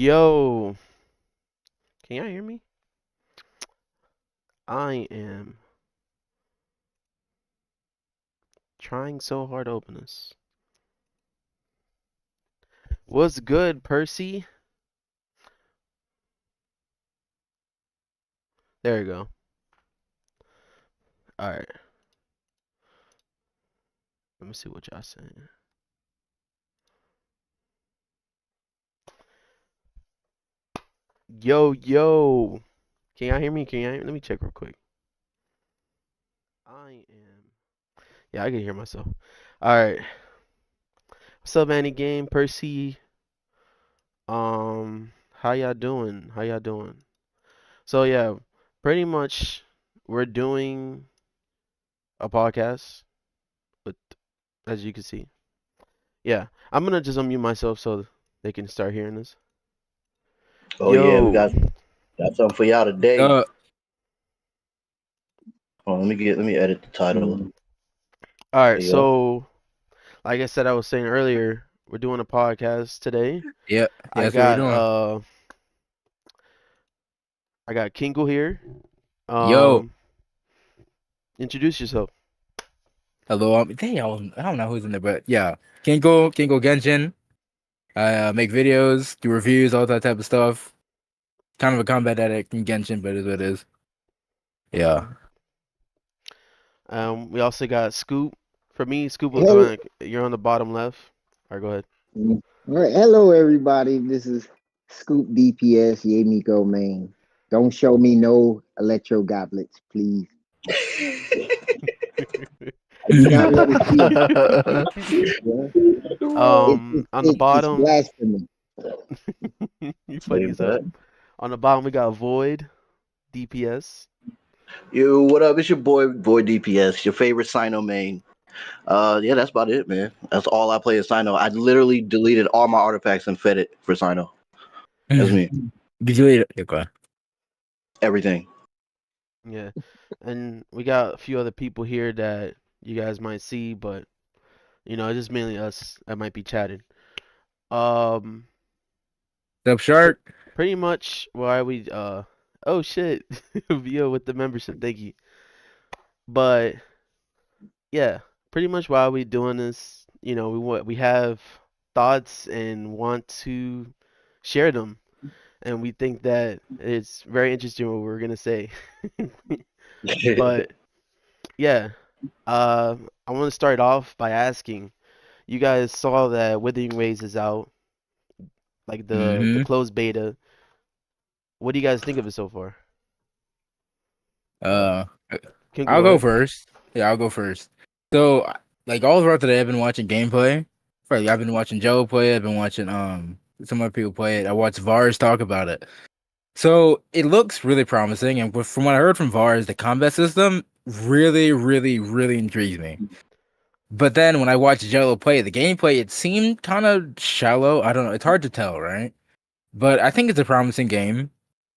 Yo, can y'all hear me? I am trying so hard to open this. What's good, Percy? There you go. All right, let me see what y'all saying. Yo. Can y'all hear me? Can y'all hear me? Let me check real quick. I am. Yeah, I can hear myself. All right. What's up, Annie Game? Percy? How y'all doing? How y'all doing? So yeah, pretty much we're doing a podcast, but as you can see. Yeah, I'm gonna just unmute myself so they can start hearing this. Oh yeah, we Yo, got something for y'all today. Uh, Hold on, let me edit the title. all There right. you go. So, like I said, I was saying earlier, we're doing a podcast today. yeah, I that's what we're got doing. I got Kingo here. Yo, Um, introduce yourself. hello. I don't know who's in there, but yeah, Kinko Genshin. I make videos, do reviews, all that type of stuff. Kind of a combat addict in Genshin, but it is what it is. Yeah. We also got Scoop. For me, Scoop, Hello, you're on the bottom left. All right, go ahead. all right, hello everybody. This is Scoop DPS Yemiko Main. Don't show me no electro goblets, please. I do not want to see it. Yeah? On the It's bottom, blasphemy. you funny Wait, as hell. what? On the bottom, we got Void, DPS. Yo, what up? It's your boy DPS, your favorite Sino main. Yeah, that's about it, man. That's all I play is Sino. I literally deleted all my artifacts and fed it for Sino. That's me. Did you eat it? Okay. Everything. Yeah, and we got a few other people here that you guys might see, but it's just mainly us that might be chatting. Um, What's up, pr Shark? pretty much why we oh shit, Vio with the membership, thank you. But yeah, pretty much why we doing this, we have thoughts and want to share them, and we think that it's very interesting what we're gonna say. But yeah, I want to start off by asking. You guys saw that Withering Waves is out, like the Mm-hmm. closed beta. What do you guys think of it so far? Uh, Can I'll go go ahead. first. Yeah, I'll go first. So, like all throughout today, I've been watching gameplay. I've been watching Joe play. I've been watching some other people play it. I watched Vars talk about it. So it looks really promising, and from what I heard from Vars, the combat system really, really, really intrigues me. But then when I watched Jello play the gameplay, it seemed kind of shallow. I don't know. It's hard to tell, right? But I think it's a promising game.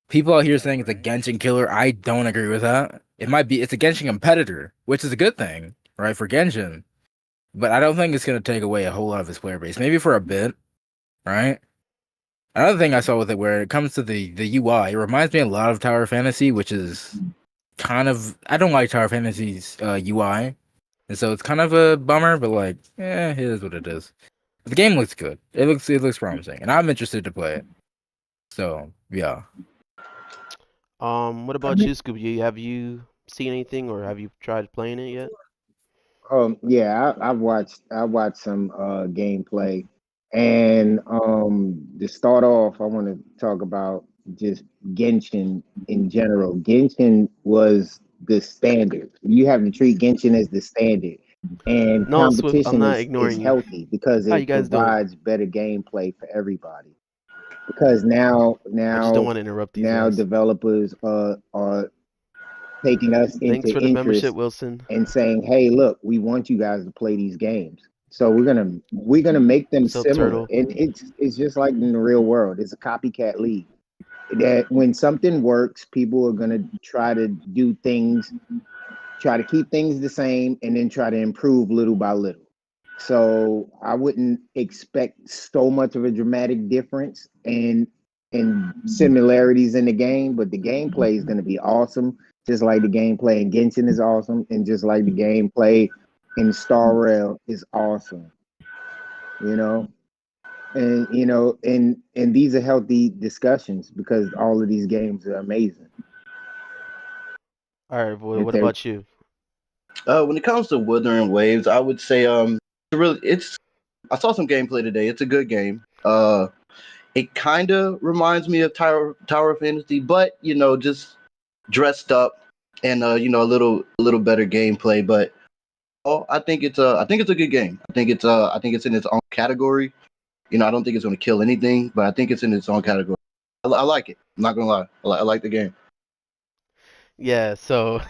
People out here saying it's a Genshin killer. I don't agree with that. It might be. It's a Genshin competitor, which is a good thing, right, for Genshin. But I don't think it's gonna take away a whole lot of its player base. Maybe for a bit, right? Another thing I saw with it, where it comes to the UI, it reminds me a lot of Tower Fantasy, which is kind of I don't like Tower Fantasy's UI, and so it's kind of a bummer. But like, it is what it is. The game looks good. It looks promising, and I'm interested to play it. So yeah. What about you, Scooby? Have you seen anything or have you tried playing it yet? Yeah, I watched some gameplay, and to start off, I want to talk about just Genshin in general. Genshin was the standard. You have to treat Genshin as the standard, and No, Swift, I'm competition not is ignoring you. healthy because How you it guys doing? provides better gameplay for everybody. Because now I just don't now want to interrupt these now guys. developers are taking us Thanks into for the membership, interest Wilson. and saying, "Hey, look, we want you guys to play these games. So we're gonna make them What's up, similar." Turtle? And it's just like in the real world. It's a copycat league. That when something works, people are gonna try to do things, try to keep things the same, and then try to improve little by little. So I wouldn't expect so much of a dramatic difference. And and similarities in the game, but the gameplay is going to be awesome. Just like the gameplay in Genshin is awesome, and just like the gameplay in Star Rail is awesome. You know, and these are healthy discussions because all of these games are amazing. All right, boy. If What they about you? When it comes to Wuthering Waves, I would say it's I saw some gameplay today. It's a good game. It kind of reminds me of Tower of Fantasy, but just dressed up and a little better gameplay. But I think it's a good game. I think it's in its own category. I don't think it's going to kill anything, but I think it's in its own category. I like it. I'm not gonna lie. I like the game. Yeah, so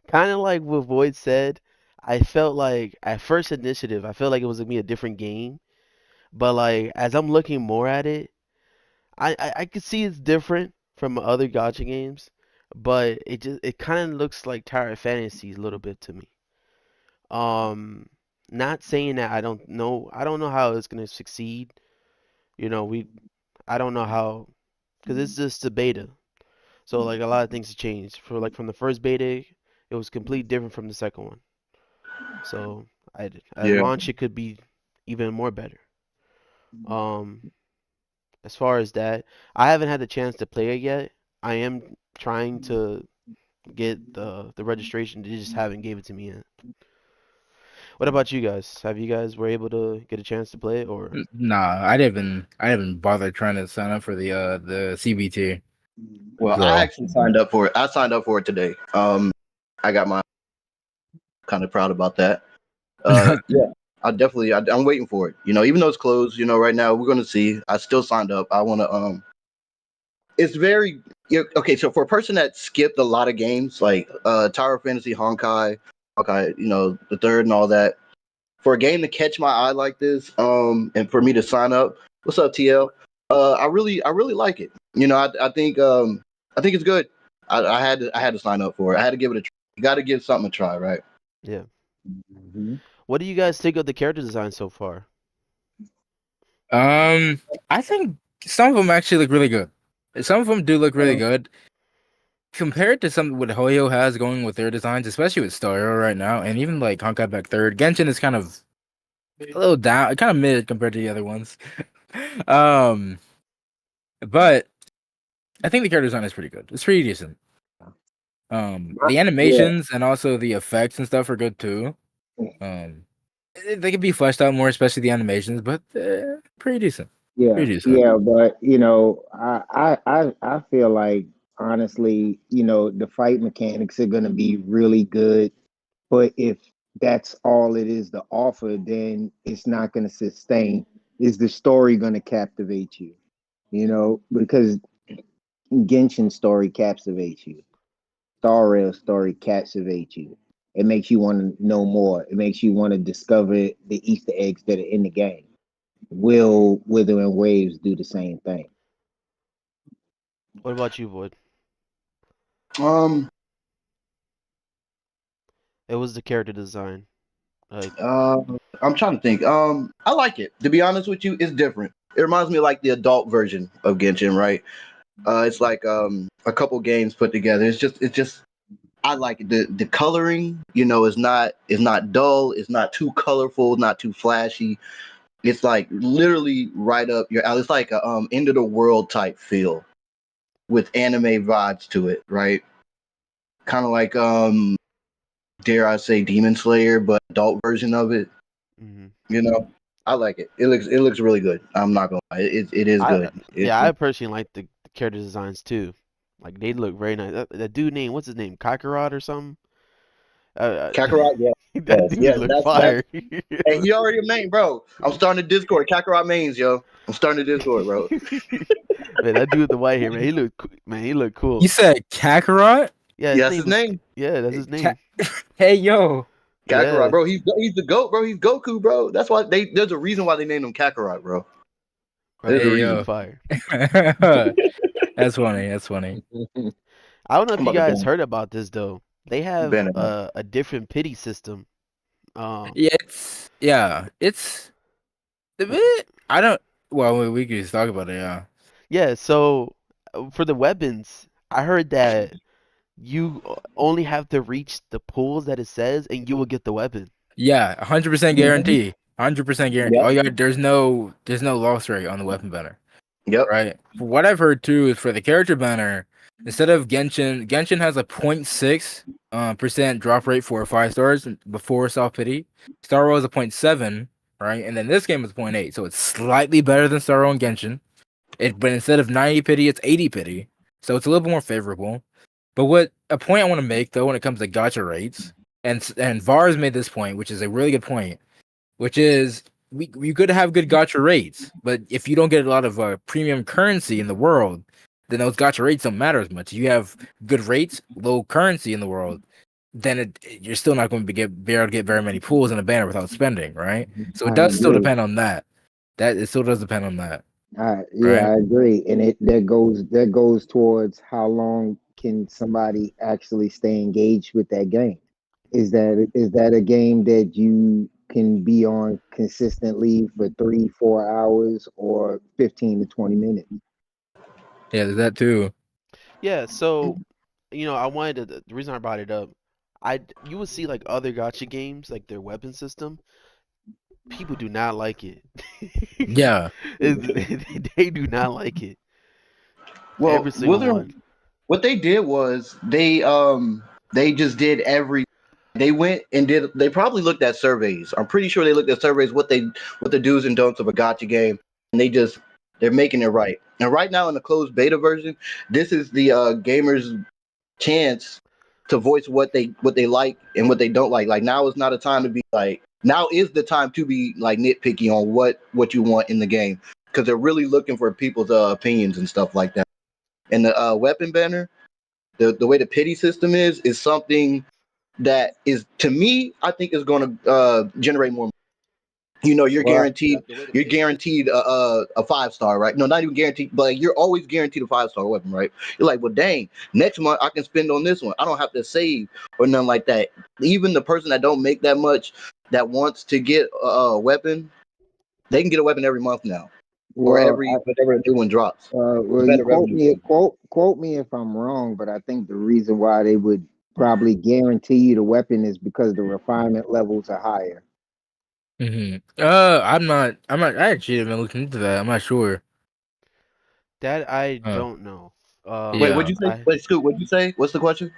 kind of like what Void said, I felt like at first initiative, I felt like it was gonna be a different game, but like as I'm looking more at it, I could see it's different from other gacha games, but it kind of looks like Tower of Fantasy a little bit to me. Um, Not saying that I don't know how it's gonna succeed. You know, I don't know how, because it's just a beta. So like a lot of things have changed. For like from the first beta, it was completely different from the second one. So at Yeah. launch it could be even more better. Um, as far as that, I haven't had the chance to play it yet. I am trying to get the registration. They just haven't gave it to me yet. What about you guys? Have you guys were able to get a chance to play it or? Nah, I didn't bother trying to sign up for the CBT. Well, I So actually signed up for it. I signed up for it today. I got my kind of proud about that. Yeah, I'm waiting for it. Even though it's closed, right now we're gonna see. I still signed up. I want to. It's very okay. So for a person that skipped a lot of games like Tower of Fantasy, Honkai, the third and all that, for a game to catch my eye like this, and for me to sign up. What's up, TL? I really like it. I think it's good. I had to sign up for it. I had to give it a try. You got to give something a try, right? Yeah. Mhm. What do you guys think of the character design so far? I think some of them actually look really good. Some of them do look really good compared to some what Hoyo has going with their designs, especially with Starro right now, and even like Honkai back third. Genshin is kind of a little down, kind of mid compared to the other ones. um, but I think the character design is pretty good. It's pretty decent. The Yeah. animations and also the effects and stuff are good too. They could be fleshed out more, especially the animations, but pretty decent. Yeah, Pretty decent. yeah, but I feel like honestly, the fight mechanics are gonna be really good, but if that's all it is to offer, then it's not gonna sustain. Is the story gonna captivate you? Because Genshin story captivates you. Star Rail story captivates you. It makes you want to know more. It makes you want to discover the Easter eggs that are in the game. Will Withering Waves do the same thing? What about you, Void? Um, It was the character design. Like, uh, I'm trying to think. I like it. To be honest with you, it's different. It reminds me of like the adult version of Genshin, right? It's like a couple games put together. It's just I like it. The coloring, is not dull. It's not too colorful. Not too flashy. It's like literally right up your alley. It's like a end of the world type feel with anime vibes to it, right? Kind of like dare I say Demon Slayer, but adult version of it. mhm. You know, I like it. It looks really good. I'm not gonna lie. It is I good. It's yeah, I personally like the character designs too. Like they look very nice. That dude name, what's his name? Kakarot or something? Kakarot. Yeah, That dude yes. look That's. fire. Hey, he already a main, bro. I'm starting a Discord. Kakarot mains, yo. I'm starting a Discord, bro. Man, that dude with the white hair, man, he look You cool. said Kakarot? Yeah, his Yeah, that's his name is name. yeah, that's his Ka- name. hey yo. Kakarot, Yeah, bro. He's the goat, bro. He's Goku, bro. That's why there's a reason why they named him Kakarot, bro. bro, There's a he Hey look reason. yo. fire. That's funny. That's funny. I don't know if I'm you about to guys ban heard about this though. They have ban him. a different pity system. Um, Yeah, it's a bit. I don't. Well, we could just talk about it. Yeah. Yeah, so for the weapons, I heard that you only have to reach the pools that it says, and you will get the weapon. Yeah, 100% guarantee. 100% guarantee. Yep. All you got, there's no loss rate on the weapon banner. Yep. Right. For what I've heard too is for the character banner, instead of Genshin has a 0.6 percent drop rate for 5 stars before soft pity. Star Rail is a 0.7, right? And then this game is 0.8, so it's slightly better than Star Rail and Genshin. But instead of 90 pity, it's 80 pity, so it's a little bit more favorable. But what a point I want to make though when it comes to gacha rates, and Vars made this point, which is a really good point, which is we could have good gacha rates, but if you don't get a lot of premium currency in the world, then those gacha rates don't matter as much. If you have good rates, low currency in the world, then you're still not going to be able to get very many pools in a banner without spending, right? So it I does still agree. depend on that. It still does depend on that, Yeah, right? I agree, and that goes towards how long can somebody actually stay engaged with that game. Is that a game that you can be on consistently for 3-4 hours or 15 to 20 minutes? Yeah, there's that too. Yeah, so I wanted to, the reason I brought it up, you would see like other gotcha games, like their weapon system. People do not like it. Yeah, They do not like it. Well, Every single one. what they did was they just did they went and did they probably looked at surveys. I'm pretty sure they looked at surveys what the do's and don'ts of a gotcha game, and they're making it right. And right now in the closed beta version, this is the gamers' chance to voice what they like and what they don't like. Like now is not a time to be like now is the time to be like nitpicky on what you want in the game because they're really looking for people's opinions and stuff like that. And the weapon banner, the way the pity system is something that is to me I think is going to generate more. You're Well, guaranteed a 5 star, right? No, not even guaranteed, but like, you're always guaranteed a 5 star weapon, right? You're like, well, dang, next month I can spend on this one. I don't have to save or nothing like that. Even the person that don't make that much that wants to get a weapon, they can get a weapon every month now, or well, every whenever a new one drops. you Better quote revenue. me quote me if I'm wrong, but I think the reason why they would probably guarantee you the weapon is because the refinement levels are higher. I actually haven't looked into that. I'm not sure. That I Uh, don't know. Wait, Yeah. what'd you say? I Wait, Scoot, what'd you say? What's the question?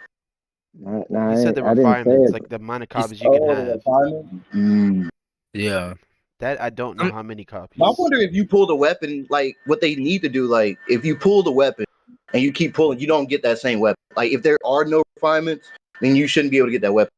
No, He said the I didn't say refinements, it. like the amount of He's- copies you can The have. refinement. yeah. That I don't know how many copies. I wonder if you pull the weapon, like what they need to do, like if you pull the weapon and you keep pulling, you don't get that same weapon. Like if there are no refinements, then you shouldn't be able to get that weapon.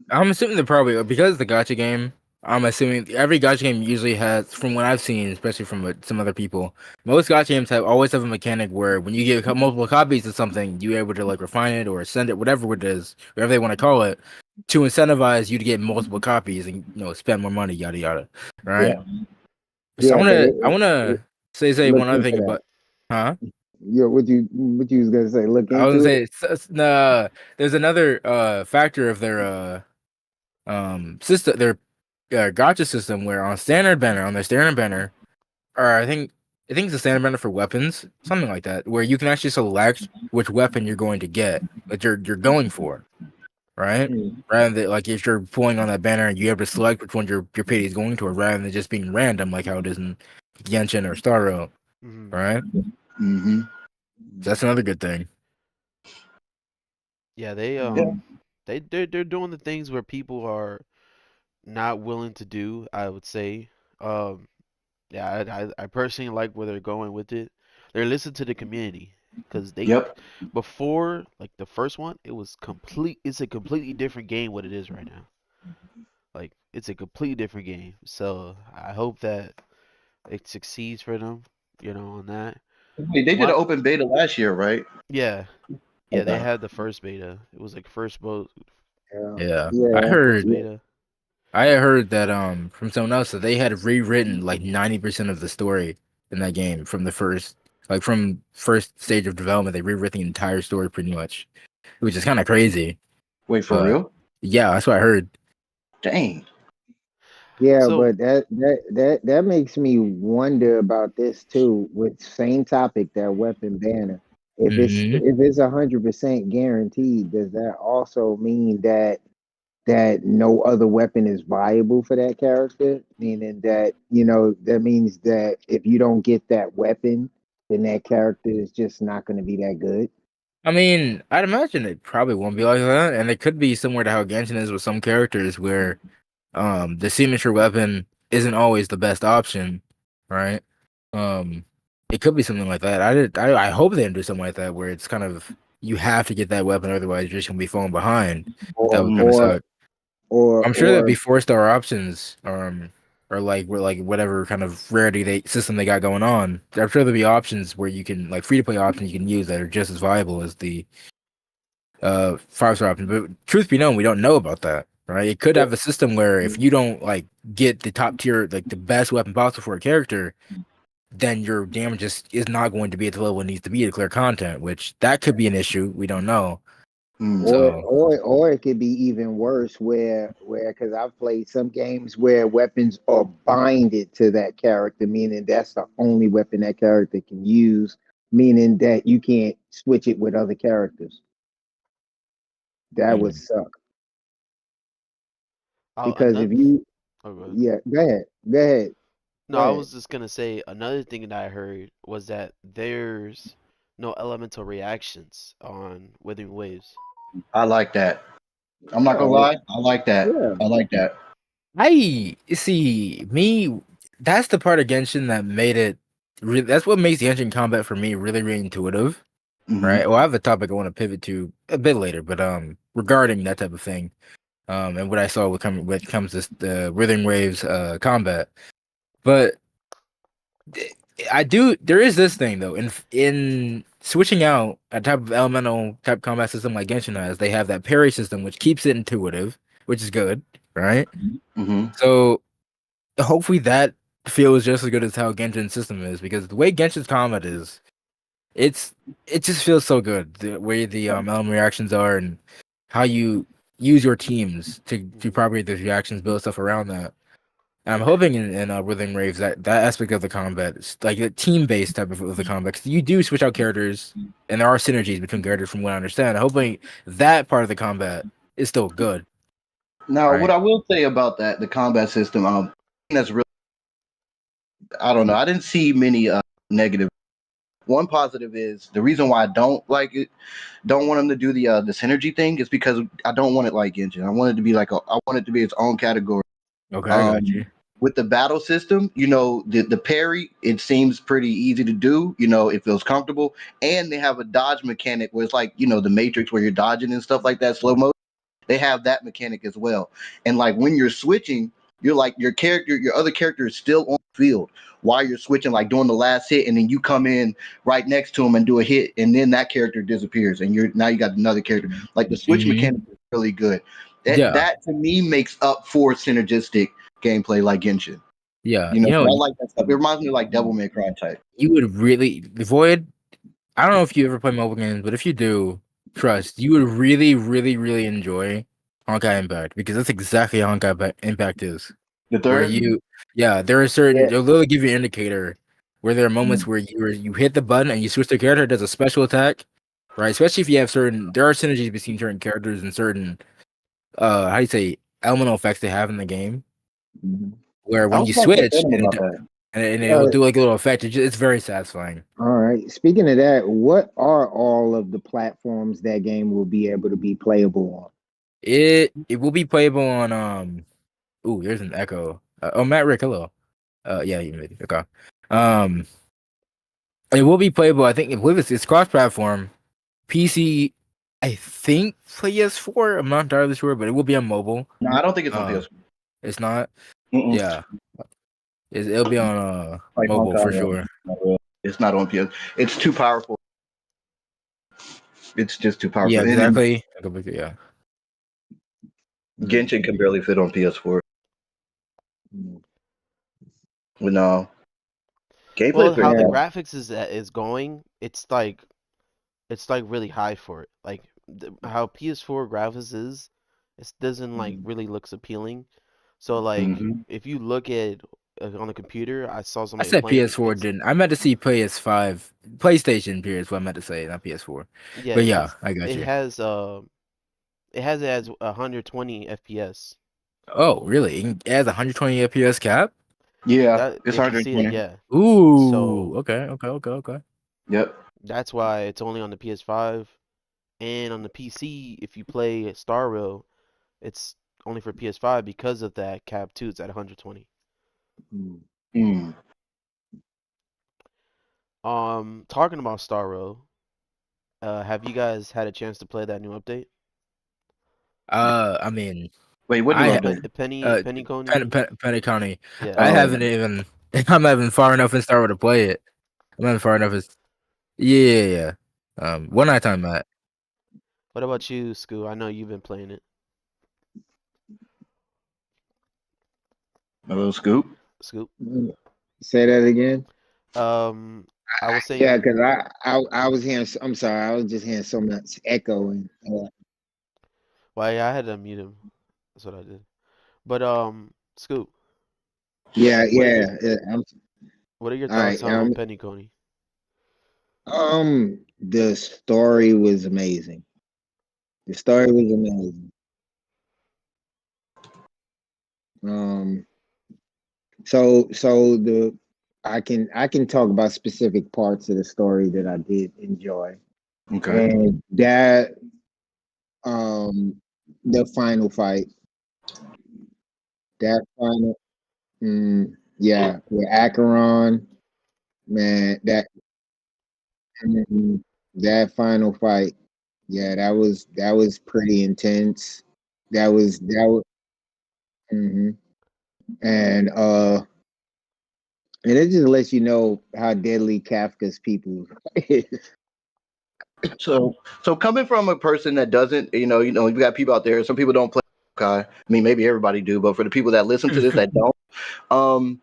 I'm assuming they're probably because it's the gacha game. I'm assuming every gacha game usually has, from what I've seen, especially from some other people, most gacha games always have a mechanic where when you get multiple copies of something, you're able to like refine it or send it, whatever it is, whatever they want to call it, to incentivize you to get multiple copies and spend more money, yada yada. Right. So Yeah, but I wanna say look one other into thing that. about, huh? Yeah, what you was gonna say? Look I was into gonna it. say there's another factor of their system, their gotcha system, where on their standard banner, or I think it's a standard banner for weapons, something like that, where you can actually select which weapon you're going to get, that you're going for, right? Rather than like if you're pulling on that banner and you have to select which one your pity is going toward, rather than just being random like how it is in Genshin or Star Rail, Hmm. right? Mm-hmm. That's another good thing. Yeah, they're doing the things where people are not willing to do, I would say. Um, yeah, I personally like where they're going with it. They're listening to the community because Yep. before like the first one, it's a completely different game what it is right now. Like it's a completely different game. So I hope that it succeeds for them, on that. Wait, they did an One, open beta last year, right? yeah, yeah, they Okay. had the first beta. It was like Yeah, Yeah, I yeah, heard beta. I heard that from someone else that they had rewritten like 90% of the story in that game from the from first stage of development. They rewritten the entire story pretty much, which is kind of crazy. Wait, for But real? yeah, that's what I heard. Dang. Yeah, So but that makes me wonder about this too. With same topic, that weapon banner. Hmm. If it's 100% guaranteed, does that also mean that no other weapon is viable for that character? Meaning that that means that if you don't get that weapon, then that character is just not going to be that good. I mean, I'd imagine it probably won't be like that, and it could be similar to how Genshin is with some characters, where the signature weapon isn't always the best option, right? Um, it could be something like that. I hope they don't do something like that, where it's kind of you have to get that weapon, otherwise you're just gonna be falling behind. That Or would kind of or suck. or I'm sure there'd or be 4-star options, or like whatever kind of rarity system they got going on. I'm sure there'll be options where you can like free to play options you can use that are just as viable as the 5-star option. But truth be known, we don't know about that, right? It could have a system where if you don't like get the top tier, like the best weapon possible for a character, then your damage is not going to be at the level it needs to be to clear content, which that could be an issue. We don't know. So or it could be even worse where because I've played some games where weapons are binded to that character, meaning that's the only weapon that character can use, meaning that you can't switch it with other characters. That would mm, suck. Because another. if you Oh, go ahead. yeah, go ahead, No, go I ahead. was just gonna say another thing that I heard was that there's no elemental reactions on Withering Waves. I like that. I'm not gonna Oh lie. I like that. yeah. I like that. I see me. That's the part of Genshin that made it. That's what makes Genshin combat for me really, really intuitive. Hmm. Right. Well, I have a topic I want to pivot to a bit later, but regarding that type of thing, and what I saw when it comes to the Withering Waves combat, but I do. There is this thing though in switching out a type of elemental type combat system like Genshin has. They have that parry system, which keeps it intuitive, which is good, right? Hmm. So hopefully that feels just as good as how Genshin's system is, because the way Genshin's combat is, it's it just feels so good. The way the element reactions are and how you use your teams to propagate those reactions, build stuff around that. And I'm hoping in Withering Waves that aspect of the combat is like a team based type of the combat. 'Cause you do switch out characters, and there are synergies between characters, from what I understand. Hoping that part of the combat is still good, Now, what right? I will say about that, the combat system, that's really, I don't know. I didn't see many negative. One positive is the reason why I don't like it, don't want them to do the synergy thing is because I don't want it like Genshin. I want it to be I want it to be its own category. Okay, I got Um, you. with the battle system, the parry, it seems pretty easy to do. It feels comfortable, and they have a dodge mechanic where it's like the Matrix where you're dodging and stuff like that, slow mo. They have that mechanic as well. And like when you're switching, you're like your other character is still on the field while you're switching, like doing the last hit, and then you come in right next to him and do a hit, and then that character disappears, and you got another character. Like the switch Hmm. mechanic is really good. Yeah, That to me makes up for synergistic gameplay like Genshin. yeah. So I like that stuff. It reminds me of like Devil May Cry type. You would really Void. I don't know if you ever play mobile games, but if you do, trust you would really, really, really enjoy Honkai Impact, because that's exactly how Impact is. The Where third, yeah, there are certain Yeah. they'll literally give you an indicator where there are moments where you hit the button and you switch the character, it does a special attack, right? Especially if you have there are synergies between certain characters and certain how do you say elemental effects they have in the game, Mhm. where I when was you talking to switch Phantom and about that. it will Uh, do like a little effect. It's very satisfying. all right. Speaking of that, what are all of the platforms that game will be able to be playable on? It will be playable on ooh, there's an echo. Oh, Matt Rick, hello. Yeah, you made it. Okay. Um, it will be playable. I believe it's cross-platform. PC, I think PS4. I'm not entirely sure, but it will be on mobile. No, I don't think it's on Uh, PS. it's not. Mm-mm. Yeah, it'll be on Like mobile for Honkai, sure. it's not on PS. It's too powerful. It's just too Yeah, powerful. And exactly. Yeah. Genshin can barely fit on PS4. Mm. But no, gameplay is Well, pretty how the Yeah. fun. graphics is going, it's like really high for it. Like how PS4 graphics is, it doesn't like Mm. really looks appealing. So like, Mhm. if you look at on the computer, I saw I somebody said playing. PS4 didn't. I meant to see PS5, PlayStation. Period. Is what I meant to say, not PS4. Yeah, But yeah, because I got it you. has it has it as 120 FPS. Oh, really? It has 120 FPS cap? Yeah, That it's if you see it, 120. yeah. Ooh. So Okay. Yep. that's why it's only on the PS5 and on the PC. If you play Star Rail, it's only for PS5 because of that cap too. It's at 120. Mm. Talking about Star Rail, have you guys had a chance to play that new update? I mean, Wait, what new I update? Penny Coney? Penny County. Yeah. I Oh, haven't even. I'm not even far enough in Star Wars to play it. I'm not even far enough. Yeah. One night time, Matt. What about you, Scoo? I know you've been playing it. a little scoop. Scoop. Say that again. Um, I was Yeah, saying, because I was hearing. I'm sorry, I was just hearing so much echoing. well, yeah, I had to mute him. That's what I did. But Scoop, Yeah, what are your yeah. what are your All right. thoughts on Penny Coney? The story was amazing. The story was amazing. Um, so the I can talk about specific parts of the story that I did enjoy, Okay. and that um the final fight, that final, yeah, with Acheron, man, mm, that final fight, yeah, that was pretty intense. That was, hmm and and it just lets you know how deadly Kafka's people is. So coming from a person that doesn't, you got people out there. Some people don't play. Okay, I mean, maybe everybody do, but for the people that listen to this that don't, um,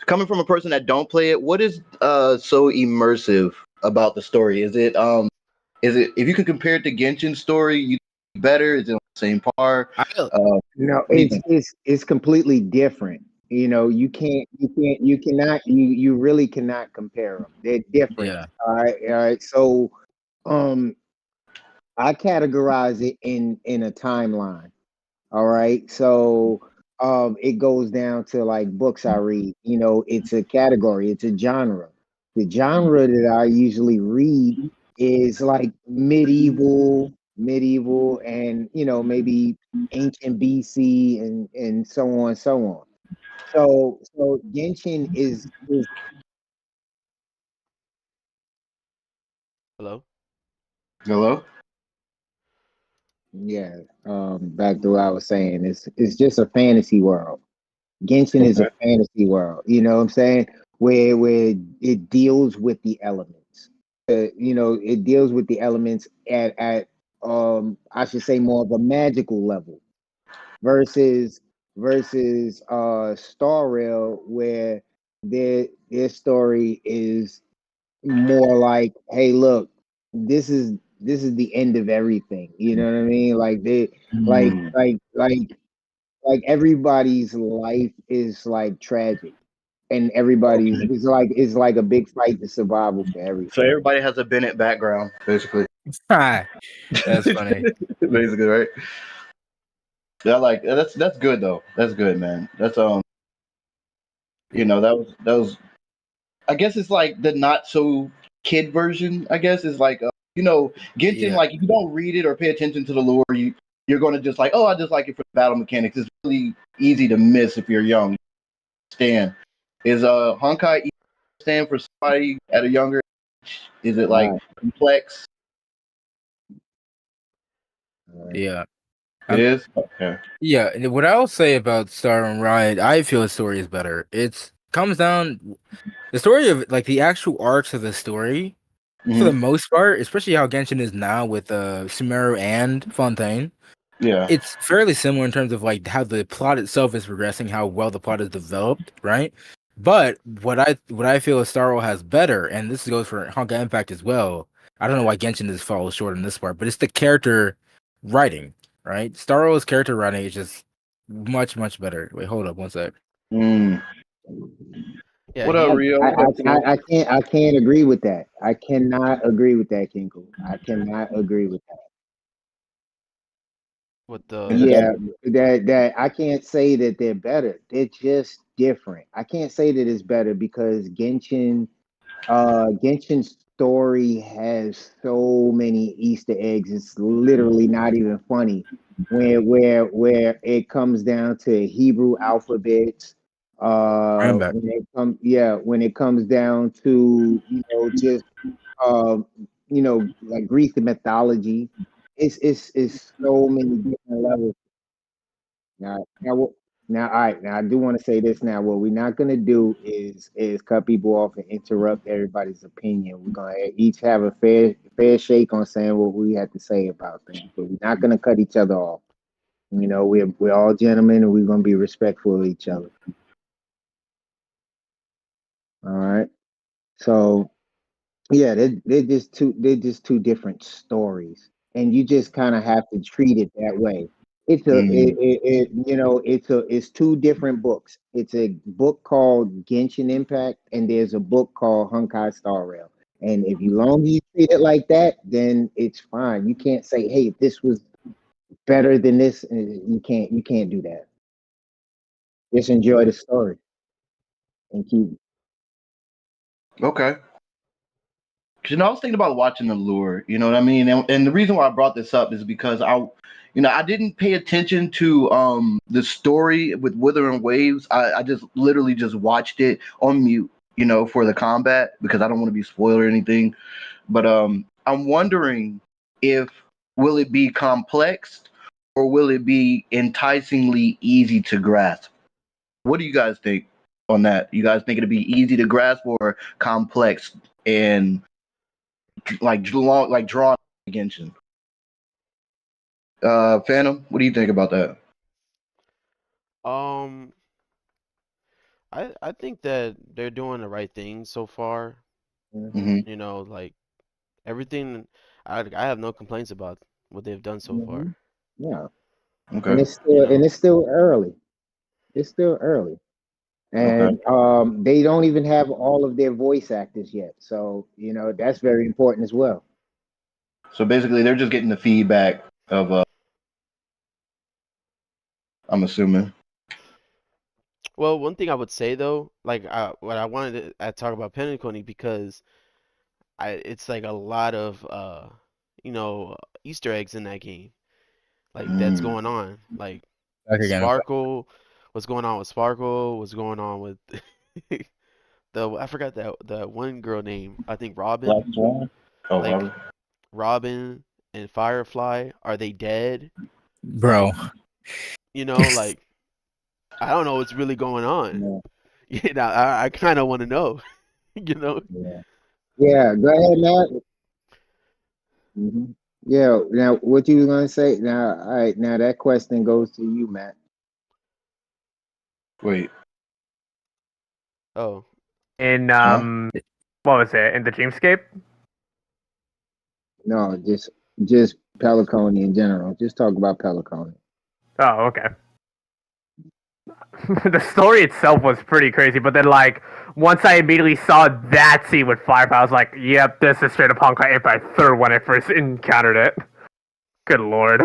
coming from a person that don't play it, what is so immersive about the story? Is it if you can compare it to Genshin's story, you think better? Is it on the same par? I No, What do you think? it's completely different. You know, you cannot you really cannot compare them. They're different. yeah. All right. So, um, I categorize it in a timeline. All right. So, it goes down to like books I read. You know, it's a category. It's a genre. The genre that I usually read is like medieval, and maybe ancient BC and so on and so on. So Genshin is Hello? Hello. yeah. Back to what I was saying, it's just a fantasy world. Genshin is a Okay. fantasy world. You know what I'm saying? Where it deals with the elements. It deals with the elements at I should say more of a magical level versus Star Rail, where their story is more like, hey, look, this is the end of everything. You know what I mean? Like they Mm. like everybody's life is like tragic, and everybody's Okay. it's like a big fight to survival for So everybody. everybody has a Bennett background, basically. That's funny. Basically, right? Yeah, that's good though. That's good, man. That's that was. I guess it's like the not so kid version. I guess is like Genshin. Yeah. Like if you don't read it or pay attention to the lore, you're gonna just like, oh, I just like it for the battle mechanics. It's really easy to miss if you're young. Stand is Honkai stand for somebody at a younger age? Is it like Right. complex? Right. Yeah. It Um, is. Okay. yeah. And what I'll say about Star and Riot, I feel the story is better. It's comes down the story of like the actual arcs of the story for Hmm. the most part, especially how Genshin is now with Sumeru and Fontaine. Yeah. It's fairly similar in terms of like how the plot itself is progressing, how well the plot is developed, right? But what I feel Star Wars has better, and this goes for Honka Impact as well. I don't know why Genshin is falls short in this part, but it's the character writing, right? Star Wars character writing is just much better. Wait, hold up one sec. Mm. Yeah, What up, he Rio? What up, Rio? I can't agree with that. I cannot agree with that, Kinko. I cannot agree with that. with the Yeah, that I can't say that they're better. They're just different. I can't say that it's better because Genshin's story has so many Easter eggs. It's literally not even funny. Where it comes down to Hebrew alphabets. I'm back. When it comes down to just uh, like Greek mythology. It's so many different levels. Now, all right. Now, I do want to say this. Now, what we're not gonna do is cut people off and interrupt everybody's opinion. We're gonna each have a fair shake on saying what we have to say about things, but we're not gonna cut each other off. We're all gentlemen, and we're gonna be respectful of each other. All right. So yeah, they're just two different stories, and you just kind of have to treat it that way. It's a Mm. it's two different books. It's a book called Genshin Impact, and there's a book called Honkai Star Rail. And if you long as you treat it like that, then it's fine. You can't say, "Hey, this was better than this." You can't do that. Just enjoy the story and keep. Okay. 'Cause, I was thinking about watching The Lure. You know what I mean? And the reason why I brought this up is because I didn't pay attention to the story with Wuthering Waves. I just literally just watched it on mute. For the combat because I don't want to be spoiled or anything. But I'm wondering if will it be complex or will it be enticingly easy to grasp? What do you guys think on that? You guys think it'd be easy to grasp or complex and like drawn Genshin? Phantom, what do you think about that? um I think that they're doing the right thing so far. Mm-hmm. Like everything. I have no complaints about what they've done so Mhm. far. Yeah, and Okay. it's still early. It's still early. Okay. And they don't even have all of their voice actors yet. So, that's very important as well. So basically, they're just getting the feedback of I'm assuming. Well, one thing I would say though, like what I wanted to talk about Penacony because it's like a lot of Easter eggs in that game. Like that's Mm. going on. Like Back again. Sparkle, what's going on with Sparkle? What's going on with I forgot that one girl name. I think Black Robin. Swan. Oh, Like Robert. Robin and Firefly, are they dead? Bro. Like, like I don't know what's really going on. Yeah, I kind of want to know. you know. yeah, yeah. Go ahead, Matt. Yeah. Now, what you was gonna say? Now, all right. Now that question goes to you, Matt. Wait. Oh, In Huh? what was it? In the Dreamscape? No, just Peliconia in general. Just talk about Peliconia. Oh, okay. The story itself was pretty crazy, but then once I immediately saw that scene with Firefly, I was like, "Yep, this is straight up Honkai Impact 3rd when I first encountered it." Good lord.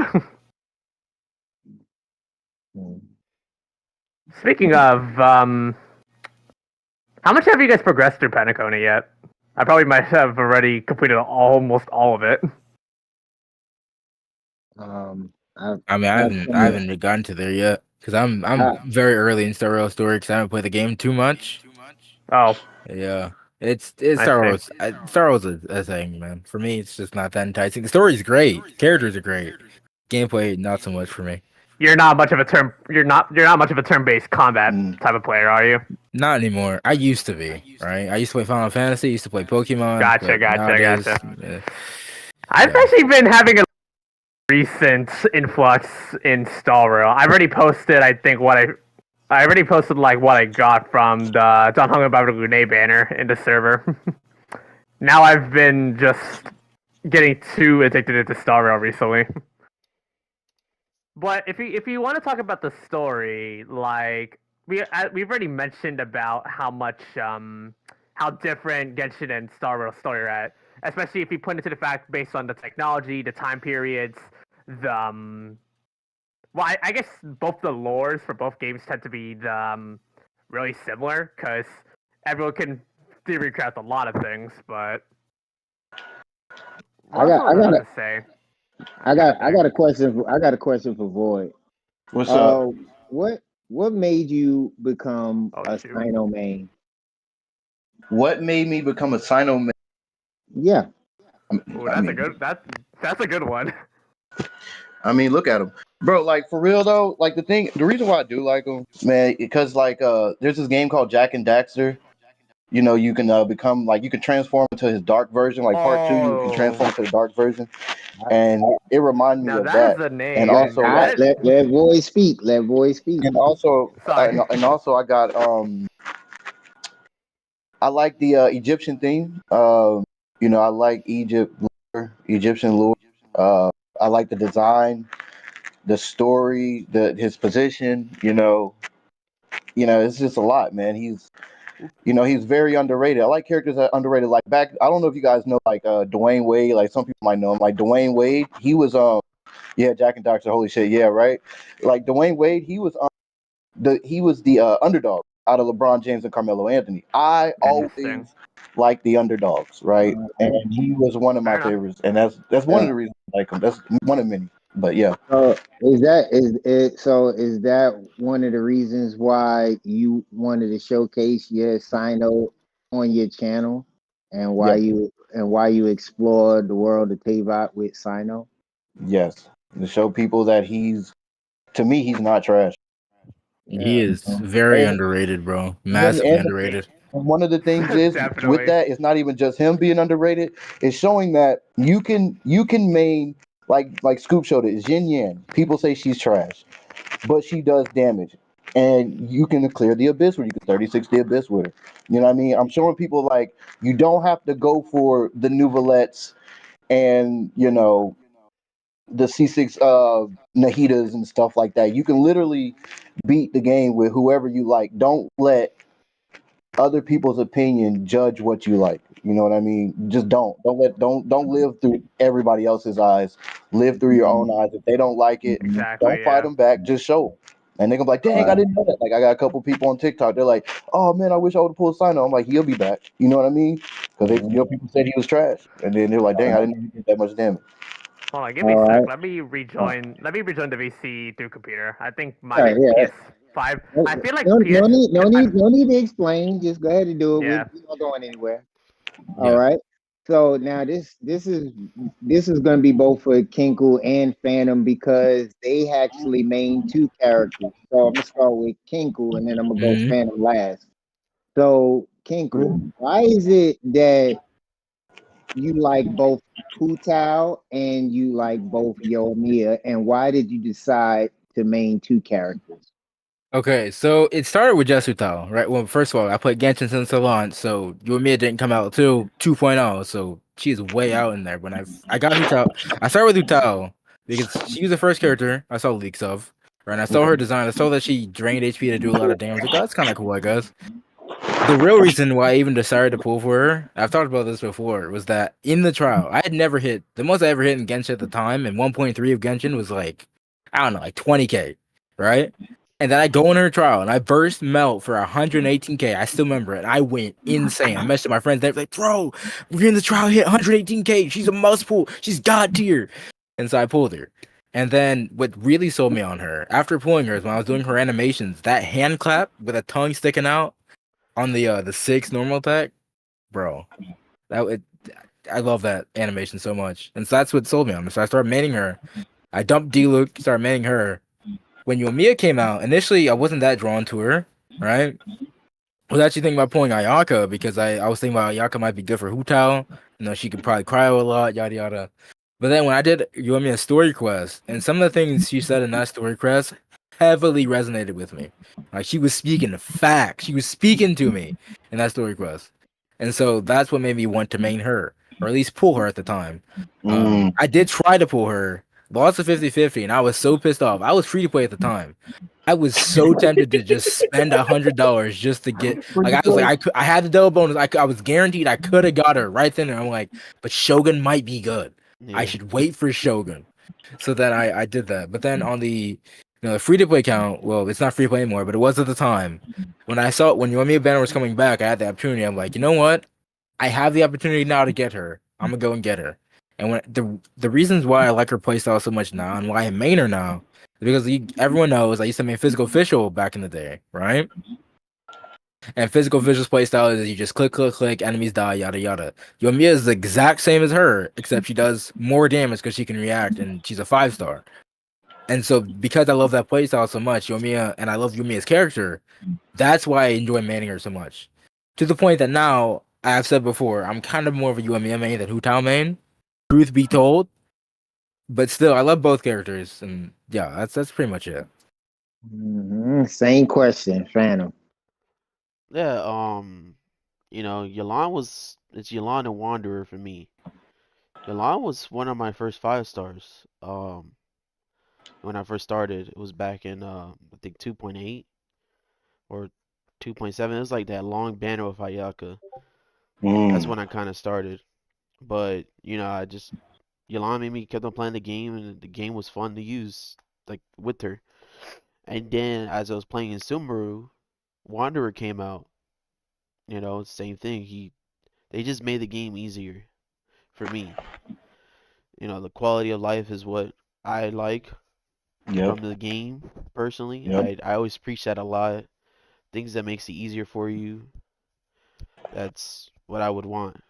Mm. Speaking of, how much have you guys progressed through Penacony yet? I probably might have already completed almost all of it. I've, I mean, I I've haven't I finished. haven't gotten to there yet because I'm I, very early in Star Rail story because I haven't played the game too much. Oh, Yeah, it's I Star see. Wars. Star Wars is a thing, man. For me, it's just not that enticing. The story's great, characters are great, gameplay not so much for me. You're not much of a turn. You're not much of a turn-based combat Mm. type of player, are you? Not anymore. I used to be, right? I used to play Final Fantasy, used to play Pokemon, Gotcha, but gotcha, nowadays, gotcha. I've yeah. actually been having a recent influx in Star Rail. I've already posted. I already posted what I got from the Don Hung about Lune banner in the server. Now I've been just getting too addicted into Star Rail recently. But if you want to talk about the story, like we've already mentioned about how much how different Genshin and Star Wars story are at, especially if you put into the fact based on the technology, the time periods, the well, I guess both the lores for both games tend to be really similar because everyone can theory craft a lot of things, but I got I got a to say. I got a question. I got a question for Void. What's up? What made you become Oh, a shoot. Sino main? What made me become a Sino man? Yeah. Ooh, that's a good one. I mean, look at him, bro. Like for real though. Like the reason why I do like him, man, because like there's this game called Jack and Daxter. You know, you can become like you can transform into his dark version. Like part two, you can transform Oh, into the dark version, and it reminded me now of that is that. the And name. also All right, like, That let Void speak. Let Void speak. and also, sorry. and also, I got I like the Egyptian theme. You know, I like Egyptian lore. I like the design, the story, his position. It's just a lot, man. He's very underrated. I like characters that are underrated. Like I don't know if you guys know like Dwayne Wade. Like some people might know him. Like Dwayne Wade, he was yeah, Jack and Daxter. Holy shit, yeah, right. Like Dwayne Wade, he was the underdog out of LeBron James and Carmelo Anthony. I Interesting. always like the underdogs, right? Uh, And he was one of my Fair enough. favorites, and that's one of yeah. the reasons I like him. That's one of many, but yeah, So is that one of the reasons why you wanted to showcase your Sino on your channel and yeah, why you explored the world of Teyvat with Sino? yes, to show people that to me, he's not trash. He Yeah. is very And, underrated, bro. and, Massively and underrated. one of the things is with Definitely. that, it's not even just him being underrated. It's showing that you can main like Scoop showed it. Jin Yan. People say she's trash, but she does damage. And you can clear the abyss with her. You can 36 the abyss with her. You know what I mean? I'm showing people like you don't have to go for the Nouvelettes and the C6 Nahidas and stuff like that. You can literally beat the game with whoever you like. Don't let other people's opinion judge what you like. You know what I mean? Just don't live through everybody else's eyes. Live through your own eyes. If they don't like it, Exactly. don't fight Yeah. them back. Just show 'em. And they're gonna be like, dang, I Right. didn't know that. Like I got a couple people on TikTok. They're like, oh man, I wish I would have pulled Sino. I'm like, he'll be back. You know what I mean? Because people said he was trash, and then they're like, dang, I didn't know he did that much damage. Hold on, give me All a sec. right. Let me rejoin. Let me rejoin the VC through computer. I think All my right, yeah. PS5. I feel like No, PS. no need to explain. Just go ahead and do it. Yeah. We're not going anywhere. All Yeah. right. So now this is going to be both for Kinku and Phantom because they actually main two characters. So I'm gonna start with Kinku and then I'm gonna go hmm Phantom last. So Kinku, why is it that you like both Hu Tao and you like both Yoimiya, and why did you decide to main two characters? Okay, so it started with Jesutao, right? Well, first of all, I played Genshin since Salon, so Yoimiya didn't come out till 2.0, so she's way out in there. When I got Hutao, I started with Hutao because she was the first character I saw leaks of, right? And I saw her design. I saw that she drained HP to do a lot of damage. Like, oh, that's kind of cool, I guess. The real reason why I even decided to pull for her, I've talked about this before, was that in the trial, I had never hit the most I ever hit in Genshin at the time, and 1.3 of Genshin was like, I don't know, like 20k, right? And then I go in her trial and I burst melt for 118k. I still remember it. I went insane. I messaged my friends. They're like, bro, we're in the trial, hit 118k. She's a must pull. She's god tier. And so I pulled her. And then what really sold me on her, after pulling her, is when I was doing her animations, that hand clap with a tongue sticking out on the 6 normal attack, bro. I love that animation so much. And so that's what sold me on her. So I started maining her. I dumped D-Luke, started maining her. When Yoimiya came out, initially I wasn't that drawn to her, right? I was actually thinking about pulling Ayaka because I was thinking about Ayaka might be good for Hutao. You know, she could probably cryo a lot, yada yada. But then when I did Yoimiya's story quest, and some of the things she said in that story quest heavily resonated with me. Like she was speaking facts. She was speaking to me in that story quest. And so that's what made me want to main her, or at least pull her at the time. I did try to pull her lost to 50-50, and I was so pissed off. I was free to play at the time. I was so tempted to just spend $100 just to get. Like I was like, I had the double bonus. I was guaranteed I could have got her right then, and I'm like, but Shogun might be good. I Yeah. should wait for Shogun. So then I did that. But then on the free to play account, well, it's not free to play anymore, but it was at the time. When Yoimiya Banner was coming back, I had the opportunity. I'm like, you know what? I have the opportunity now to get her. I'm gonna go and get her. And when the reasons why I like her playstyle so much now and why I main her now is because everyone knows I used to main physical official back in the day, right? And physical official's playstyle is you just click, enemies die, yada yada. Yoimiya is the exact same as her, except she does more damage because she can react, and she's a 5-star. And so because I love that playstyle so much, Yoimiya, and I love Yoimiya's character, that's why I enjoy manning her so much. To the point that now, I've said before, I'm kind of more of a Yoimiya main than Hu Tao main. Truth be told. But still, I love both characters, and yeah, that's pretty much it. Same question, Phantom. Yeah, Yelan it's Yelan and Wanderer for me. Yelan was one of my first 5-stars. When I first started, it was back in I think 2.8 or 2.7. It was like that long banner with Ayaka. That's when I kind of started. But Yelan made me kept on playing the game, and the game was fun to use, like with her. And then as I was playing in Sumeru, Wanderer came out. Same thing. They just made the game easier for me. The quality of life is what I like from the game personally. Yep. I always preach that a lot. Things that makes it easier for you. That's what I would want.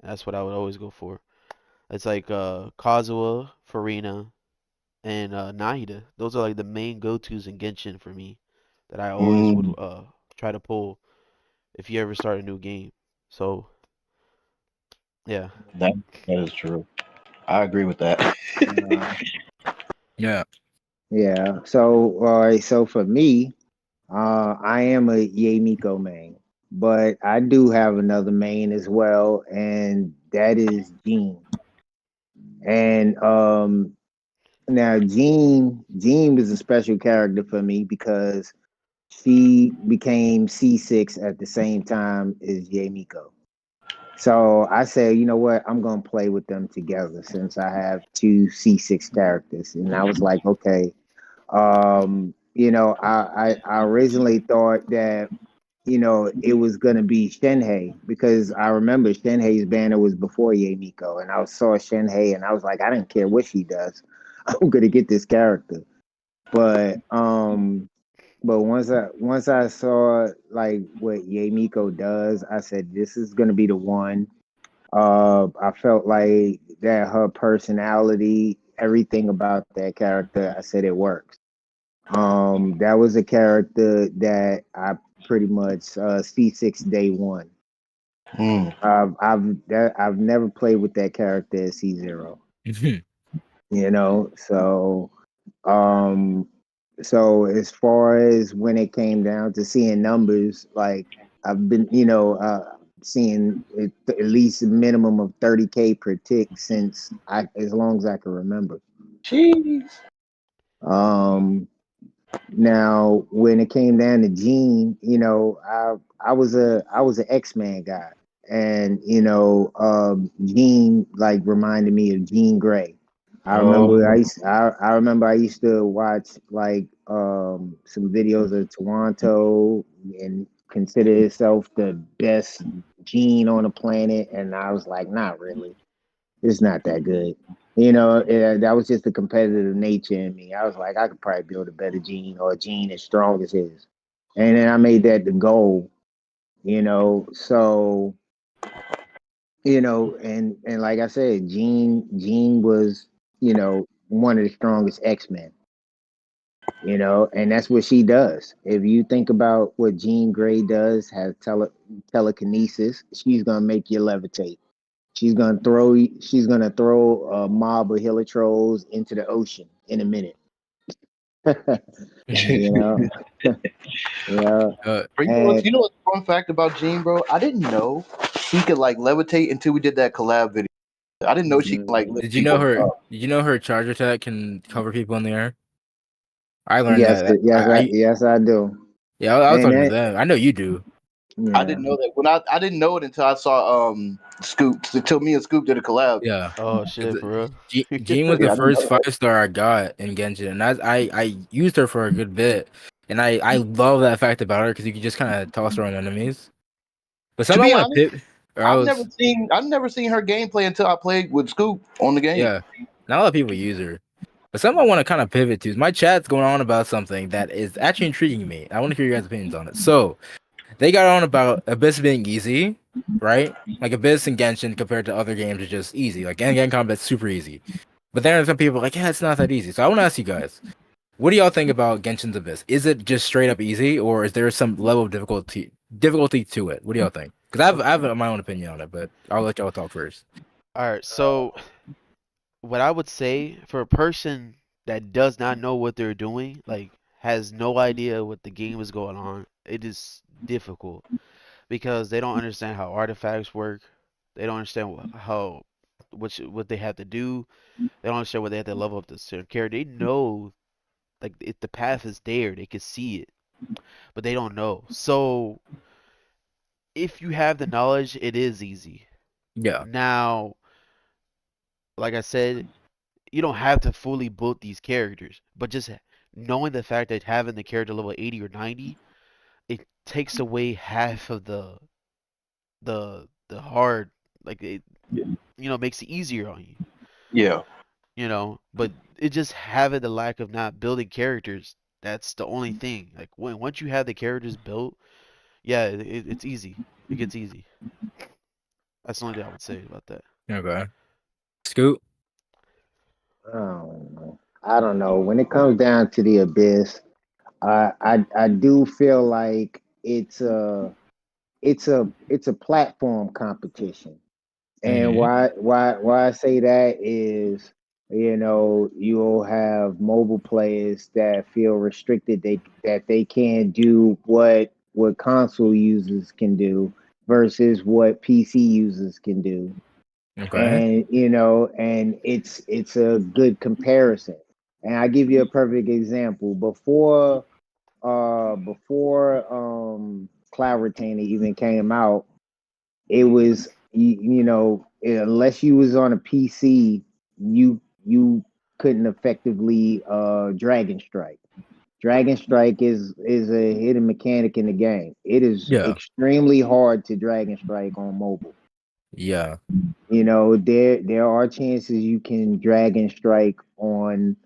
That's what I would always go for. It's like Kazuha, Farina, and Nahida. Those are like the main go-tos in Genshin for me that I always would try to pull if you ever start a new game. So, yeah. That is true. I agree with that. Yeah. Yeah. So, all right. So for me, I am a Yeimiko main, but I do have another main as well, and that is Jean. And now Jean was a special character for me because she became C6 at the same time as Yeimiko. So I said, you know what, I'm gonna play with them together since I have two C6 characters. And I was like, okay. I originally thought that, it was gonna be Shenhei because I remember Shenhei's banner was before Yeimiko, and I saw Shenhei and I was like, I didn't care what she does. I'm gonna get this character. But once I saw like what Yeimiko does, I said this is gonna be the one. I felt like that her personality, everything about that character, I said it works. That was a character that I pretty much C6 day one. I've never played with that character at C0. So as far as when it came down to seeing numbers, like I've been, seeing at least a minimum of 30K per tick since as long as I can remember. Jeez. Now when it came down to Jean, I was an X-Man guy, and Jean like reminded me of Jean Grey. I remember I used to watch like some videos of Toronto and consider itself the best Jean on the planet, and I was like, not really. It's not that good. That was just the competitive nature in me. I was like, I could probably build a better Gene or a Gene as strong as his. And then I made that the goal, So, and like I said, Gene was, one of the strongest X-Men. And that's what she does. If you think about what Jean Grey does, has telekinesis, she's gonna make you levitate. She's gonna throw a mob of Hilitrolls into the ocean in a minute. Yeah. You know what's a fun fact about Gene, bro? I didn't know he could like levitate until we did that collab video. I didn't know she can like lift Did you know people her? up. Did you know her charge attack can cover people in the air? I learned Yes, that. yes, I do. Yeah, I was And talking to that, them. I know you do. I yeah, didn't know that when I didn't know it until I saw Scoop. Until me and Scoop did a collab. Yeah. Oh shit, for real. Jean was the Yeah, I didn't first know that. 5-star I got in Genshin, and I used her for a good bit, and I love that fact about her because you can just kind of toss her on enemies. But To something I be want to honest, pivot. Or I was I've never seen her gameplay until I played with Scoop on the game. Yeah, not a lot of people use her. But something I want to kind of pivot to is my chat's going on about something that is actually intriguing me. I want to hear your guys' opinions on it. So they got on about Abyss being easy, right? Like Abyss and Genshin compared to other games is just easy. Like hand combat's super easy. But then there's some people like, yeah, it's not that easy. So I want to ask you guys, what do y'all think about Genshin's Abyss? Is it just straight up easy, or is there some level of difficulty to it? What do y'all think? Because I have my own opinion on it, but I'll let y'all talk first. All right, so what I would say for a person that does not know what they're doing, like has no idea what the game is going on, it is difficult because they don't understand how artifacts work. They don't understand how what they have to do. They don't understand what they have to level up the certain character. They know like if the path is there, they can see it, but they don't know. So if you have the knowledge, it is easy. Yeah, Now, like I said, you don't have to fully build these characters, but just knowing the fact that having the character level 80 or 90, it takes away half of the hard, like it makes it easier on you, Yeah. but it just having the lack of not building characters, that's the only thing. Like once you have the characters built, yeah, it's easy. It gets easy. That's the only thing I would say about that. okay. Scoot. I don't know. When it comes down to the Abyss, I do feel like it's a platform competition. And Mm-hmm. why I say that is, you'll have mobile players that feel restricted, that they can't do what console users can do versus what PC users can do. Okay. And and it's a good comparison. And I give you a perfect example. Before Cloud Retainer even came out, it was unless you was on a PC, you couldn't effectively Dragon Strike. Dragon Strike is a hidden mechanic in the game. It is Yeah. extremely hard to Dragon Strike on mobile. Yeah. There are chances you can Dragon Strike on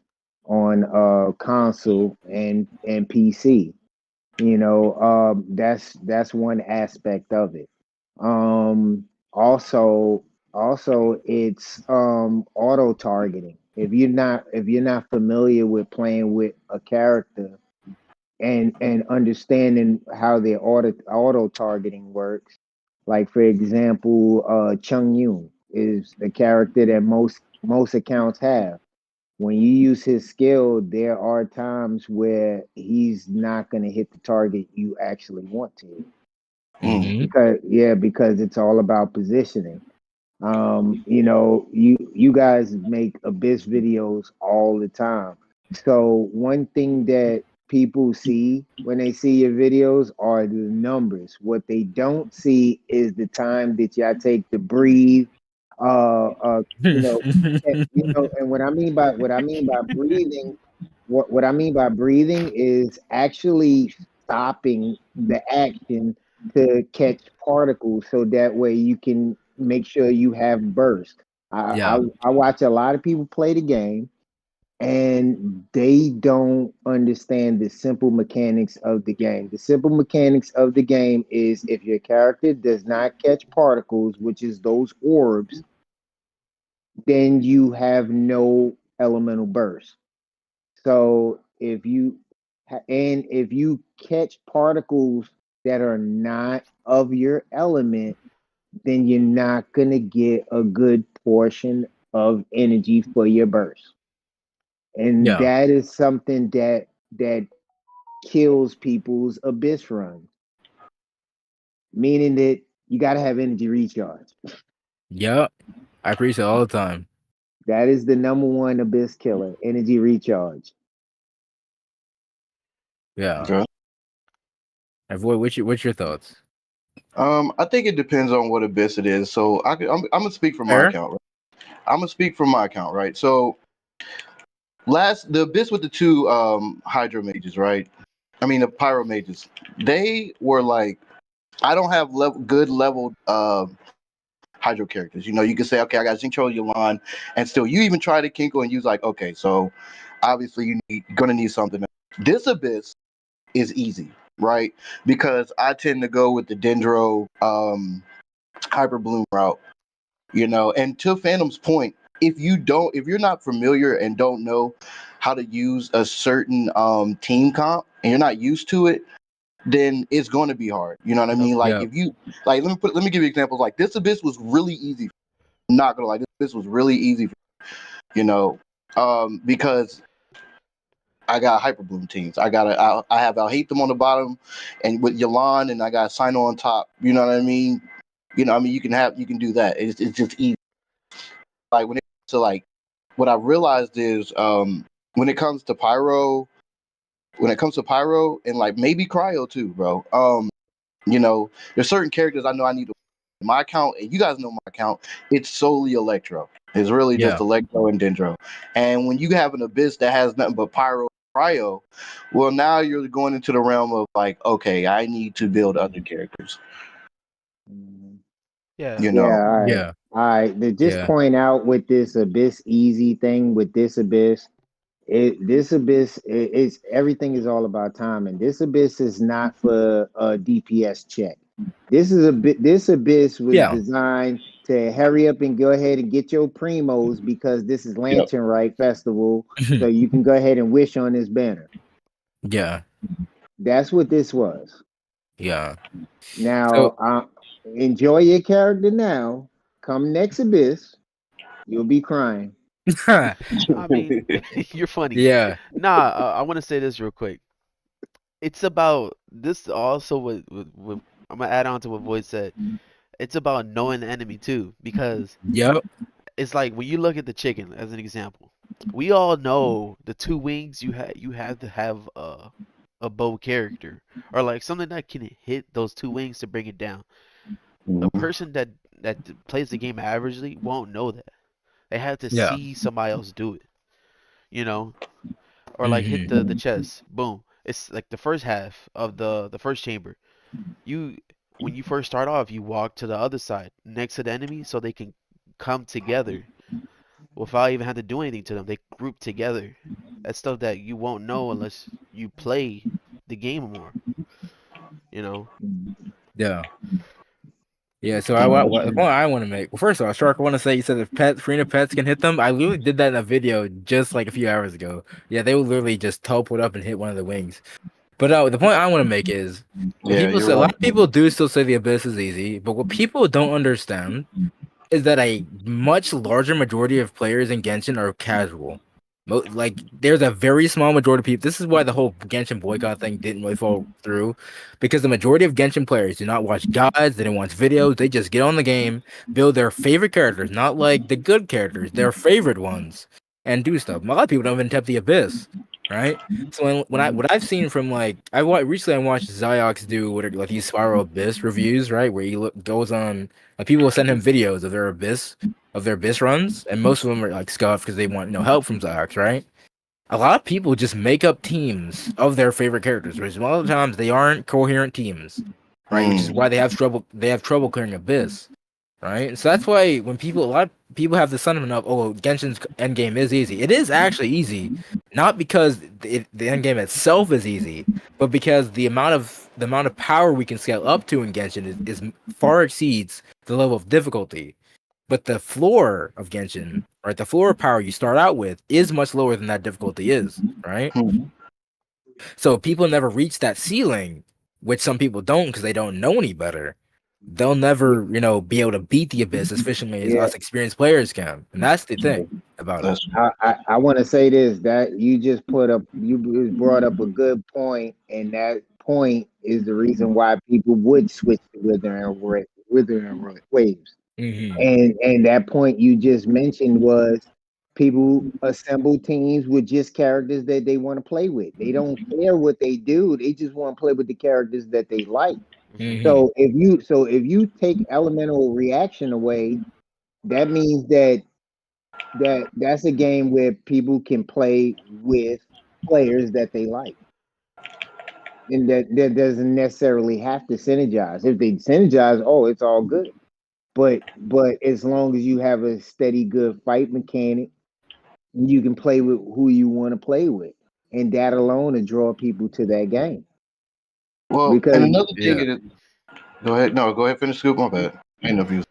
console and PC. That's one aspect of it. Um, also, it's auto targeting. If you're not familiar with playing with a character and understanding how their auto targeting works, like for example, Chung Yun is the character that most accounts have. When you use his skill, there are times where he's not going to hit the target you actually want to hit. Mm. Mm-hmm. Because it's all about positioning. You guys make Abyss videos all the time. So one thing that people see when they see your videos are the numbers. What they don't see is the time that y'all take to breathe. Uh, uh, you know, and what I mean by breathing, what I mean by breathing is actually stopping the action to catch particles, so that way you can make sure you have burst. I, I Yeah. I watch a lot of people play the game, and they don't understand the simple mechanics of the game. The simple mechanics of the game is if your character does not catch particles, which is those orbs, then you have no elemental burst. So if you catch particles that are not of your element, then you're not gonna get a good portion of energy for your burst. And Yeah. that is something that kills people's abyss runs, meaning that you gotta have energy recharge. Yep. I preach it all the time. That is the number one abyss killer. Energy recharge. Yeah. Okay. Avoid. What's your thoughts? I think it depends on what abyss it is. So I'm gonna speak from my Fair. account. Right? I'm gonna speak from my account, right? So the abyss with the two hydro mages, right? I mean the pyro mages. They were like, I don't have good leveled hydro characters. You know, you can say, okay, I got Zincho, Yelan, and still you even try to Kinko and use like, okay, so obviously you're gonna need something. This abyss is easy, right? Because I tend to go with the Dendro Hyper Bloom route, you know. And to Phantom's point, if you're not familiar and don't know how to use a certain team comp and you're not used to it, then it's going to be hard. You know what I mean? Like Yep. if you like, let me give you examples. Like this abyss was really easy. I'm not gonna lie, this abyss was really easy. You know, because I got hyper bloom teams. I have Al Hatham on the bottom, and with Yelan, and I got Sino on top. You know what I mean? You know, I mean you can do that. It's just easy. Like when it comes to like, what I realized is when it comes to pyro, and like maybe cryo too, bro. You know, there's certain characters I know I need to. My account, and you guys know my account, it's solely Electro. It's really just Yeah. Electro and Dendro. And when you have an abyss that has nothing but pyro cryo, well, now you're going into the realm of like, okay, I need to build other characters. Yeah. You Yeah, know, all right. Yeah. All right. To just Yeah. point out with this abyss easy thing with this abyss, it's everything is all about timing. This abyss is not for a DPS check. This abyss was Yeah. designed to hurry up and go ahead and get your primos because this is Lantern Rite Festival, so you can go ahead and wish on this banner. Yeah. That's what this was. Yeah. Now, enjoy your character now. Come next abyss, you'll be crying. So I mean, you're funny. yeah. Nah, I want to say this real quick. It's about this also with I'm gonna add on to what Void said. It's about knowing the enemy too, because Yep. it's like when you look at the chicken as an example. We all know the two wings you have to have a bow character or like something that can hit those two wings to bring it down. A person that plays the game averagely won't know that. They have to Yeah. see somebody else do it, you know, or like hit Mm-hmm. the chest. Boom. It's like the first half of the first chamber. You when you first start off, you walk to the other side next to the enemy so they can come together without even having to do anything to them. They group together. That's stuff that you won't know unless you play the game more. You know. Yeah. Yeah, so the point I want to make. Well, first of all, Shark, I want to say you said if Farina pets can hit them. I literally did that in a video just like a few hours ago. Yeah, they will literally just teleport up and hit one of the wings. But the point I want to make is, when yeah, people you're say, a lot right. of people do still say the abyss is easy, but what people don't understand is that a much larger majority of players in Genshin are casual. Like, there's a very small majority of people. This is why the whole Genshin boycott thing didn't really fall through, because the majority of Genshin players do not watch guides, they don't watch videos, they just get on the game, build their favorite characters, not like the good characters, their favorite ones, and do stuff. A lot of people don't even tap the abyss, right? So what I've seen from like recently I watched Ziox do like these Spiral Abyss reviews, right, where he goes on, like, people will send him videos of their abyss runs, and most of them are like scuffed because they want help from Ziox, right? A lot of people just make up teams of their favorite characters, which a lot of times they aren't coherent teams, right? Which is why they have trouble clearing abyss, right? So that's why when a lot of people have the sentiment of, oh, Genshin's endgame is easy. It is actually easy, not because the endgame itself is easy, but because the amount of power we can scale up to in Genshin is far exceeds the level of difficulty. But the floor of Genshin, right, the floor of power you start out with is much lower than that difficulty is, right? So people never reach that ceiling, which some people don't because they don't know any better. They'll never, be able to beat the abyss as efficiently as Yeah. us experienced players can. And that's the thing about it. I want to say this, that you brought up a good point, and that point is the reason why people would switch to withering waves. And that point you just mentioned was people assemble teams with just characters that they want to play with. They don't care what they do. They just want to play with the characters that they like. So if you take elemental reaction away, that means that's a game where people can play with players that they like. And that doesn't necessarily have to synergize. If they synergize, oh, it's all good. But as long as you have a steady, good fight mechanic, you can play with who you want to play with, and that alone will draw people to that game. Well, Because and another thing is, go ahead. No, go ahead. Finish scoop. My bad. I ain't know if you.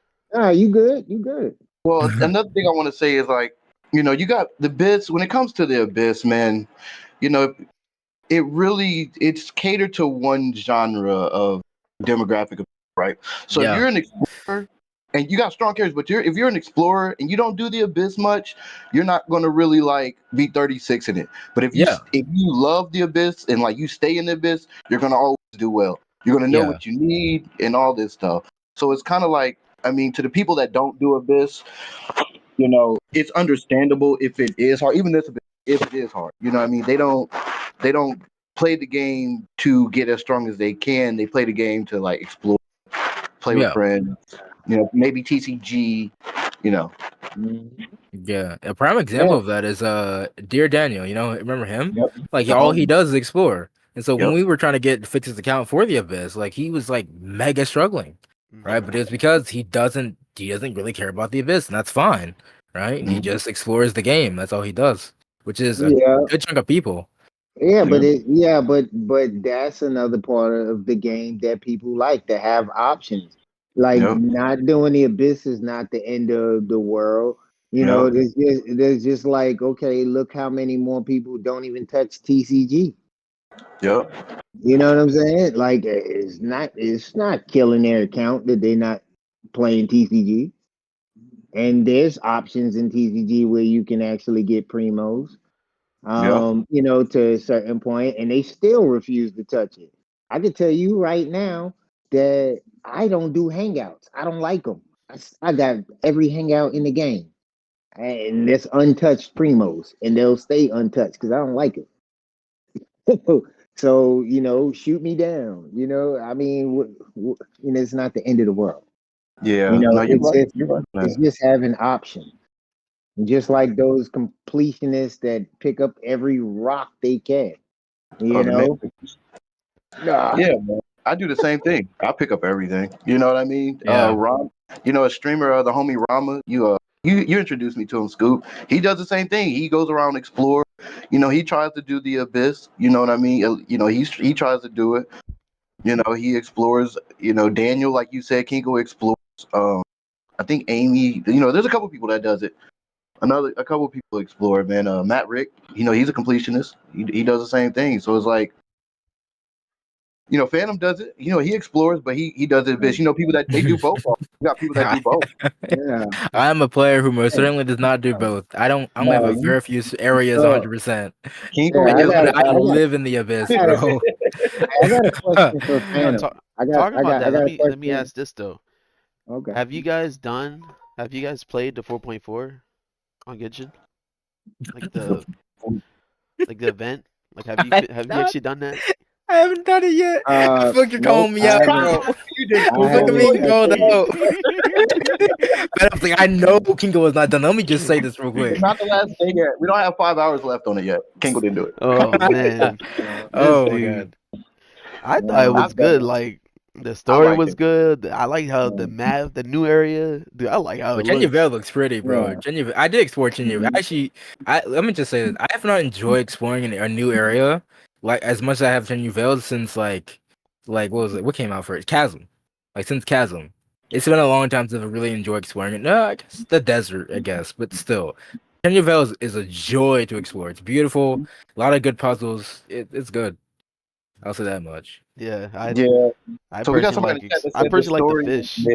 you good, you good. Well, another thing I want to say is like, you got the Abyss. When it comes to the Abyss, man, you know, it's catered to one genre of demographic, right? So if you're an explorer and you got strong characters, but if you're an explorer and you don't do the Abyss much, you're not gonna really like be 36 in it. But if you love the Abyss and like you stay in the Abyss, you're gonna always do well. You're gonna know what you need and all this stuff. So it's kind of like, I mean, to the people that don't do Abyss, it's understandable if it is hard, even if it is hard. You know what I mean? They don't play the game to get as strong as they can. They play the game to like explore, play with friends, maybe TCG, Yeah, a prime example of that is Dear Daniel. Remember him? Yep. Like all he does is explore. And so when we were trying to fix his account for the Abyss, like he was like mega struggling, right? But it's because he doesn't really care about the Abyss, and that's fine, right? He just explores the game. That's all he does, which is a good chunk of people. Yeah, but that's another part of the game that people like to have options. Like not doing the Abyss is not the end of the world. There's just like, okay, look how many more people don't even touch TCG. Yep. You know what I'm saying? Like it's not killing their account that they're not playing TCG. And there's options in TCG where you can actually get primos. To a certain point, and they still refuse to touch it. I can tell you right now that I don't do hangouts. I don't like them. I got every hangout in the game, and it's untouched primos, and they'll stay untouched because I don't like it. So shoot me down. I mean, it's not the end of the world. Yeah, no, you're right. It's just having options. Just like those completionists that pick up every rock they can, Yeah, man. I do the same thing. I pick up everything. You know what I mean? Ram, a streamer, the homie Rama. You introduced me to him, Scoop. He does the same thing. He goes around explore. He tries to do the Abyss. You know what I mean? He tries to do it. He explores. Daniel, like you said, Kinko explores. I think Amy. There's a couple people that does it. A couple of people explore, man. Matt Rick, he's a completionist. He does the same thing. So it's like, Phantom does it. He explores, but he does it a bit. People that they do both. You got people that do both. Yeah. I'm a player who most certainly does not do both. I only have a very few areas 100%. I live in the Abyss, bro. I got a question for Phantom. Talking about that, let me ask this though. Okay. Have you guys played the 4.4 on Genshin? Like the event? Like have you actually done that? I haven't done it yet. I feel like you're calling me out, bro. Look at me going out. But I'm like, I know Kingo is not done. Let me just say this real quick. It's not the last day yet. We don't have 5 hours left on it yet. Kingo didn't do it. Oh man. Oh my god. I thought it was good. Like the story was good. I like how the map, the new area. Dude, I like how it looks pretty, bro. Yeah. I did explore Genuine. Actually, let me just say this. I have not enjoyed exploring a new area like as much as I have Genuine since like what was it? What came out first? Chasm. Like since Chasm. It's been a long time since I really enjoyed exploring it. No, I guess the desert, but still. Genuine is a joy to explore. It's beautiful. A lot of good puzzles. It's good. I'll say that much. Yeah, so we got somebody I personally like the fish.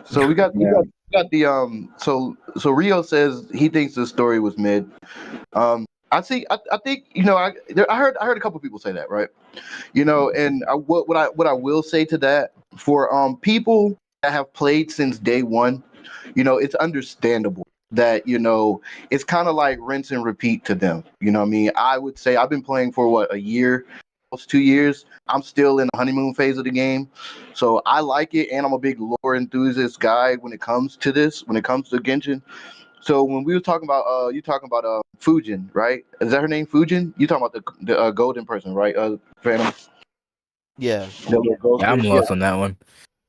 So we got the so Rio says he thinks the story was mid. I think I heard a couple people say that, right? And what I will say to that for people that have played since day one, it's understandable that, it's kind of like rinse and repeat to them. You know what I mean? I would say I've been playing for what, a year, almost 2 years. I'm still in the honeymoon phase of the game. So I like it, and I'm a big lore enthusiast guy when it comes to Genshin. So when we were talking about you talking about Fujin, right? Is that her name, Fujin? You talking about the golden person, right? Phantom. Yeah. The little ghost Yeah, I'm fish? lost on that one.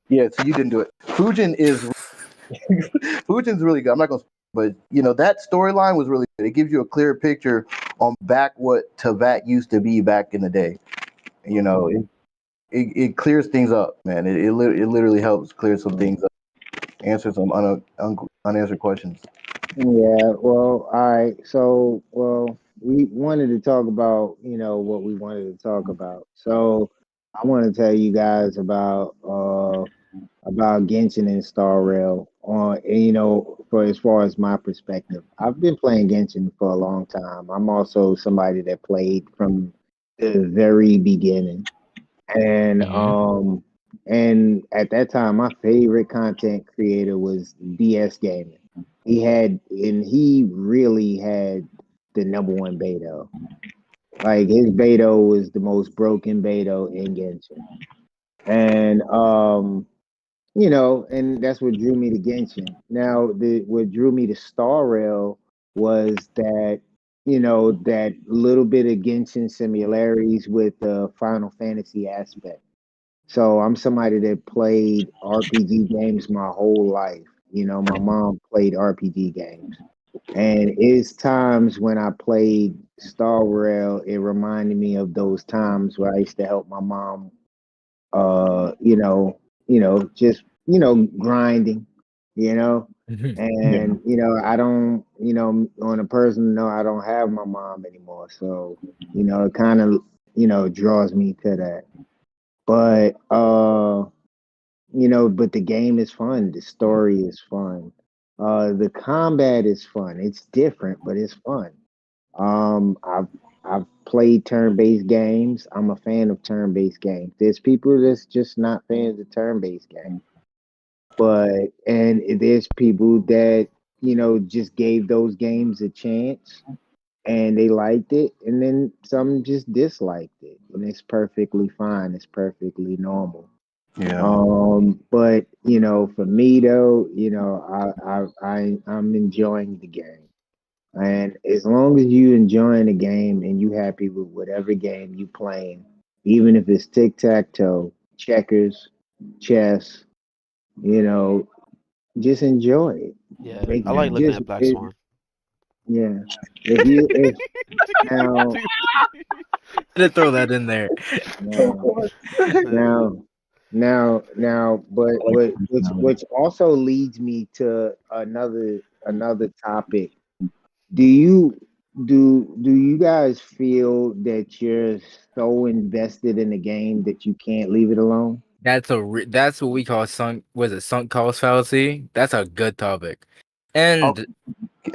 Yeah, so you didn't do it. Fujin's really good. I'm not gonna, but that storyline was really good. It gives you a clear picture on back what Teyvat used to be back in the day. It clears things up, man. It literally helps clear some things up, answer some unanswered questions. Yeah, well, all right. So, well, we wanted to talk about, what we wanted to talk about. So, I want to tell you guys about Genshin and Star Rail and, for as far as my perspective. I've been playing Genshin for a long time. I'm also somebody that played from the very beginning. And at that time my favorite content creator was BS Gaming. He really had the number one beta. Like his beta was the most broken beta in Genshin. And and that's what drew me to Genshin. Now what drew me to Star Rail was that little bit of Genshin similarities with the Final Fantasy aspect. So I'm somebody that played RPG games my whole life. My mom played RPG games. And it's times when I played Star Rail, it reminded me of those times where I used to help my mom just grinding, you know. And I don't, on a personal note, I don't have my mom anymore. So, it kind of, draws me to that. But but the game is fun. The story is fun. The combat is fun. It's different, but it's fun. I've played turn-based games. I'm a fan of turn-based games. There's people that's just not fans of turn-based games. And there's people that, just gave those games a chance and they liked it, and then some just disliked it, and it's perfectly fine. It's perfectly normal. Yeah. But for me though, I'm enjoying the game, and as long as you enjoying the game and you happy with whatever game you playing, even if it's tic tac toe, checkers, chess, just enjoy it. Yeah. Make I like looking just at Black Swan. yeah. If now Dude. Didn't throw that in there. now but which also leads me to another topic. Do you guys feel that you're so invested in the game that you can't leave it alone? That's what we call sunk cost fallacy. That's a good topic. And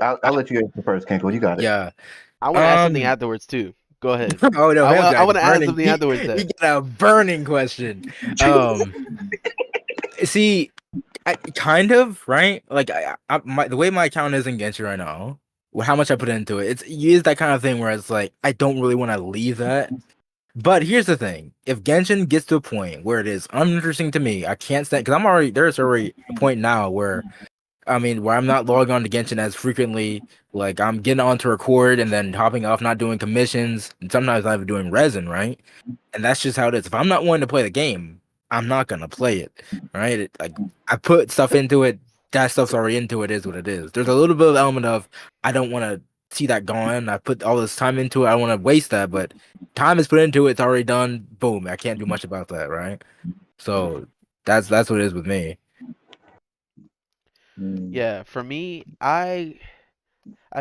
I'll let you answer first, Kenko. You got it. yeah. I want to ask something afterwards too. Go ahead. Oh no, I want to ask something afterwards. You got a burning question. See, kind of right. Like the way my account is in Genshin right now, how much I put into it, it's that kind of thing where it's like I don't really want to leave that. But here's the thing: if Genshin gets to a point where it is uninteresting to me, I can't stand because there's already a point now where where I'm not logging on to Genshin as frequently. Like I'm getting on to record and then hopping off, not doing commissions, and sometimes not even doing resin, right? And that's just how it is. If I'm not wanting to play the game, I'm not gonna play it, right? Like I put stuff into it, that stuff's already into it. Is what it is. There's a little bit of element of I don't want to see that gone. I put all this time into it. I don't want to waste that, but time is put into it. It's already done. Boom. I can't do much about that, right? So that's what it is with me. Yeah, for me, I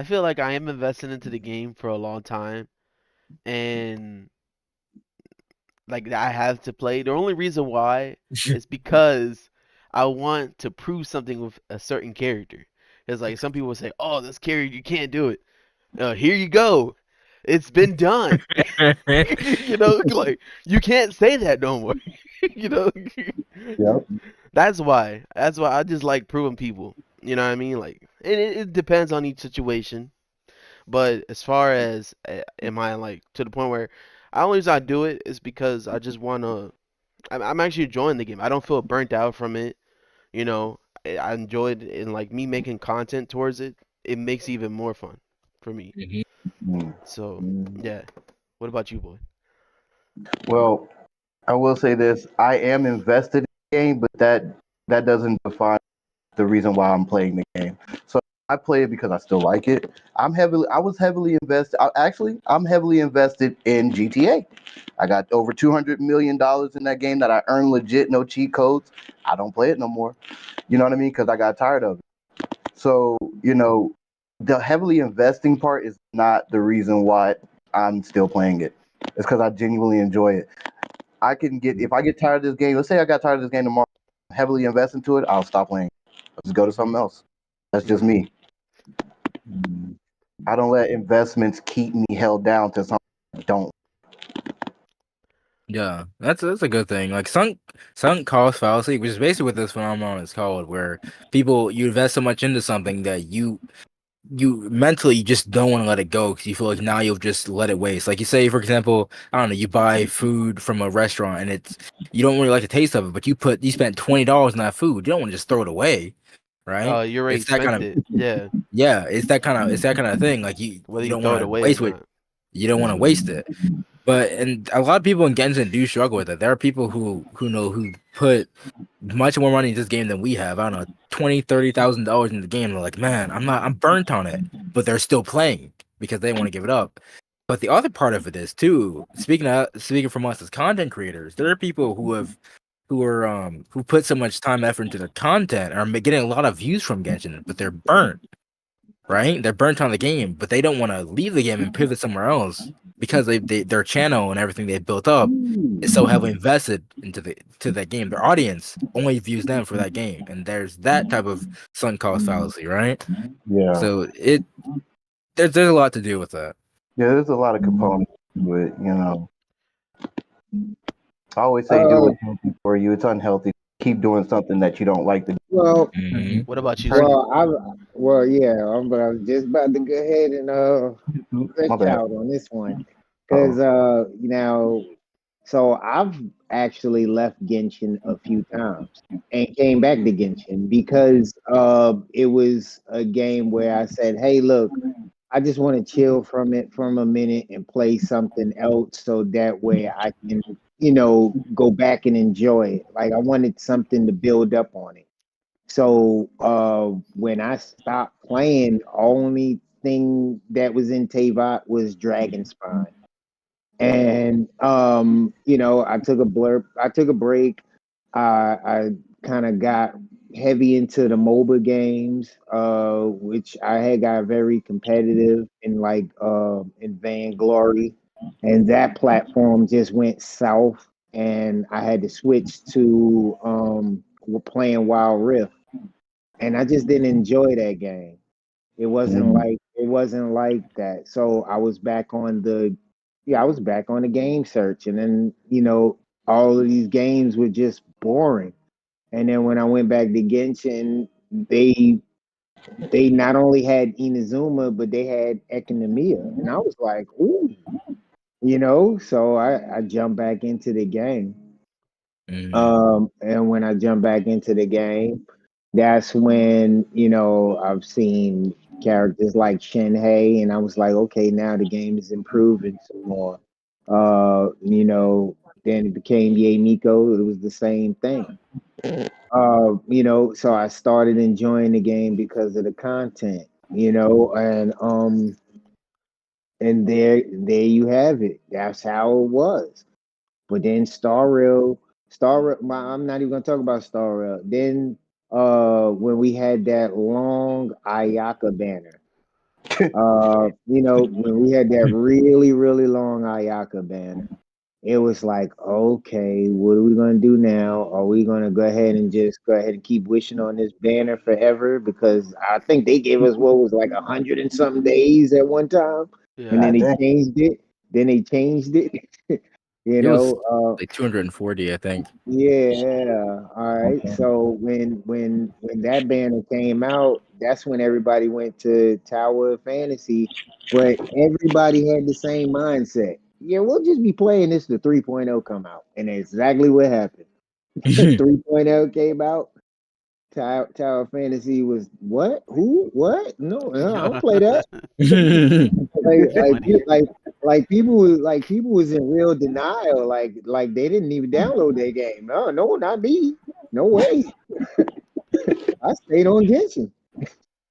feel like I am invested into the game for a long time, and like I have to play. The only reason why is because I want to prove something with a certain character. It's like some people will say, "Oh, this character you can't do it." Here you go. It's been done. Like you can't say that no more. you know. Yep. That's why. That's why I just like proving people. You know what I mean? Like, it depends on each situation. But as far as am I like to the point where I only reason I do it is because I just wanna. I'm actually enjoying the game. I don't feel burnt out from it. You know, I enjoyed it, and like me making content towards it. It makes it even more fun for me. Mhm. Mm. So Mm. yeah. What about you, boy? Well, I will say this: I am invested in the game, but that doesn't define the reason why I'm playing the game. So I play it because I still like it. I was heavily invested. I'm heavily invested in GTA. I got over $200 million in that game that I earned legit, no cheat codes. I don't play it no more. You know what I mean? Because I got tired of it. So the heavily investing part is not the reason why I'm still playing it. It's because I genuinely enjoy it. If I get tired of this game, let's say I got tired of this game tomorrow, heavily invest into it, I'll stop playing. I'll just go to something else. That's just me. Mm. I don't let investments keep me held down to something I don't. Yeah, that's a good thing. Like sunk cost fallacy, which is basically what this phenomenon is called, where you invest so much into something that you mentally just don't want to let it go because you feel like now you've just let it waste. Like you say, for example, I don't know, you buy food from a restaurant and you don't really like the taste of it, but you spent $20 on that food. You don't want to just throw it away, right? You already It's that kind spent of it. Yeah. yeah, it's that kind of thing. Like Whether you you don't throw want it to away or waste it. not. You don't want to waste it. But and a lot of people in Genshin do struggle with it. There are people who put much more money in this game than we have. I don't know, $20,000-$30,000 in the game. They're like, man, I'm burnt on it, but they're still playing because they want to give it up. But the other part of it is too. Speaking from us as content creators, there are people who put so much time effort into their content and are getting a lot of views from Genshin, but they're burnt, right? They're burnt on the game, but they don't want to leave the game and pivot somewhere else because their channel and everything they built up is so heavily invested to that game. Their audience only views them for that game, and there's that type of sunk cost fallacy, right? Yeah. So there's a lot to do with that. Yeah, there's a lot of components to it. I always say do Uh, what's healthy for you. It's unhealthy. Keep doing something that you don't like to do. well, Hmm. What about you, Turn Ski? yeah, but I was just about to go ahead and My stretch bad. out on this one because Uh-oh. so I've actually left Genshin a few times and came back to Genshin because it was a game where I said, "Hey, look, I just want to chill from it from a minute and play something else so that way I can, go back and enjoy it. Like I wanted something to build up on it." So when I stopped playing, only thing that was in Teyvat was Dragon Spine. And I took a break. I kind of got heavy into the MOBA games, which I had got very competitive in Vainglory, and that platform just went south, and I had to switch to playing Wild Rift, and I just didn't enjoy that game. It wasn't like that. So I was back on the game search, and then all of these games were just boring. And then when I went back to Genshin, they not only had Inazuma, but they had Economia, and I was like, ooh, So I jumped back into the game. And when I jumped back into the game, that's when I've seen characters like Shenhei, and I was like, okay, now the game is improving some more. Then it became Ye Miko. It was the same thing. So I started enjoying the game because of the content. And there you have it. That's how it was. But then I'm not even gonna talk about Star Rail. Then when we had that long Ayaka banner, when we had that really, really long Ayaka banner, it was like, okay, what are we gonna do now? Are we gonna go ahead and keep wishing on this banner forever? Because I think they gave us what was like 100 and something days at one time, and Yeah. then God they dang. changed it. Then they changed it. You It was know, like 240, I think. yeah. All right. So when that banner came out, that's when everybody went to Tower of Fantasy, but everybody had the same mindset. Yeah, we'll just be playing this to 3.0 come out, and that's exactly what happened. 3.0 came out. Tower of Fantasy was what? Who? What? No, I don't play that. like That's like funny. people was in real denial, like they didn't even download their game. No, not me. No way. I stayed on Genshin.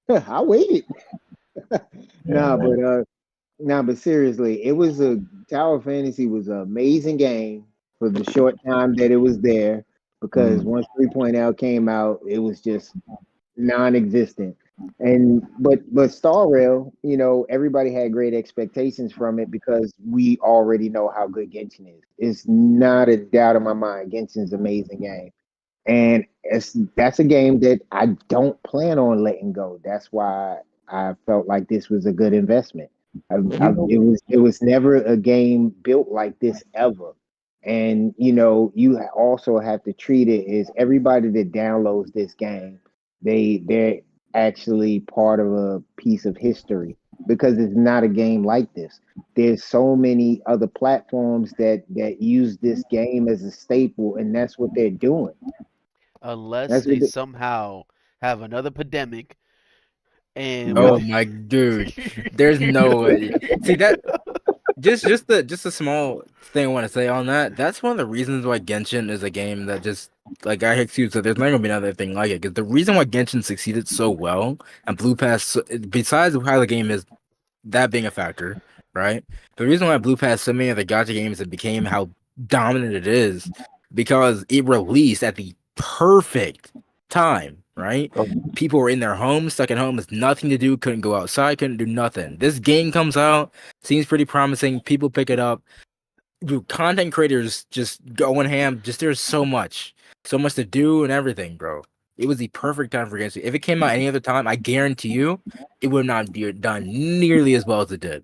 I waited. nah but but seriously, it was a Tower of Fantasy was an amazing game for the short time that it was there, because once 3.0 came out, it was just non-existent. And but Star Rail, everybody had great expectations from it because we already know how good Genshin is. It's not a doubt in my mind. Genshin's an amazing game, and that's a game that I don't plan on letting go. That's why I felt like this was a good investment. It was never a game built like this ever. And you also have to treat it as everybody that downloads this game, they're actually part of a piece of history, because it's not a game like this. There's so many other platforms that use this game as a staple, and that's what they're doing. Unless That's what they they, somehow have another pandemic and Oh with my dude, there's no way. See that just a small thing I want to say on that. That's one of the reasons why Genshin is a game that just like I excuse. So there's not gonna be another thing like it. Because the reason why Genshin succeeded so well and Blue Pass, besides how the game is that being a factor, right? The reason why Blue Pass so many of the gacha games have became how dominant it is because it released at the perfect time, right? People were in their homes, stuck at home with nothing to do, couldn't go outside, couldn't do nothing. This game comes out, seems pretty promising. People pick it up. Dude, content creators just going ham. Just there's so much to do and everything, bro. It was the perfect time for Genshin. If it came out any other time, I guarantee you, it would not be done nearly as well as it did.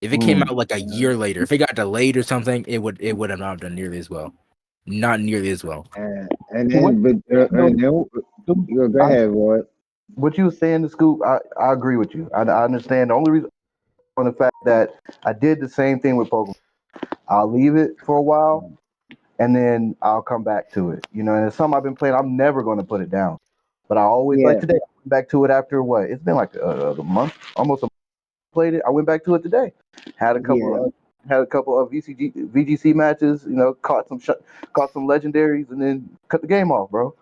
If it came out like a year later, if it got delayed or something, it would have not done nearly as well. Not nearly as well. and then but and then, go I, ahead, boy. what you were saying, the scoop, I agree with you. I understand. The only reason on the fact that I did the same thing with Pokemon. I'll leave it for a while and then I'll come back to it. And it's something I've been playing. I'm never going to put it down. But I always like Yeah, today. I went back to it after what? It's been like a month, almost a month. Played it. I went back to it today. Had a couple yeah. of VGC matches. Caught some legendaries, and then cut the game off, bro.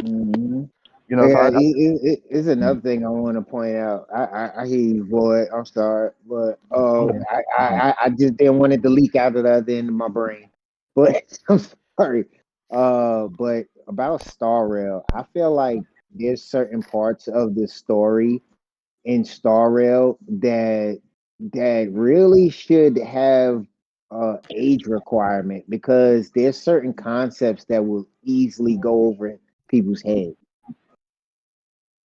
hmm So Yeah, it's another thing I want to point out. I hear you, boy. I'm sorry, but I just didn't want it to leak out of the other end of my brain. But I'm sorry. But about Star Rail, I feel like there's certain parts of the story in Star Rail that really should have age requirement, because there's certain concepts that will easily go over people's heads,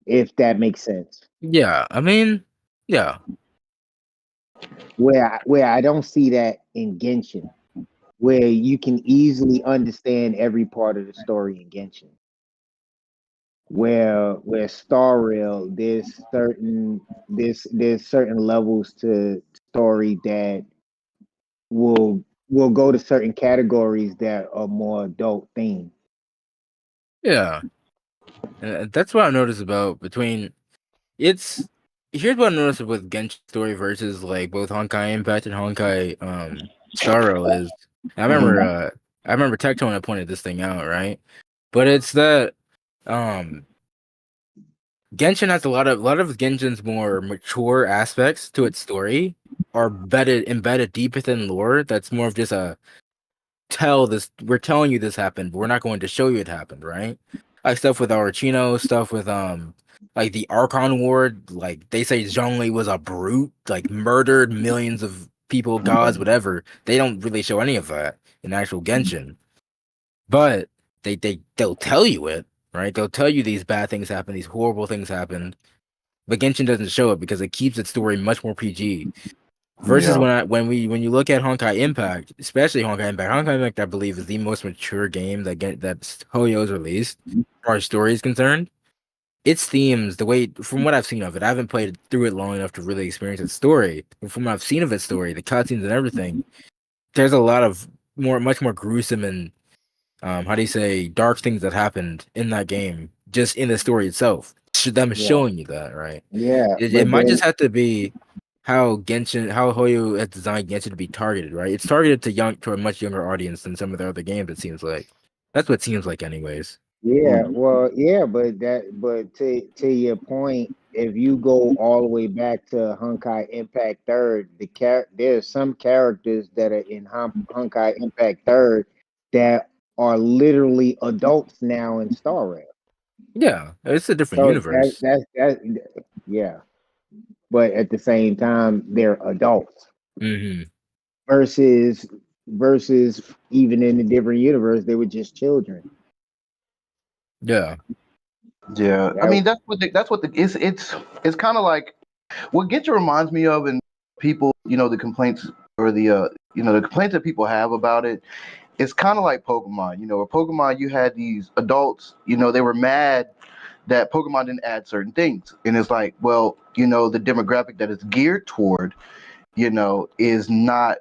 if that makes sense. Yeah, I mean, yeah. Where I don't see that in Genshin, where you can easily understand every part of the story in Genshin. Where Star Rail, there's certain levels to story that will go to certain categories that are more adult themed. Yeah. That's what I noticed about between it's here's what I noticed with Genshin Story versus like both Honkai Impact and Honkai Star Rail is I remember Tectone had pointed this thing out, right? But it's that um Genshin has a lot of Genshin's more mature aspects to its story are embedded deep within lore that's more of just a we're telling you this happened, but we're not going to show you it happened, right? Like stuff with Arachino, stuff with like the Archon Ward, like they say Zhongli was a brute, like murdered millions of people, gods, whatever. They don't really show any of that in actual Genshin. But they'll tell you it, right? They'll tell you these bad things happen, these horrible things happened. But Genshin doesn't show it because it keeps its story much more PG. Versus Yeah. when you look at Honkai Impact, especially Honkai Impact, I believe is the most mature game that Hoyo's released, as far as story is concerned. Its themes, the way from what I've seen of it, I haven't played through it long enough to really experience its story. But from what I've seen of its story, the cutscenes and everything, there's a lot of much more gruesome and how do you say, dark things that happened in that game, just in the story itself. Them Yeah. showing you that, right? Yeah, It but might then just have to be how Hoyo has designed Genshin to be targeted, right? It's targeted to a much younger audience than some of the other games. It seems like that's what it seems like, anyways. yeah, well, yeah, but to your point, if you go all the way back to Honkai Impact Third, there's some characters that are in Honkai Impact Third that are literally adults now in Star Rail. Yeah, it's a different So universe. yeah. But at the same time, they're adults Hmm. versus even in a different universe, they were just children. Yeah, Yeah. I That, mean, that's what the it's kind of like what Genshin reminds me of, and people, the complaints or the complaints that people have about it. It's kind of like Pokemon. Where Pokemon, you had these adults. They were mad that Pokemon didn't add certain things, and it's like, well, the demographic that it's geared toward, is not.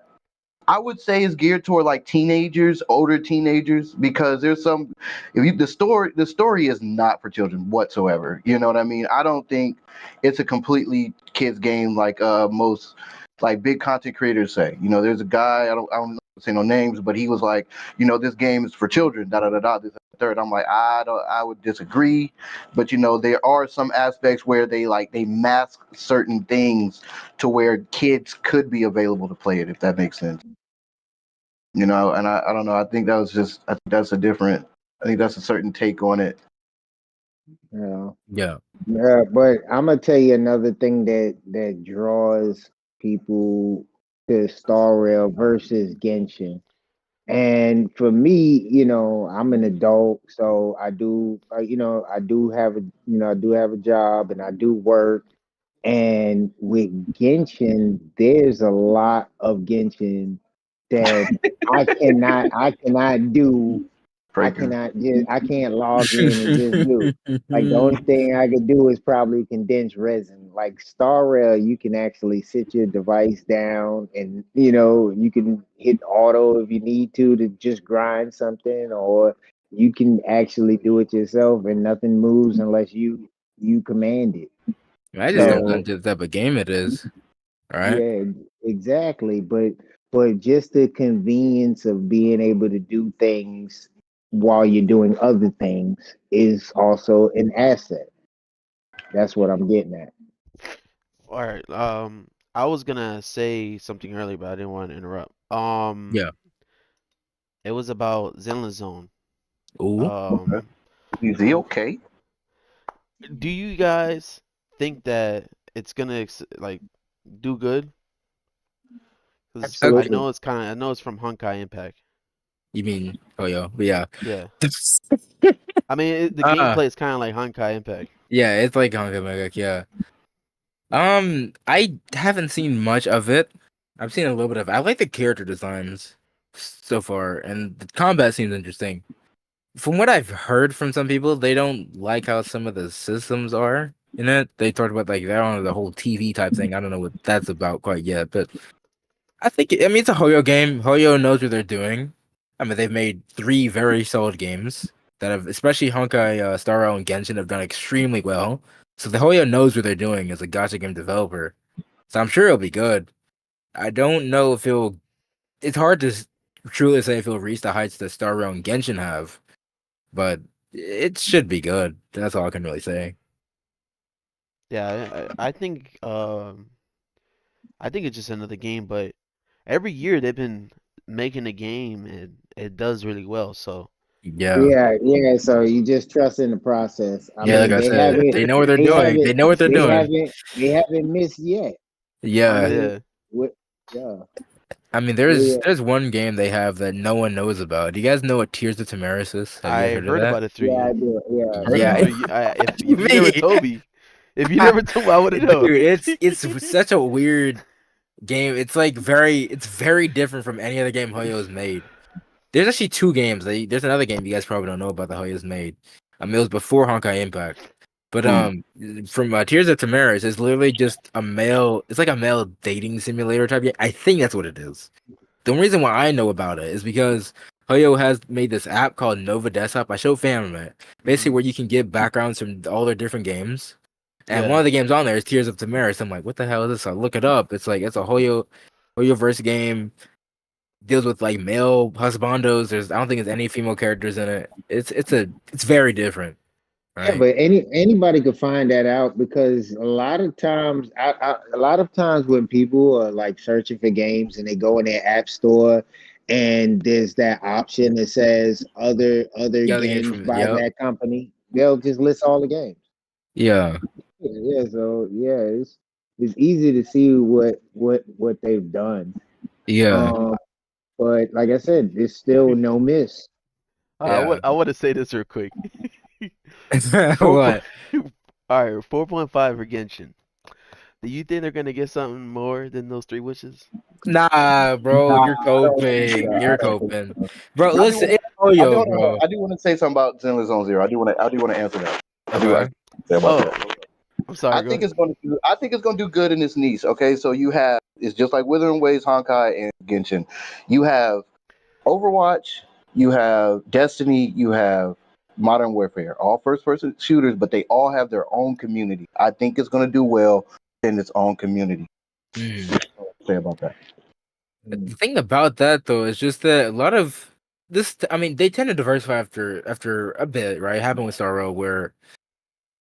I would say is geared toward like teenagers, older teenagers, because there's some. The story is not for children whatsoever. You know what I mean? I don't think it's a completely kids game like most like big content creators say. There's a guy I don't say no names, but he was like, this game is for children. Da da da da. This and the third. I'm like, I would disagree, but there are some aspects where they mask certain things to where kids could be available to play it, if that makes sense. And I don't know. I think that's a certain take on it. yeah. but I'm gonna tell you another thing that draws people to Star Rail versus Genshin. And for me, I'm an adult, so I do have a job and I do work. And with Genshin, there's a lot of Genshin that I cannot do. Breaker. I can't log in and just do. Like the only thing I could do is probably condense resin. Like Star Rail, you can actually sit your device down and you can hit auto if you need to just grind something, or you can actually do it yourself and nothing moves unless you command it. I just don't know So the type of game it is, right? yeah, exactly. But just the convenience of being able to do things while you're doing other things is also an asset. That's what I'm getting at. All right. I was gonna say something earlier, but I didn't want to interrupt. Yeah. It was about Zenless Zone. Ooh. Um, Is he okay? do you guys think that it's gonna like do good? Because I Absolutely. know I know it's from Honkai Impact. You mean Hoyo? But yeah. Yeah. I mean, the Uh, gameplay is kind of like Honkai Impact. yeah, it's like Honkai Mega, yeah. I haven't seen much of it. I've seen a little bit of it. I like the character designs so far, and the combat seems interesting. From what I've heard from some people, they don't like how some of the systems are in it. They talked about like they're on the whole TV type thing. I don't know what that's about quite yet, but I mean, it's a Hoyo game. Hoyo knows what they're doing. I mean, they've made 3 very solid games that have, especially Honkai Star Rail and Genshin, have done extremely well. So the Hoyo knows what they're doing as a gacha game developer. So I'm sure it'll be good. I don't know if it'll. It's hard to truly say if it'll reach the heights that Star Rail and Genshin have, but it should be good. That's all I can really say. Yeah, I think it's just another game, but every year they've been making a game and it does really well. So Yeah. Yeah. So you just trust in the process. I Yeah, like mean, I said, they know what they're they doing. haven't, They know what they're doing. they haven't missed yet. I Yeah. mean, yeah, yeah. I mean, Yeah. there's one game they have that no one knows about. Do you guys know what Tears of Tamaris is? Have you I heard of heard that? about it through Yeah, I you. do. Yeah. Yeah, So if you never me. told me, if you never told me, I would have known. Dude, it's such a weird game. It's like it's very different from any other game Hoyo's made. There's actually two games. There's another game you guys probably don't know about that Hoyo's made. It was before Honkai Impact. But from Tears of Tamaris, it's literally just a male. It's like a male dating simulator type game. I think that's what it is. The only reason why I know about it is because Hoyo has made this app called Nova Desktop. I showed fam it. Basically, where you can get backgrounds from all their different games. And one of the games on there is Tears of Tamaris. I'm like, what the hell is this? I look it up. It's like it's a Hoyo verse game. Deals with like male husbandos. I don't think there's any female characters in it. It's very different. Right? Yeah, but anybody could find that out because a lot of times, when people are like searching for games and they go in their app store, and there's that option that says other games by that company, they'll just list all the games. Yeah. Yeah. So yeah, it's easy to see what they've done. Yeah. But like I said, there's still no miss. I want to say this real quick. What? All right, 4.5 for Genshin. Do you think they're gonna get something more than those 3 wishes? Nah, bro, you're coping. You're coping, bro. Listen, it's Hoyo, bro. I do want to say something about Zenless Zone Zero. I do want to answer that. I'm sorry. I think it's going to do good in this niche. Okay, so it's just like Wuthering Waves, Honkai, and Genshin. You have Overwatch, you have Destiny, you have Modern Warfare, all first-person shooters, but they all have their own community. I think it's going to do well in its own community. Say about that. The thing about that though is just that a lot of this. I mean, they tend to diversify after a bit, right? It happened with Sorrow, where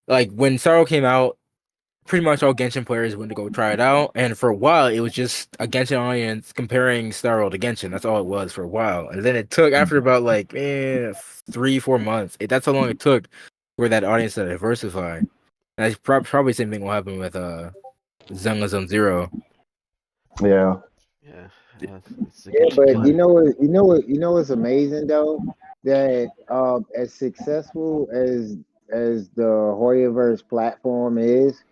like when Sorrow came out, pretty much all Genshin players went to go try it out, and for a while it was just a Genshin audience comparing Sorrow to Genshin. That's all it was for a while, and then it took after about like 3-4 months. That's how long it took for that audience to diversify. And that's probably the same thing will happen with Zenless Zone Zero. Yeah. But you know what's amazing though, that as successful as the Hoyoverse platform is,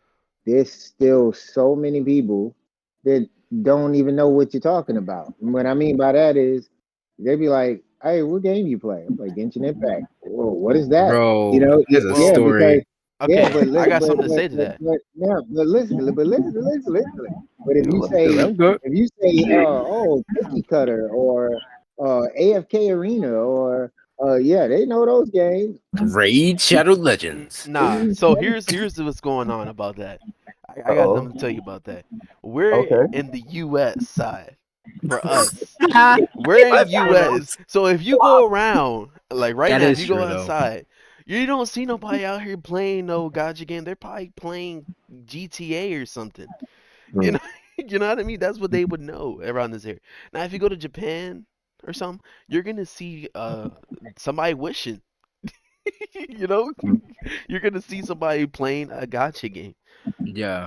there's still so many people that don't even know what you're talking about. And what I mean by that is they be like, "Hey, what game you play?" I'm like, "Genshin Impact." Whoa, what is that? Bro, you know, there's a story. Okay, I got something to say to that. But listen. But if you say, Cookie Cutter or AFK Arena or they know those games. Raid Shadow Legends. Nah. So here's what's going on about that. I got something to tell you about that. We're in the U.S. side. For us, we're in U.S. So if you go around like right now, if you go outside. You don't see nobody out here playing no gacha game. They're probably playing GTA or something. You know what I mean? That's what they would know around this area. Now, if you go to Japan or something, you're gonna see somebody wishing. You're gonna see somebody playing a gacha game. Yeah.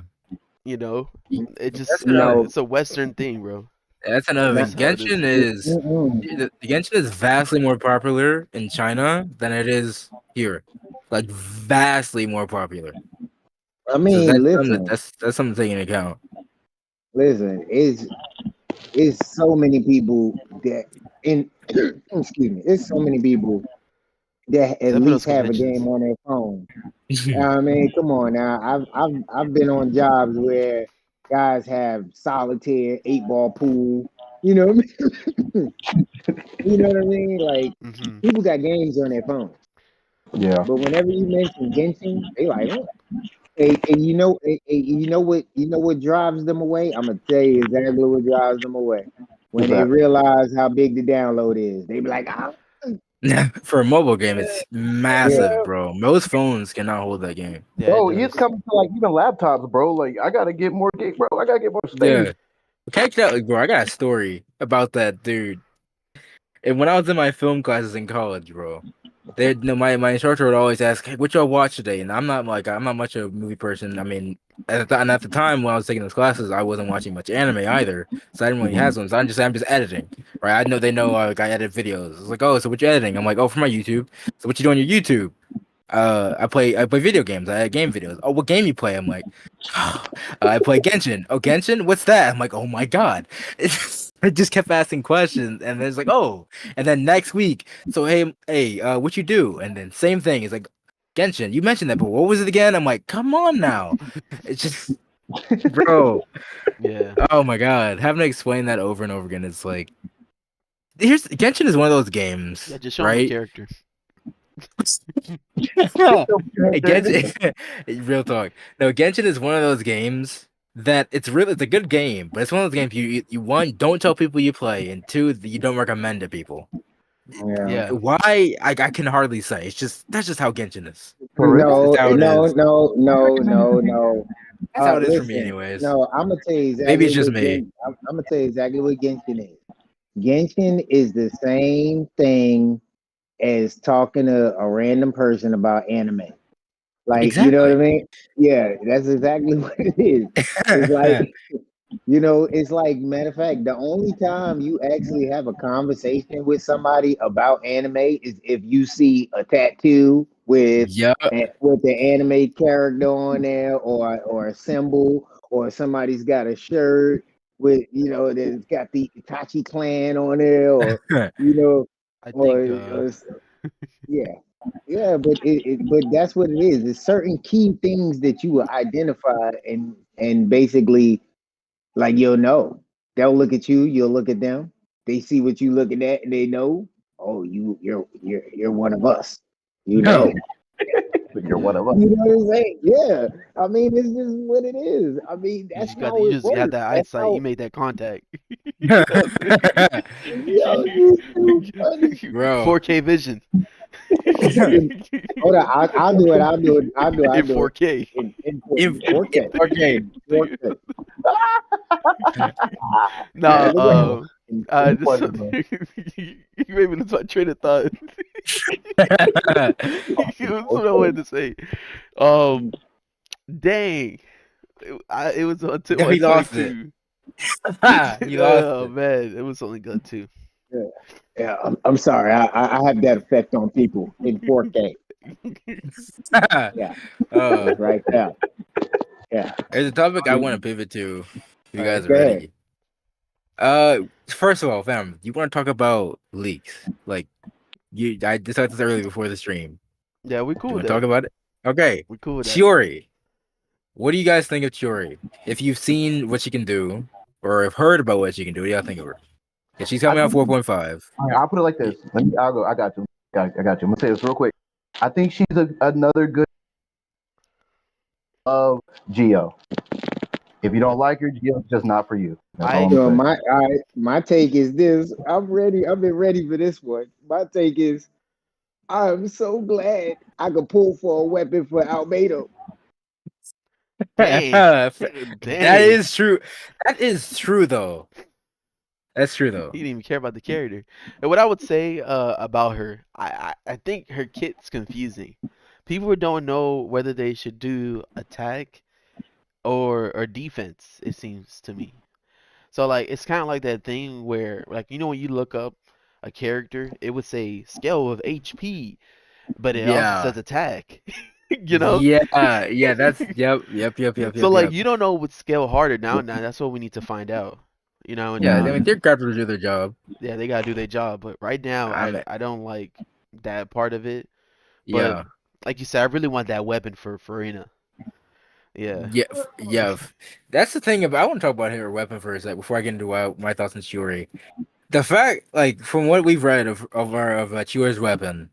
It just it's a Western thing, bro. That's another thing. Genshin is vastly more popular in China than it is here. Like vastly more popular. I mean, so listen, that's something to take into account. Listen, it's so many people that excuse me, it's so many people that at least have a game on their phone. I mean, come on now. I've been on jobs where guys have solitaire, 8-ball pool. You know what I mean? You know what I mean? Like people got games on their phone. Yeah. But whenever you mention Genshin, they like, oh. And you know what drives them away? I'm gonna tell you exactly what drives them away. When they realize how big the download is, they be like, For a mobile game, it's massive, bro. Most phones cannot hold that game. Bro, it's coming to like even laptops, bro. Like I gotta get more gig, bro. I gotta get more space. Yeah. Check that, bro. I got a story about that dude. And when I was in my film classes in college, bro, my instructor would always ask, "Hey, what y'all watch today?" And I'm not much of a movie person. I mean, at the time when I was taking those classes, I wasn't watching much anime either, so I didn't really have some. So I'm just editing, right? They know like I edit videos. It's like, oh, so what you editing? I'm like, oh, for my YouTube. So what you doing on your YouTube? I play video games. I game videos. Oh, what game you play? I'm like, I play Genshin. Oh, Genshin? What's that? I'm like, oh my god. I just kept asking questions, and then it's like, oh, and then next week, so hey, what you do? And then same thing. It's like, Genshin. You mentioned that, but what was it again? I'm like, come on now. It's just, bro. Yeah. Oh my god, having to explain that over and over again. It's like, Genshin is one of those games, Yeah, just show him a right? character. Genshin, real talk. No, Genshin is one of those games that it's a good game, but it's one of those games you one, don't tell people you play, and two, that you don't recommend to people. Yeah. Yeah. Why? I can hardly say. That's just how Genshin is. No, That's how it no, is. no, no, no, no. That's how it is for Listen, me, anyways. no, I'm gonna tell you exactly. Maybe it's just what me. I'm gonna tell you exactly what Genshin is. Genshin is the same thing as talking to a random person about anime. Like, you know what I mean? Yeah, that's exactly what it is. It's like, you know, it's like, matter of fact, the only time you actually have a conversation with somebody about anime is if you see a tattoo with Yeah. the anime character on there, or a symbol, or somebody's got a shirt with, you know, that's got the Itachi clan on there, or you know, I or, think or yeah. Yeah, but that's what it is. There's certain key things that you will identify, and basically, like, you'll know. They'll look at you, you'll look at them. They see what you looking at, and they know, oh, you're one of us. You know. You're one of us. You know what I'm saying? Yeah. I mean, it's just what it is. I mean, you that's just how you it just works. had that That's eyesight. how, You made that contact. yo, it's so funny. Bro. 4K vision. Hold on, I'll do it. I'll do it. In 4K. In 4K. Okay. 4K. Nah, look at this you made me lose my train of thought. That's what I wanted to say. Dang, it was on tip No, he lost it. 122. You lost Oh it. man, it was only good too. Yeah, I'm sorry. I have that effect on people in 4K. Yeah, right there. Yeah. There's a topic I want to pivot to. If you guys are Go ahead. ready. First of all, fam, you want to talk about leaks? Like, I decided this earlier before the stream. Yeah, we cool You with want to talk that. about it? Okay. We cool with that. Chiori. What do you guys think of Chiori? If you've seen what she can do, or have heard about what she can do, what do y'all think of her? Yeah, she's coming out 4.5. I'll put it like this. I'll go. I got you. I got you. I'm gonna say this real quick. I think she's another good of Geo. If you don't like her, Geo's just not for you. That's all I'm So saying. my take is this. I'm ready. I've been ready for this one. My take is, I'm so glad I could pull for a weapon for Albedo. Dang. That is true. That is true, though. That's true, though. He didn't even care about the character. And what I would say about her, I think her kit's confusing. People don't know whether they should do attack or defense, it seems to me. So like it's kind of like that thing where like you know when you look up a character, it would say scale of HP, but it also says attack. You know? Yeah, that's yep. So like you don't know what scale harder now. That's what we need to find out. You know? And, Yeah, I mean they're grabbers do their job. yeah, they gotta do their job. But right now, I don't like that part of it. But Yeah. like you said, I really want that weapon for Farina. Yeah. Yeah. That's the thing about. I want to talk about her weapon for a sec before I get into my thoughts on Chiori. The fact, like, from what we've read of Chiori's weapon,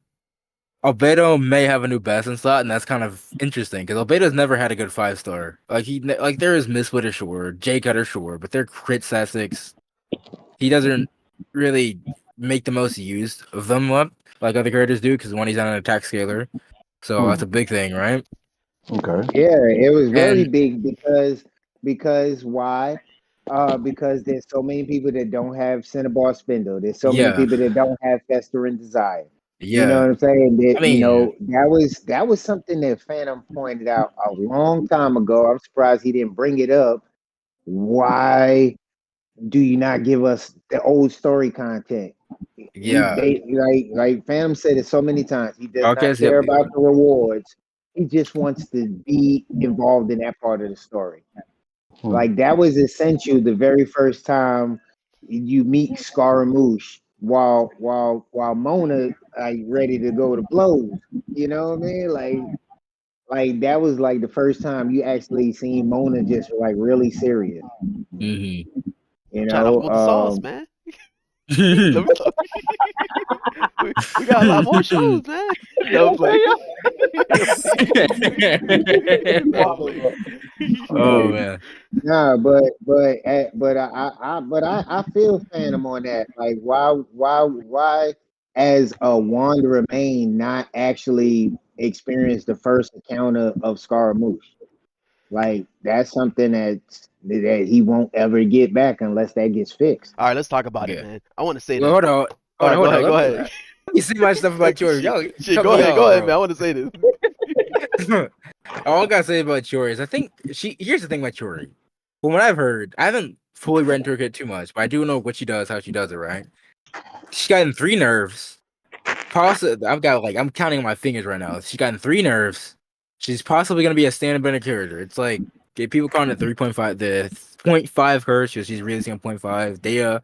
Albedo may have a new Bastion slot, and that's kind of interesting because Albedo's never had a good 5-star. Like there is Mistwitter sure, J Cutter sure, but they're crit statistics. He doesn't really make the most use of them up like other characters do because one, he's on an attack scaler, so that's a big thing, right? Okay. Yeah, it was very And- big because why? Because there's so many people that don't have Cinnabar Spindle. There's so many people that don't have Festering Desire. You know Yeah. what I'm saying? That, I mean- you know, that was something that Phantom pointed out a long time ago. I'm surprised he didn't bring it up. Why do you not give us the old story content? Yeah. Like Phantom said it so many times. He does not Podcast, care yep. about the rewards. He just wants to be involved in that part of the story. Like that was essential the very first time you meet Scaramouche while Mona like ready to go to blows. You know what I mean? Like that was like the first time you actually seen Mona just like really serious. Mm-hmm. You Trying to hold the sauce, know, man. Let me talk. we got a lot more shows, man. No play. No play. Oh man. nah, but I feel Phantom on that. Like why as a Wanderer main not actually experience the first encounter of Scaramouche? Like that's something that he won't ever get back unless that gets fixed. All right, let's talk about it, Yeah. man. I want to say Well, this. hold on. All right, Hold on. go ahead. You see my stuff about yours. Yo, Shit, go ahead, man. I want to say this. All I gotta say about Chori is I think here's the thing about Chori. From what I've heard, I haven't fully read into her kit too much, but I do know what she does, how she does it, right? She's gotten 3 nerves. I'm counting on my fingers right now. She's gotten 3 nerves. She's possibly gonna be a standard bender character. It's like people calling it 3.5, the 0.5 hertz, because she's releasing on 0.5. Data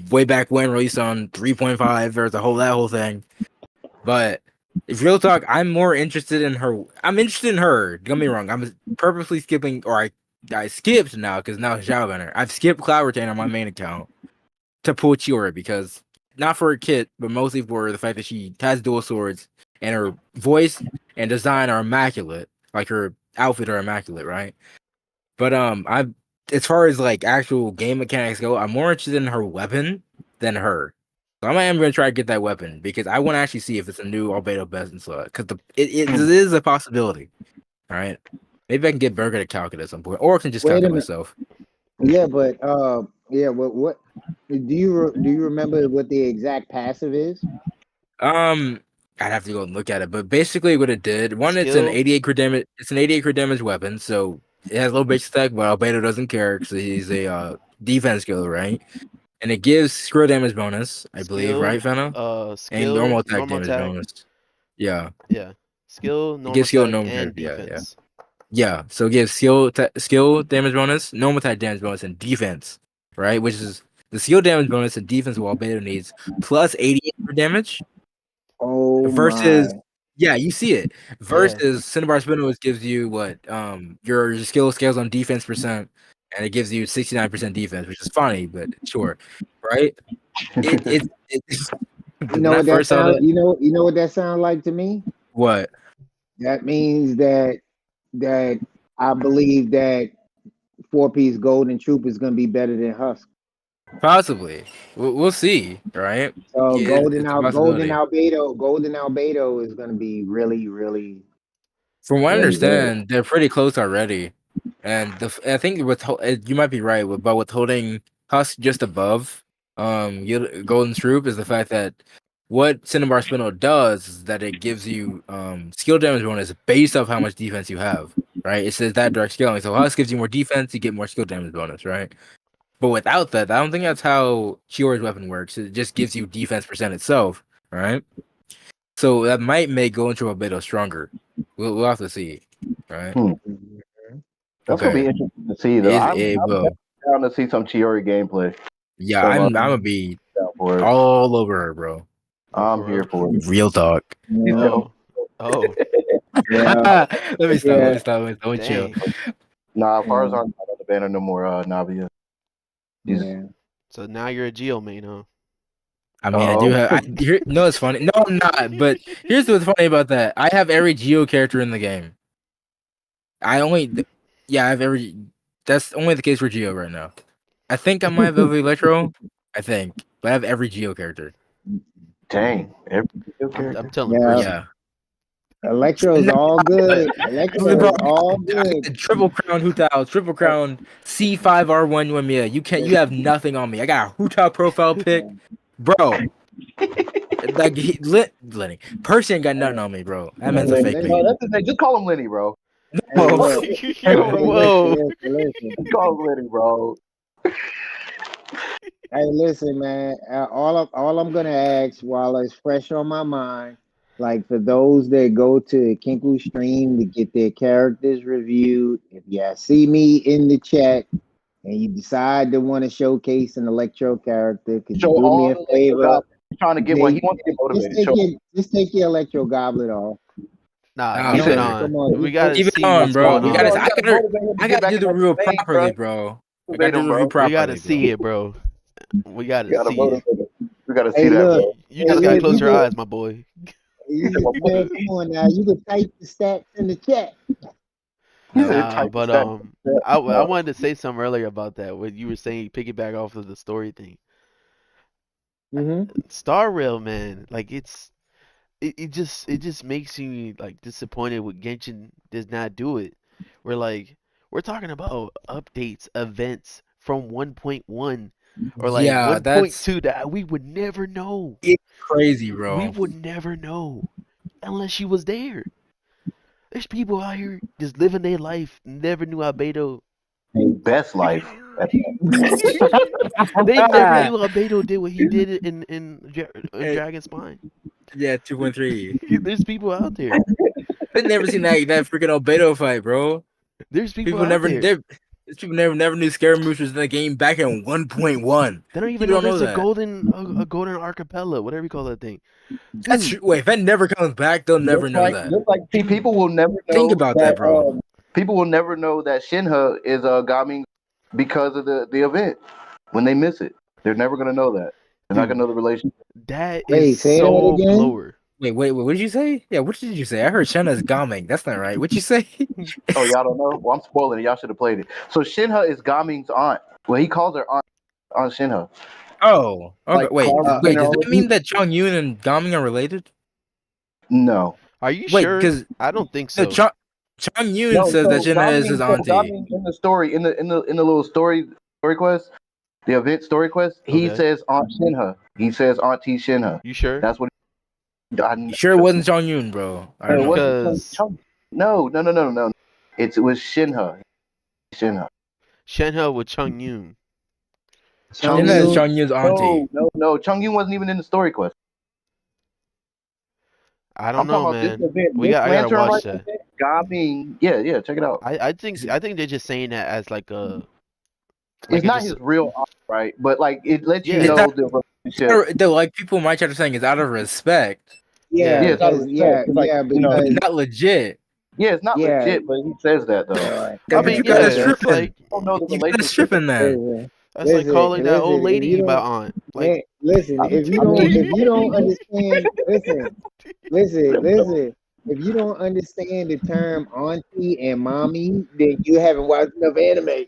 way back when released on 3.5. There's that whole thing. But if real talk, I'm more interested in her. I'm interested in her. Don't get me wrong. I'm purposely skipping, or I skipped now because now it's Shadow Banner. I've skipped Cloud Retain on my main account to pull Chiora because not for her kit, but mostly for the fact that she has dual swords and her voice and design are immaculate. Like her outfit are immaculate, right? But I as far as like actual game mechanics go, I'm more interested in her weapon than her. So I am going to try to get that weapon because I want to actually see if it's a new Albedo best in slot because it is a possibility. All right, maybe I can get Burger to calculate at some point, or I can just calculate myself. Yeah, but what do you remember what the exact passive is? I'd have to go and look at it, but basically what it did, it's an 88 crit damage. It's an 88 crit damage weapon, so it has low base attack, but Albedo doesn't care because he's a defense skiller, right? And it gives skill damage bonus, I believe, right, Fenna? And normal attack damage bonus. Yeah. Yeah. Skill, normal gives skill, attack, normal and attack, defense. Yeah. So it gives skill damage bonus, normal attack damage bonus, and defense, right? Which is the skill damage bonus and defense while Albedo needs plus 88 for damage. Oh, versus my. Yeah, you see it. Versus Cinnabar Spinner gives you what your skill scales on defense percent, and it gives you 69% defense, which is funny, but sure, right? It's you know what that sound. You know what that sounds like to me. What? That means that I believe that 4-piece Golden Troop is going to be better than Husk. Possibly, we'll see, right? So Golden Albedo is going to be really, really. From what I understand, they're pretty close already, and I think you might be right, but with holding Husk just above Golden Troop is the fact that what Cinnabar Spinel does is that it gives you skill damage bonus based off how much defense you have, right? It says that direct scaling. So Husk gives you more defense, you get more skill damage bonus, right? But without that, I don't think that's how Chiora's weapon works. It just gives you defense percent itself, right? So that might make Golden Troop Albedo stronger. We'll have to see, right? That's gonna be interesting to see, though. I'm down to see some Chiori gameplay. Yeah, so, I'm gonna be all over her, bro. I'm here for it. Real talk. Oh. Yeah. Let me stop. Don't chill. Nah, as far as I'm not on the banner no more, Navia. Yeah. So now you're a Geo main, huh? I mean, I do have. No, it's funny. No, I'm not. But here's what's funny about that. I have every Geo character in the game. I have every. That's only the case for Geo right now. I think I might have every Electro. I think, but I have every Geo character. Dang, every Geo character. I'm telling you. Yeah. Electro's all good. Electro's all good. Triple Crown Hutao, Triple Crown C5R1 Wemia. You have nothing on me. I got a Hutao profile pic, bro. Like Lenny. Percy ain't got nothing on me, bro. That man's a fake. No, that's the thing. Just call him Lenny, bro. Whoa. Just call him Lenny, bro. Hey, listen, man. All I'm gonna ask while it's fresh on my mind, like for those that go to Kinku stream to get their characters reviewed, if you see me in the chat and you decide to want to showcase an electro character, could you Show do me all a the favor? He's trying to get one. He wants to get motivated. Show. Just take your electro goblet off. Nah, Nah, keep it brother. on. Come on, We gotta Keep it see on, what's bro. going We on. gotta. You I gotta gotta. motivate him to I get gotta back do in the that review vein, properly, bro. bro. I gotta Motivate do him, the bro. review We properly, gotta see bro. it, bro. We gotta You gotta see it. motivate him. We gotta see Hey, that, look. bro. You just gotta Hey, close you your can, eyes, my boy. man, come on now. You can type the stats in the chat. He said, Nah, type but that. I wanted to say something earlier about that. What you were saying, piggyback off of the story thing. Mm-hmm. Star Rail, man, like it just makes me like disappointed with Genshin does not do it. We're talking about updates, events from 1.1 or like Yeah, that's 1.2 that we would never know. crazy, We bro. would never know unless she was there. There's people out here just living their life, never knew Albedo. Best life. They never knew Albedo did what he did in Eh, Dragon Spine. yeah, 2.3. There's people out there. I've never seen that freaking Albedo fight, bro. There's people People out never there. these people never knew Scaramouche was in the game back in 1.1. They don't even People know don't know there's a that. golden archipelago, whatever you call that thing. That's true. Wait, if that never comes back, they'll never know that. See, people will never know Think about that, bro. People will never know that Shinha is Gaming because of the event. When they miss it, they're never gonna know that. They're not Dude, gonna know the relationship. that Wait, is say that so again? blower. Wait, what did you say? Yeah, what did you say? I heard Shenna's Gaming. That's not right. What'd you say? Oh, y'all don't know? Well, I'm spoiling it. Y'all should have played it. So Shinha is Gaming's aunt. Well, he calls her Aunt Shinha. Oh, okay. Like, Wait, Carl wait. Does Shinha that mean that Chong Yun and Gaming are related? No. Are you Wait, sure? because I don't think no, so. Chong Yun No, says so that Shenna is his auntie. Gaming in the story, in the little story quest, the event story quest, he Okay. says Aunt Shinha. He says Auntie Shinha. You sure? That's what You sure it wasn't Chong Yun, bro? I don't it know. wasn't Because Chung. No. It was Shinha. Shinha. Shenhe with Chung Yun. Chung Shenna is Yun. Chong Yun's auntie. No. Chung Yun wasn't even in the story quest. I don't I'm talking know, about this man. event. I This gotta Lantern watch Light that. event. Gaming. Yeah. Check it out. I think they're just saying that as like It's not just his real aunt, right? But like it lets you Yeah. know the relationship. Though, like people might try to saying it's out of respect, Yeah. Yeah, it's out of respect. It's like, you know, because not legit. yeah, it's not Yeah. legit, but he says that though. yeah. I You mean, gotta yeah, strip that's him. like I don't know the You gotta relationship. strip him then. Listen, that's like calling that old if lady you my don't, aunt. man, Like, listen, if you don't understand, listen, if you don't understand the term auntie and mommy, then you haven't watched enough anime.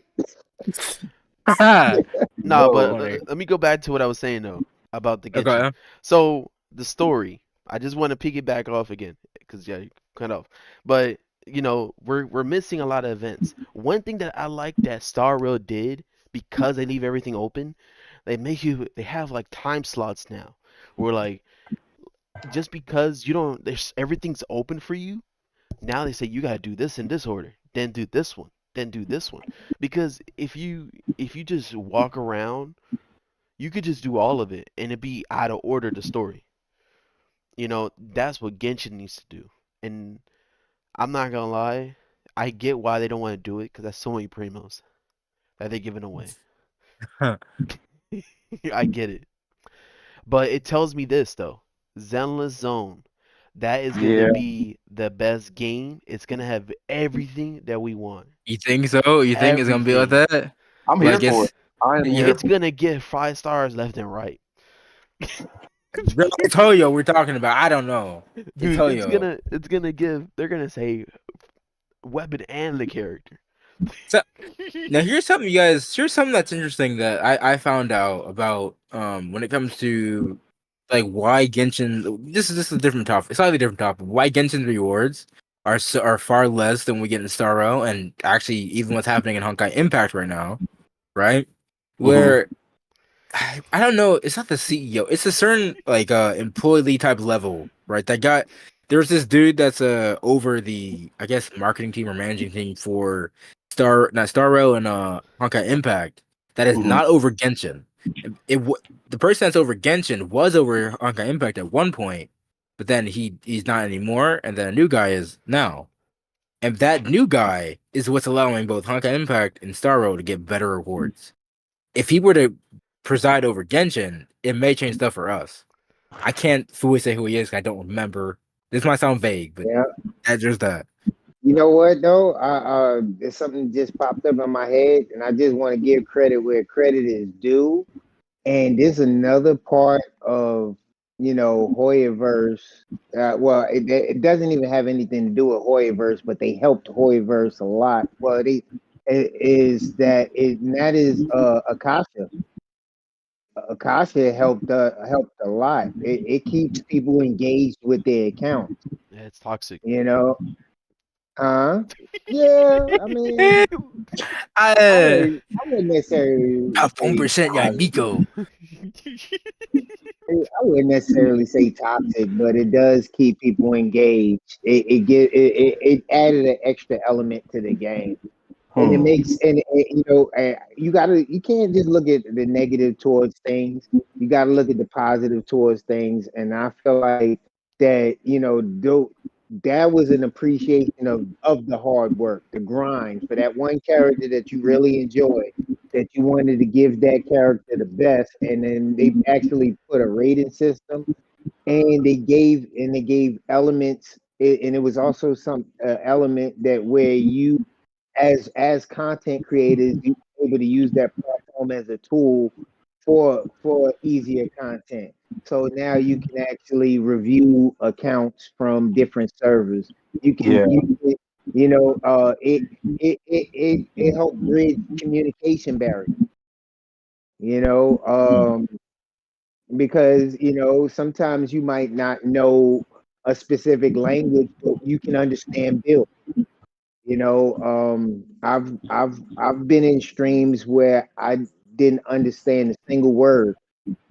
nah, but Funny. let me go back to what I was saying though about the Genshin. Okay. So the story, I just want to piggyback off again because yeah, you cut off. But we're missing a lot of events. One thing that I like that Star Rail did because they leave everything open, they have like time slots now. Where like just because you don't, there's everything's open for you. Now they say you gotta do this in this order, then do this one, then do this one. Because if you just walk around, you could just do all of it and it'd be out of order the story. That's what Genshin needs to do. And I'm not gonna lie, I get why they don't want to do it because that's so many primos that they're giving away. I get it. But it tells me this though. Zenless Zone. That is going to be the best game. It's going to have everything that we want. You think so? You think it's gonna be like that? I'm Like here for it. I am here. It's going to get 5 stars left and right. miHoYo we're talking about. I don't know. Dude, miHoYo. it's gonna give, they're going to say weapon and the character. So, now here's something that's interesting that I found out about when it comes to like why Genshin. This is a different topic, a slightly different topic. Why Genshin rewards are far less than we get in Star Rail, and actually even what's happening in Honkai Impact right now, right? Where I don't know, it's not the CEO, it's a certain like employee type level, right? There's this dude that's over the, I guess, marketing team or managing team for not Star Rail and Honkai Impact that is not over Genshin. the person that's over Genshin was over Honkai Impact at one point, but then he's not anymore, and then a new guy is now. And that new guy is what's allowing both Honkai Impact and Starro to get better rewards. If he were to preside over Genshin, it may change stuff for us. I can't fully say who he is. I don't remember. This might sound vague, but that's just that. You know what though? There's something just popped up in my head, and I just want to give credit where credit is due. And there's another part of Hoyoverse. Well, it doesn't even have anything to do with Hoyoverse, but they helped Hoyoverse a lot. Well, that is Akasha. Akasha helped a lot. It keeps people engaged with their accounts. Yeah, it's toxic. Yeah, I mean, I wouldn't necessarily. Top 1%, yeah, Nico. I wouldn't necessarily say toxic, but it does keep people engaged. It added an extra element to the game, and it makes you can't just look at the negative towards things. You got to look at the positive towards things, and I feel like that that was an appreciation of the hard work, the grind for that one character that you really enjoyed, that you wanted to give that character the best, and then they actually put a rating system, and they gave elements, and it was also some element that where you, as content creators, you were able to use that platform as a tool for easier content. So now you can actually review accounts from different servers. You can, it helped bridge communication barriers. Because sometimes you might not know a specific language, but you can understand build. I've been in streams where I didn't understand a single word,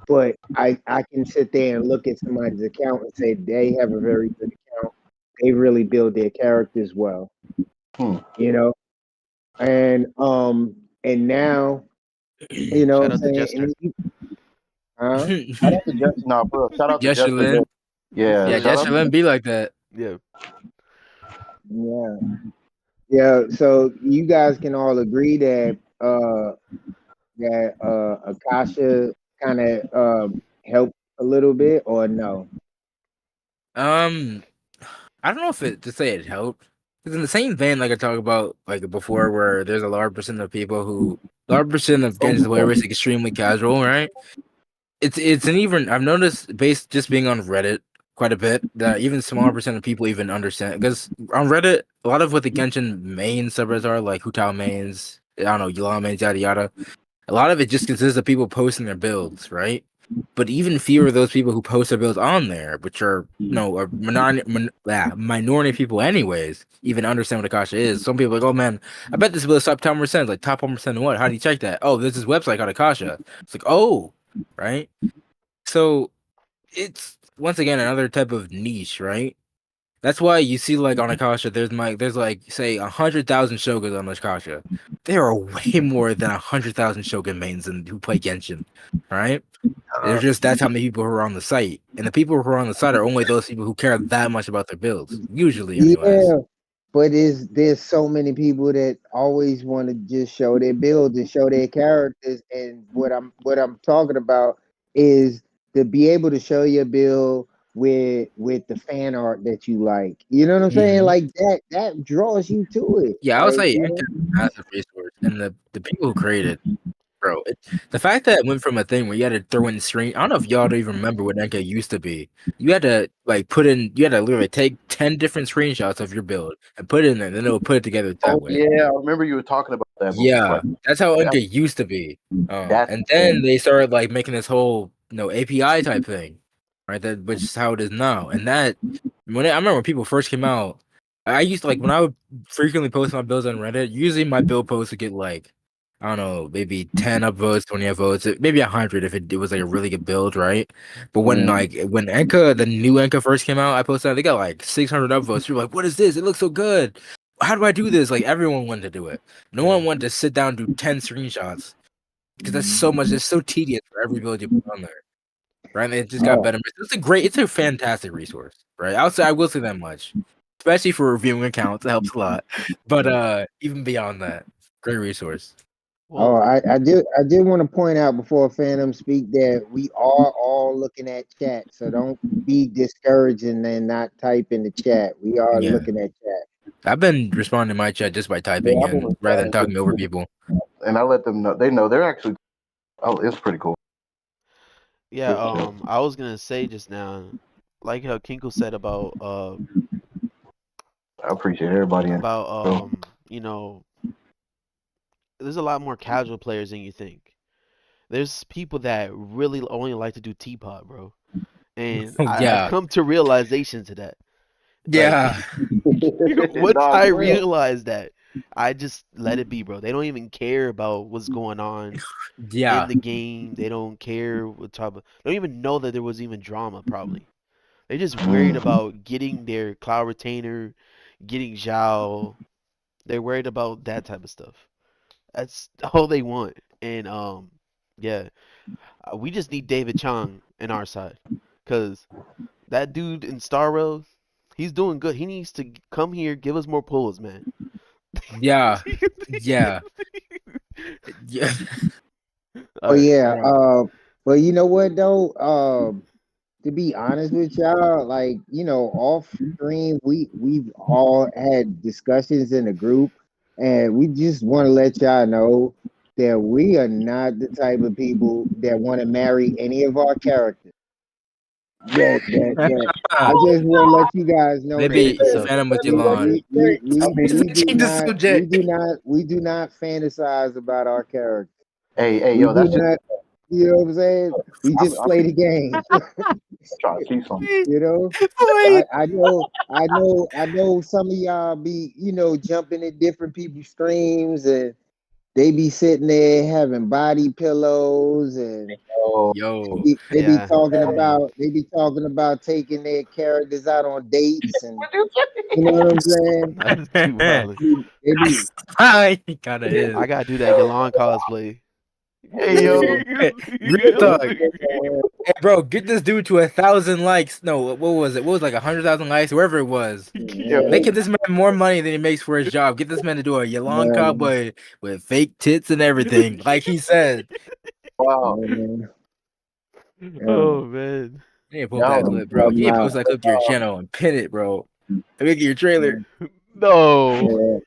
but I can sit there and look at somebody's account and say they have a very good account. They really build their characters well. And now, Shout out to Jester. Shout out to Jester. No, bro. Shout out to Jester. Lynn. Yeah, Jester Lynn be like that. Yeah. So you guys can all agree that Akasha kind of helped a little bit, or no? I don't know if to say it helped. It's in the same vein like I talked about like before, where there's a large percent of people who Genshin players extremely casual, right? It's an even I've noticed based just being on Reddit quite a bit that even smaller percent of people even understand, because on Reddit a lot of what the Genshin main subreddits are, like Hutao mains, I don't know, yelan mains, yada yada. A lot of it just consists of people posting their builds, right? But even fewer of those people who post their builds on there, which are minority people anyways, even understand what Akasha is. Some people are like, oh man, I bet this build is top 10%. Like top 1% what? How do you check that? Oh, there's this website called Akasha. It's like, oh, right? So it's once again another type of niche, right? That's why you see like on Akasha, there's like say 100,000 Shoguns on Akasha. There are way more than 100,000 Shogun mains who play Genshin, right? There's just that's how many people who are on the site, and the people who are on the site are only those people who care that much about their builds, usually. Anyways. Yeah, but there's so many people that always want to just show their builds and show their characters, and what I'm talking about is to be able to show your build with the fan art that you like. You know what I'm saying? Like that draws you to it. Yeah, I would say massive resource, and the people who created, bro. The fact that it went from a thing where you had to throw in screen. I don't know if y'all don't even remember what Enka used to be. You had to you had to literally take 10 different screenshots of your build and put it in there, and then it would put it together that way. Yeah, I remember you were talking about that. Yeah, that's how Enka used to be. And then they started like making this whole API type thing, right? Which is how it is now. And that I remember when people first came out, I used to when I would frequently post my builds on Reddit. Usually my build posts would get like, I don't know, maybe 10 upvotes, 20 upvotes, maybe 100 if it was like a really good build, right? But when Enka, the new Enka first came out, I posted that they got like 600 upvotes. You're like, what is this? It looks so good. How do I do this? Like everyone wanted to do it. No one wanted to sit down and do 10 screenshots because that's so much. It's so tedious for every village you put on there, right? And it just got better. It's a fantastic resource, right? I will say that much, especially for reviewing accounts. It helps a lot, but even beyond that, great resource. Oh, I did want to point out before Phantom speak that we are all looking at chat, so don't be discouraging and not type in the chat. We are looking at chat. I've been responding to my chat just by typing in rather than talking over people. And I let them know. They know they're actually. Oh, it's pretty cool. Yeah, I was gonna say just now, like how Kinkle said about I appreciate everybody. you know, there's a lot more casual players than you think. There's people that really only like to do teapot, bro. And I've come to realization to that. Yeah. Like, once I realized that, I just let it be, bro. They don't even care about what's going on in the game. They don't care what type of. They don't even know that there was even drama, probably. They're just worried about getting their cloud retainer, getting Zhao. They're worried about that type of stuff. That's all they want. And yeah, we just need David Chang in our side, cause that dude in Star Rail, he's doing good. He needs to come here, give us more pulls, man. Yeah. Yeah. Yeah. Oh yeah. But you know what though? To be honest with y'all, like, off stream, we've all had discussions in the group, and we just want to let y'all know that we are not the type of people that want to marry any of our characters. I just want to let you guys know Maybe that Phantom with Yelan. We do not fantasize about our characters. Hey, yo, that's not. You know what I'm saying? We just play the game. Trying to see something. You know, I know some of y'all be, jumping in different people's streams, and they be sitting there having body pillows, and they be talking about taking their characters out on dates, and you know what I'm saying? That's too violent. I gotta do that Yelan cosplay. Hey yo, real talk. Hey, bro, get this dude to 1,000 likes. No, what was it? What was like 100,000 likes, wherever it was. Making this man more money than he makes for his job. Get this man to do a Yelan cowboy with fake tits and everything, like he said. Wow. Oh man. You need to post that clip, bro. You need to post that clip to your channel and pin it, bro. And make it your trailer. No.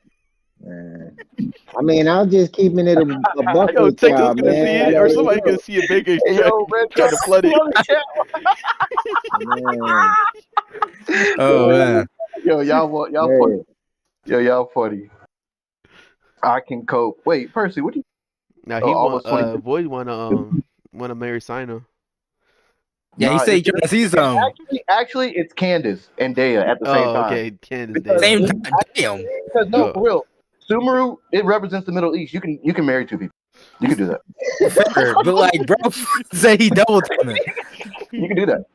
I mean, I'll just keeping it a buck with y'all, gonna see it, or somebody gonna see a bigger try to flood it. Oh man. Yo, y'all funny. Yo, y'all funny. I can cope. Wait, Percy, what do you? Now he Void wanna marry Sino. Yeah, he said he trying to see some. Actually, it's Candace and Dea at the same time. Okay, Candace. Same time. Damn. Because no, for real. Sumeru, it represents the Middle East. You can marry two people. You can do that. Fair, but like, bro, say he double teaming. You can do that.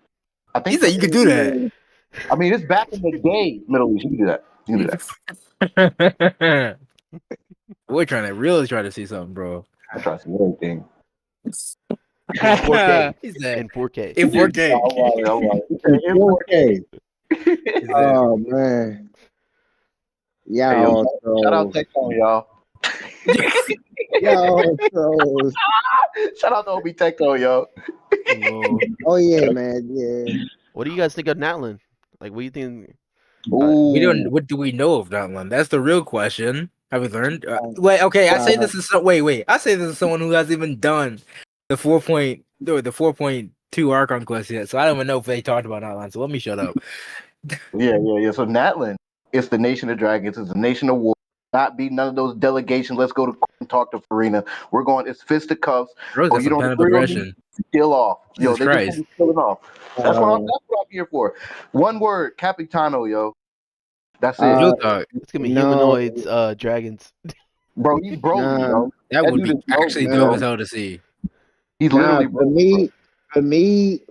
I think he said you can do that. I mean, it's back in the day, Middle East. You can do that. You can do that. We're really trying to see something, bro. I try to see everything. In 4K. In 4K. In 4K. All right. In 4K. Oh man. Yeah. Hey, shout out Tecton, y'all. Shout out to Obi Tecton, y'all. Oh yeah, man. Yeah. What do you guys think of Natlin? Like, what do you think? We don't. What do we know of Natlin? That's the real question. Have we learned? Wait. Okay. I say this is wait. I say this is someone who hasn't even done the 4.2 Archon quest yet, so I don't even know if they talked about Natlin. So let me shut up. Yeah. So Natlin, it's the nation of dragons. It's a nation of war. Not be none of those delegations. Let's go to and talk to Farina. We're going. It's fisticuffs. Bro, you don't agree with me? Kill off. Yo, they just killing off. That's what I'm here for. One word, Capitano, yo. That's it. It's gonna be humanoids, dragons. Bro, he's broken, yo. That would be actually dope as hell to see. He's literally for me,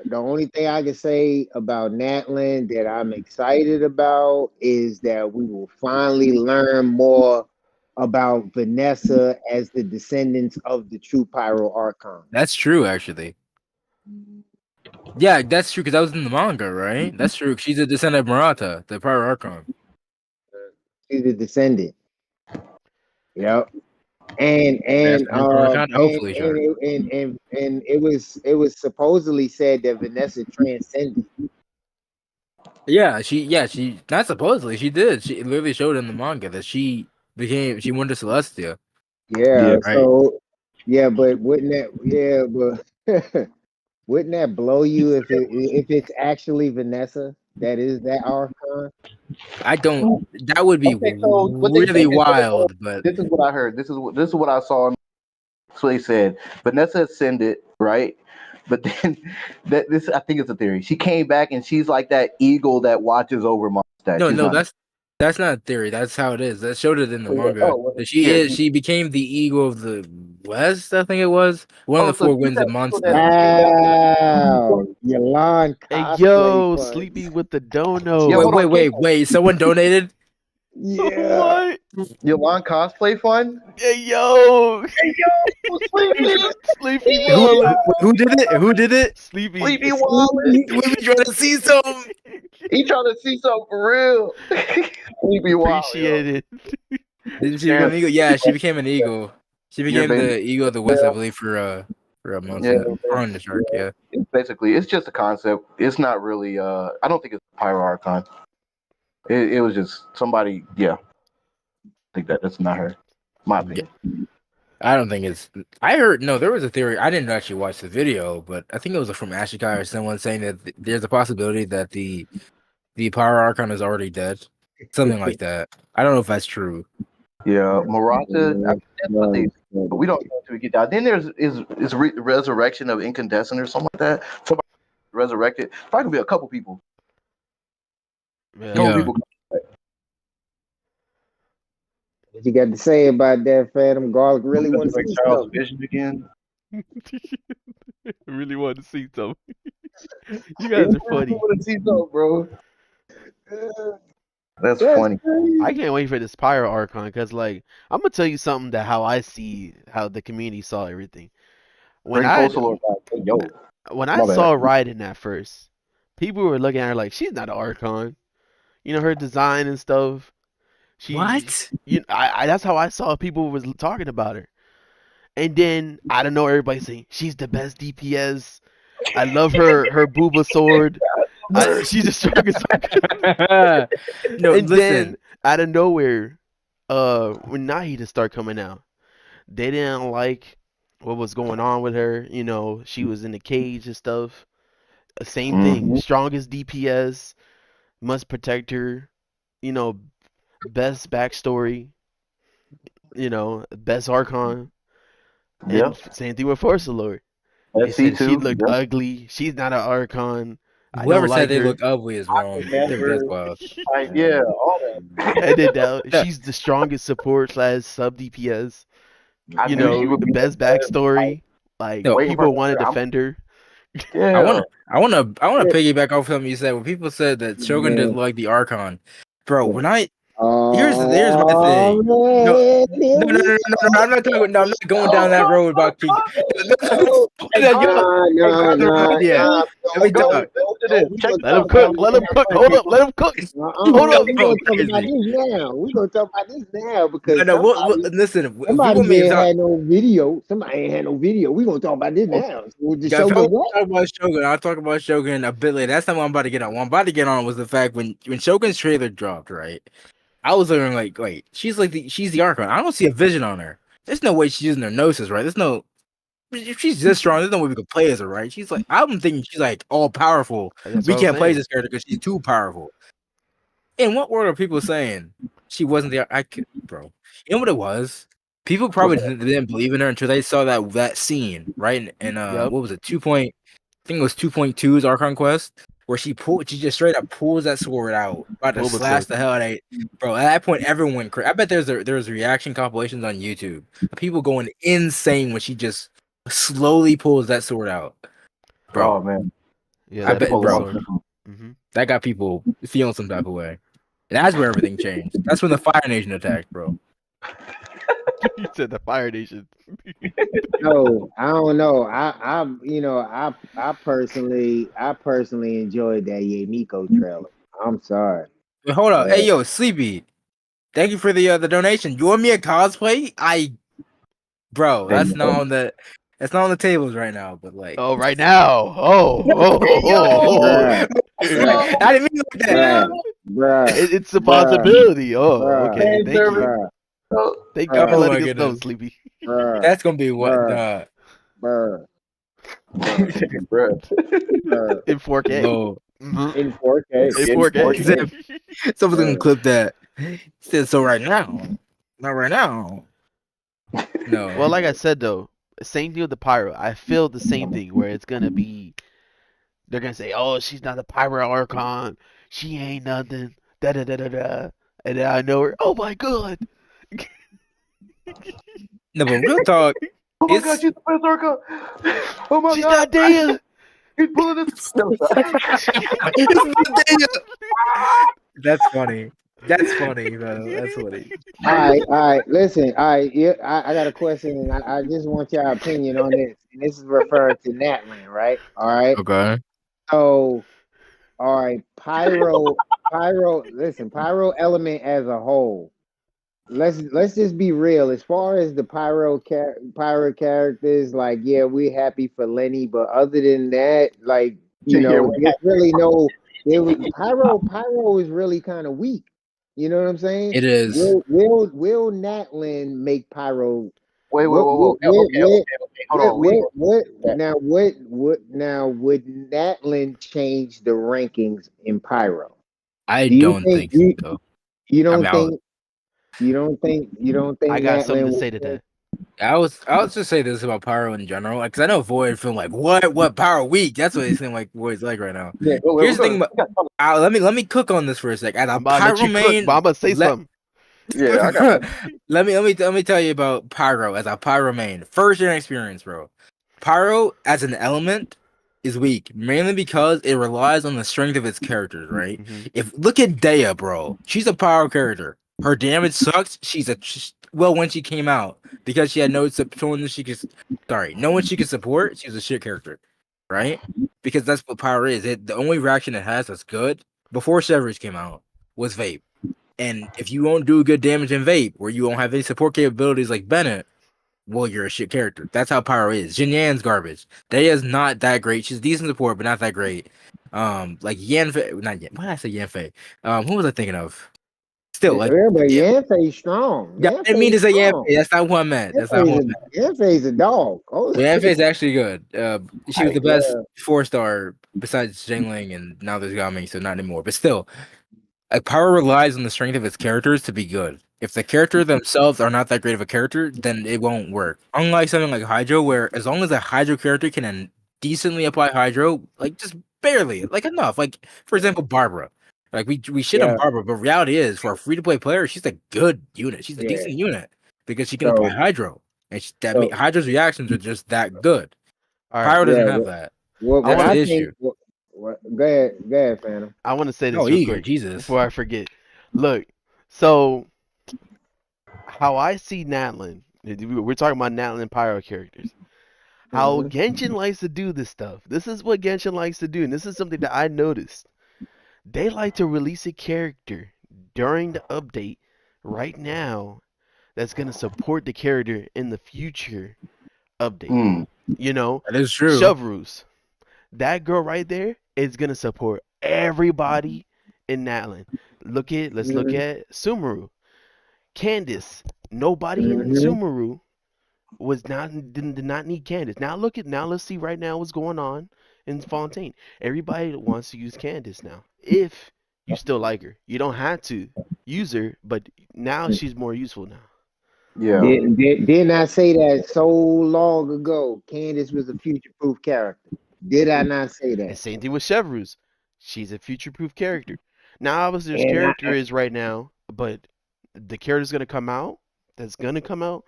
the only thing I can say about Natlin that I'm excited about is that we will finally learn more about Vanessa as the descendants of the true Pyro Archon. That's true, actually. Yeah, that's true because that was in the manga, right? That's true. She's a descendant of Murata, the Pyro Archon. She's the descendant. Yep. And That's and the Archon. and Hopefully, sure. and it was supposedly said that Vanessa transcended. Yeah, she not supposedly she did. She literally showed in the manga that she went to Celestia. Yeah, right. so yeah, but wouldn't that blow you if it's actually Vanessa that is that Archon? I don't. That would be Okay, so what they really said is- wild, but This is what I heard. This is what I saw. So they said Vanessa ascended, right? But then this I think it's a theory. She came back and she's like that eagle that watches over Mondstadt. no, that's not a theory. That's how it is. That showed it in the manga. well, She became the eagle of the West. I think it was one of the so four she's winds that of eagle Mondstadt. Wow, Yelan Hey cosplay yo, fun. Sleepy with the dono. Yeah, hold on, Wait! Someone donated. Yeah. What? Yelan cosplay fun? Hey yo, Sleepy Sleepy Wallet. Who did it? Who did it? Sleepy. Wallet. We be trying to see some. He trying to see something for real. Sleepy Wallet. Appreciate it. Didn't she become an eagle? Yeah, she became an eagle. She became baby. the eagle of the West, I believe, for a month. Yeah. On the shark. Yeah. It's just a concept. It's not really I don't think it's a Pyro Archon. It was just somebody, yeah. I think that's not her. My opinion. I don't think it's. I heard there was a theory. I didn't actually watch the video, but I think it was from Ashikai or someone saying that there's a possibility that the Pyro Archon is already dead, something like that. I don't know if that's true. Yeah, Murata. That's what they. But we don't know until we get down. Then there's resurrection of Incandescent or something like that. Somebody resurrected. Probably gonna be a couple people. Yeah. Couple people. What you got to say about that, Phantom Garlic? Really want to Resurrect see Charles something. Vision again. I really want to see something. You guys are funny. Want to see something, bro? That's funny. crazy. I can't wait for this Pyro Archon because, like, I'm gonna tell you something that how I see how the community saw everything. When Bring I Postal Lord back. Yo, when I My bad. saw Raiden at first, people were looking at her like she's not an Archon. You know her design and stuff. What? That's how I saw people was talking about her. And then I don't know, everybody saying she's the best DPS. I love her booba sword. She's the strongest. No, And listen. then out of nowhere, when Nahida started coming out, they didn't like what was going on with her. You know, she was in the cage and stuff. Same thing. Strongest DPS, must protect her. You know, best backstory. You know, best Archon. And Yeah. same thing with Force Lord. They That's C2. said she looked Yeah. ugly. She's not an Archon. I Whoever don't said like they her. look ugly is wrong. I think that's wild. Yeah, all that. And then she's the strongest support / sub DPS. I You knew she know, would the be best backstory. Like No, people want to defend her. Yeah. I want to piggyback off something you said. When people said that Shogun didn't like the Archon, bro. When here's my thing. No, I'm not talking. No, I'm not going down that road about King. Nah. Let me talk. Let him cook. Let him cook. Hold up. Let him cook. Hold up. We're gonna talk about this now. We're gonna talk about this now because Listen. If we somebody want me to ain't talk, had no video. Somebody ain't had no video. We're gonna talk about this now. So we'll just yeah, if show I you want what? to talk about Shogun, I'll talk about Shogun a bit later. That's not what I'm about to get on. What I'm about to get on was the fact when Shogun's trailer dropped, right? I was looking like, wait, she's the Archon. I don't see a vision on her. There's no way she's using her gnosis, right? If she's this strong, there's no way we could play as her, right? I'm thinking she's like all powerful. That's We what I'm can't play saying. this character because she's too powerful. In what world are people saying she wasn't the bro? You know what it was? People probably didn't believe in her until they saw that scene, right? And Yep. what was it? I think it was 2.2's Archon Quest, where she just straight up pulls that sword out, about to Bulbasaur. slash the hell out of it. Bro, at that point, everyone went crazy. I bet there's reaction compilations on YouTube. People going insane when she just slowly pulls that sword out. Bro, Oh man. Yeah, I that bet, Bulbasaur. bro. Mhm. That got people feeling some type of way. And that's where everything changed. That's when the Fire Nation attacked, bro. He said the Fire Nation. No, I don't know. I personally enjoyed that Yemiko trailer. I'm sorry. Wait, hold up. Hey, Uh, yo, Sleepy. Thank you for the donation. You want me a cosplay? Bro, that's not on the tables right now. But like, Oh, right now. bruh, bruh, I didn't mean it like that. bruh, It's a bruh, possibility. Oh, bruh, okay. Thank you. bruh, Thank you for Oh my letting us know, goodness, Sleepy. bruh, that's gonna be what bruh, bruh, Bruh. bruh. In 4K. low. Mhm. In 4K. In In 4K. Someone's gonna Bruh. clip that. He said so right now. Not right now. No. Well, like I said though, same thing with the pyro. I feel the same thing where it's gonna be. They're gonna say, "Oh, she's not a pyro archon. She ain't nothing." Da da da da da. And then I know her. Oh my god. No, but real talk. Oh my It's god, she's the best Orca. Oh my She's god. not Dea. He's pulling this. that's funny. That's funny, bro. That's funny. All right. Listen, all right. Yeah, I got a question, and I just want your opinion on this. And this is referred to Natland, right? All right. Okay. So, all right, listen, pyro element as a whole. Let's just be real. As far as the pyro characters, like, yeah, we're happy for Lenny, but other than that, like, there's really no. Pyro is really kind of weak. You know what I'm saying? It is. Will Natland make pyro? Wait, What? okay. Hold on. Now would Natland change the rankings in pyro? I Do you don't think so. You don't I think? You don't think? I got something Natland to say to that. I was just say this about Pyro in general, because I know Void feeling like what Pyro weak. That's what it seems like Void's like right now. Yeah. Here's the thing about let me cook on this for a sec. As a I'm about to let Pyro you main, cook, but I'm gonna say something. Yeah, I got let me tell you about Pyro as a Pyro main. First year experience, bro. Pyro as an element is weak, mainly because it relies on the strength of its characters, right? Mhm. If look at Dea, bro. She's a Pyro character. Her damage sucks. Well, when she came out, because she had no one she could support, she was a shit character, right? Because that's what Pyro is. The only reaction it has that's good before Shivers came out was Vape. And if you won't do good damage in Vape, or you won't have any support capabilities like Bennett, well, you're a shit character. That's how Pyro is. Jin Yan's garbage. Dea's not that great. She's decent support, but not that great. Like Yanfei, not Yan. Why did I say Yanfei? Who was I thinking of? Still, like, yeah, but Yanfei's strong. yeah, I didn't mean to say Yanfei. That's not what I meant. Yanfei's a dog. Oh, Yanfei's actually good. She was the best Yeah. 4-star besides Jingling, and now there's Gami, so not anymore. But still, like, Pyro relies on the strength of its characters to be good. If the character themselves are not that great of a character, then it won't work. Unlike something like Hydro, where as long as a Hydro character can decently apply Hydro, like just barely, like enough. Like, for example, Barbara. Like we shit on Barbara, but reality is for a free to play player, she's a good unit. She's a decent unit because she can apply Hydro, and Hydro's reactions are just that good. All Pyro right. doesn't have that. What That's I the think? issue. Go ahead, Phantom. I want to say this Oh, real eager, quick Jesus. before I forget. Look, so how I see Natlan, we're talking about Natlan Pyro characters. How Genshin likes to do this stuff. This is what Genshin likes to do, and this is something that I noticed. They like to release a character during the update right now that's going to support the character in the future update. You know, That is true. Shoverus. That girl right there is going to support everybody in Natlan. Let's look at Sumeru. Candace. Nobody in Sumeru did not need Candace. Now let's see right now what's going on in Fontaine. Everybody wants to use Candace now. If you still like her. You don't have to use her, but now she's more useful now. Yeah. Didn't I say that so long ago? Candace was a future-proof character. Did I not say that? And same thing with Chevruz. She's a future-proof character. Now, obviously, there's character is right now, but the character's gonna come out. That's gonna come out.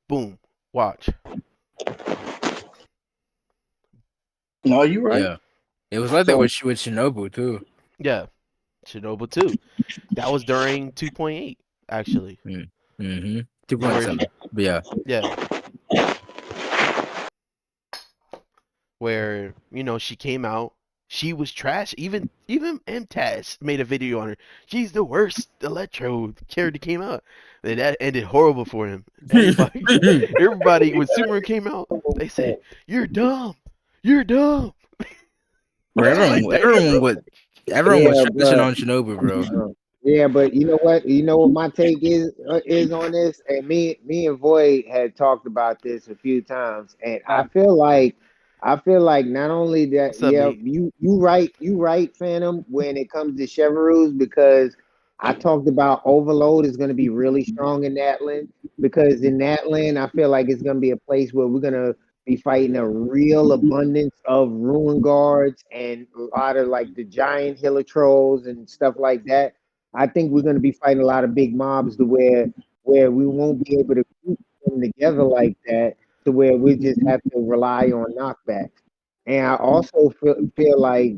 Boom. Watch. No, you're right. Yeah, it was like that with Shinobu too. Yeah, Shinobu too. That was during 2.8 actually. Mm-hmm. 2.7. But yeah. Yeah. Where, she came out, she was trash. Even MTaz made a video on her. She's the worst Electro character came out. And that ended horrible for him. Everybody when Sumeru came out, they said, "You're dumb. You're dumb." Bro, everyone was Yeah, trashing on but Shinobu, bro. yeah, but you know what? You know what my take is on this, and me and Void had talked about this a few times, and I feel like not only that, What's up, yeah, Nate? you right, Phantom, when it comes to Chevrus, because I talked about Overload is going to be really strong in Natlan, because in Natlan I feel like it's going to be a place where we're going to be fighting a real abundance of ruin guards and a lot of like the giant healer trolls and stuff like that. I think we're going to be fighting a lot of big mobs to where we won't be able to group them together like that, to where we just have to rely on knockbacks. And I also feel like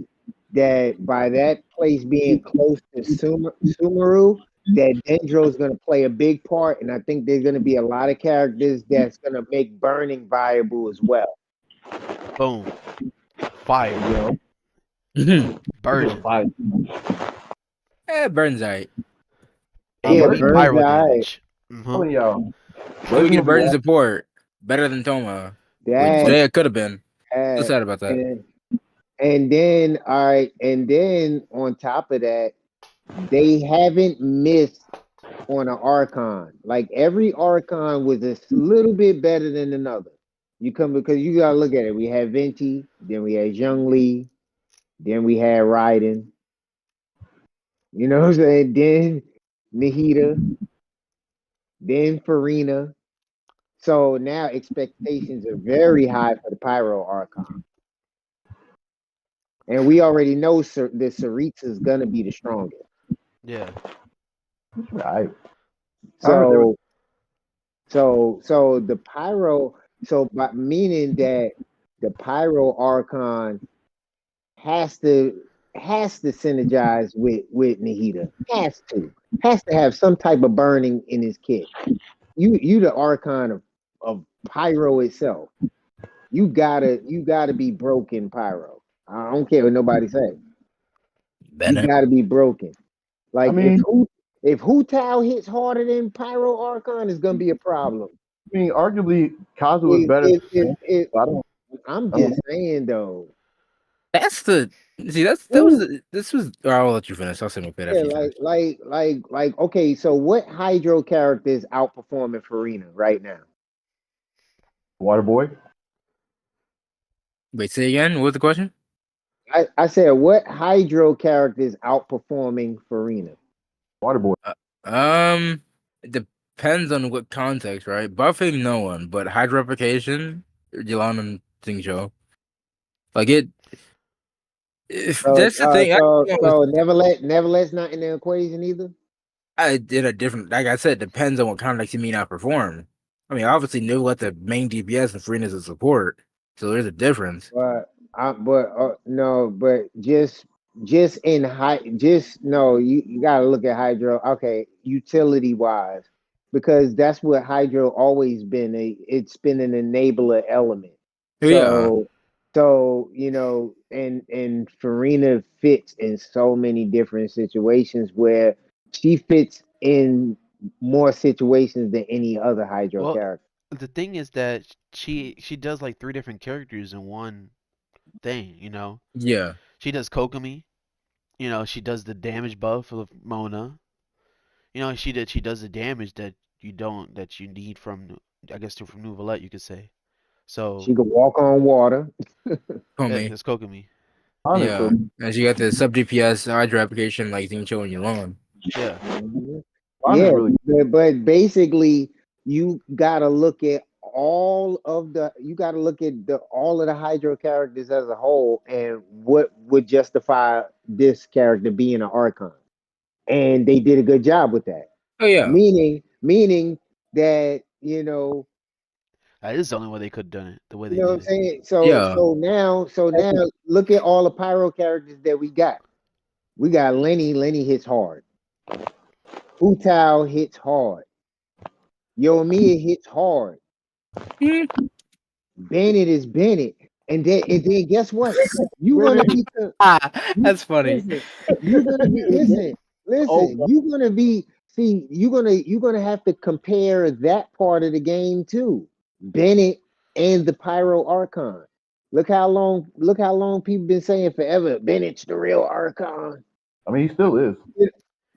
that by that place being close to Sumeru, that Dendro is going to play a big part, and I think there's going to be a lot of characters that's going to make burning viable as well. Boom. Fire. Burning. Burns alright. Yeah, AoE Burns pyro alright. damage. Some of y'all. So we get a burn support better than Toma. Which That today it could have been. that- So sad about that. and then all right, and then on top of that, they haven't missed on an Archon. Like every Archon was a little bit better than another. Because you gotta look at it. We had Venti, then we had Zhongli, then we had Raiden. You know what I'm saying? Then Nahida, then Farina. So now expectations are very high for the Pyro Archon. And we already know the Sarita is gonna be the strongest. Yeah. Right. So the Pyro, by meaning that the Pyro Archon has to synergize with Nahida. Has to have some type of burning in his kit. You the Archon of Pyro itself. You gotta be broken Pyro. I don't care what nobody say. Bennett. You gotta be broken. Like I mean- if Hu Tao hits harder than Pyro Archon, it's gonna be a problem. I mean, arguably, Kazuha is better. I'm just saying though. That's the see. This was. I'll let you finish. I'll say my bit after you finish. Like. Okay, so what Hydro character is outperforming Farina right now? Waterboy. Wait, say again. What was the question? I said what Hydro character is outperforming Farina? Waterboy. It depends on what context, right? Buffing, no one, but hydro replication, Yelan and Xingqiu. Like it. If that's the thing. So Neverlet's not in the equation either. I did a different. Like I said, depends on what context you mean outperform. I mean, obviously, Neverlet the main DPS and Farina's a support, so there's a difference. But just in high, you gotta look at Hydro. Okay, utility wise, because that's what Hydro always been. It's been an enabler element. So and Farina fits in so many different situations where she fits in more situations than any other Hydro character. The thing is that she does like 3 different characters in one thing, Yeah. She does Kokomi, she does the damage buff of Mona. She does the damage that you need from, I guess, from Nouvellette, you could say. So she could walk on water. It's Kokomi. Yeah, and she got the sub DPS hydro application like Xingqiu and Yelan. Yeah. Yeah, but basically you gotta look at all of the Hydro characters as a whole and what would justify this character being an Archon. And they did a good job with that. Oh yeah. Meaning that, that is the only way they could have done it, the way they know did what I'm it. saying? So now look at all the Pyro characters that we got. We got Lenny. Lenny hits hard. Hu Tao hits hard. Yoimiya hits hard. Bennett is Bennett. And then guess what? You're gonna be That's funny. listen, you're gonna be listen, Oh, you're gonna be you're gonna have to compare that part of the game too. Bennett and the Pyro Archon. Look how long people been saying forever, Bennett's the real Archon. I mean, he still is.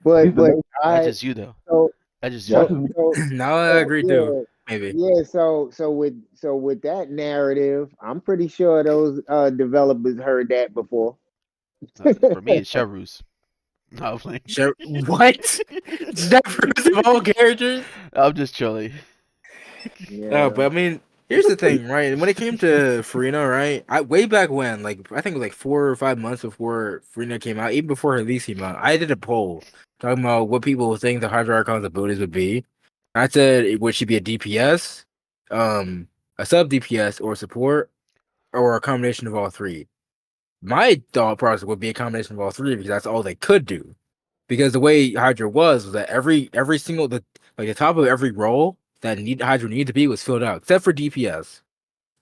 But He's the main- That's I just you though. so That's just Yeah, you. that's just so Now I agree too. yeah. Maybe. Yeah, so with that narrative, I'm pretty sure those developers heard that before. For me, it's Charus. No, I'm playing. Sure. What? Is that first of all characters? I'm just trolling. Yeah. No, but I mean, here's the thing, right? When it came to Farina, right? Way back when, like I think it was like 4 or 5 months before Farina came out, even before her release came out, I did a poll talking about what people think the Hydra Archon's abilities would be. I said, would she be a DPS, a sub DPS, or support, or a combination of all three? My thought process would be a combination of all three because that's all they could do. Because the way Hydra was that every single the top of every role that Hydra needed to be was filled out, except for DPS,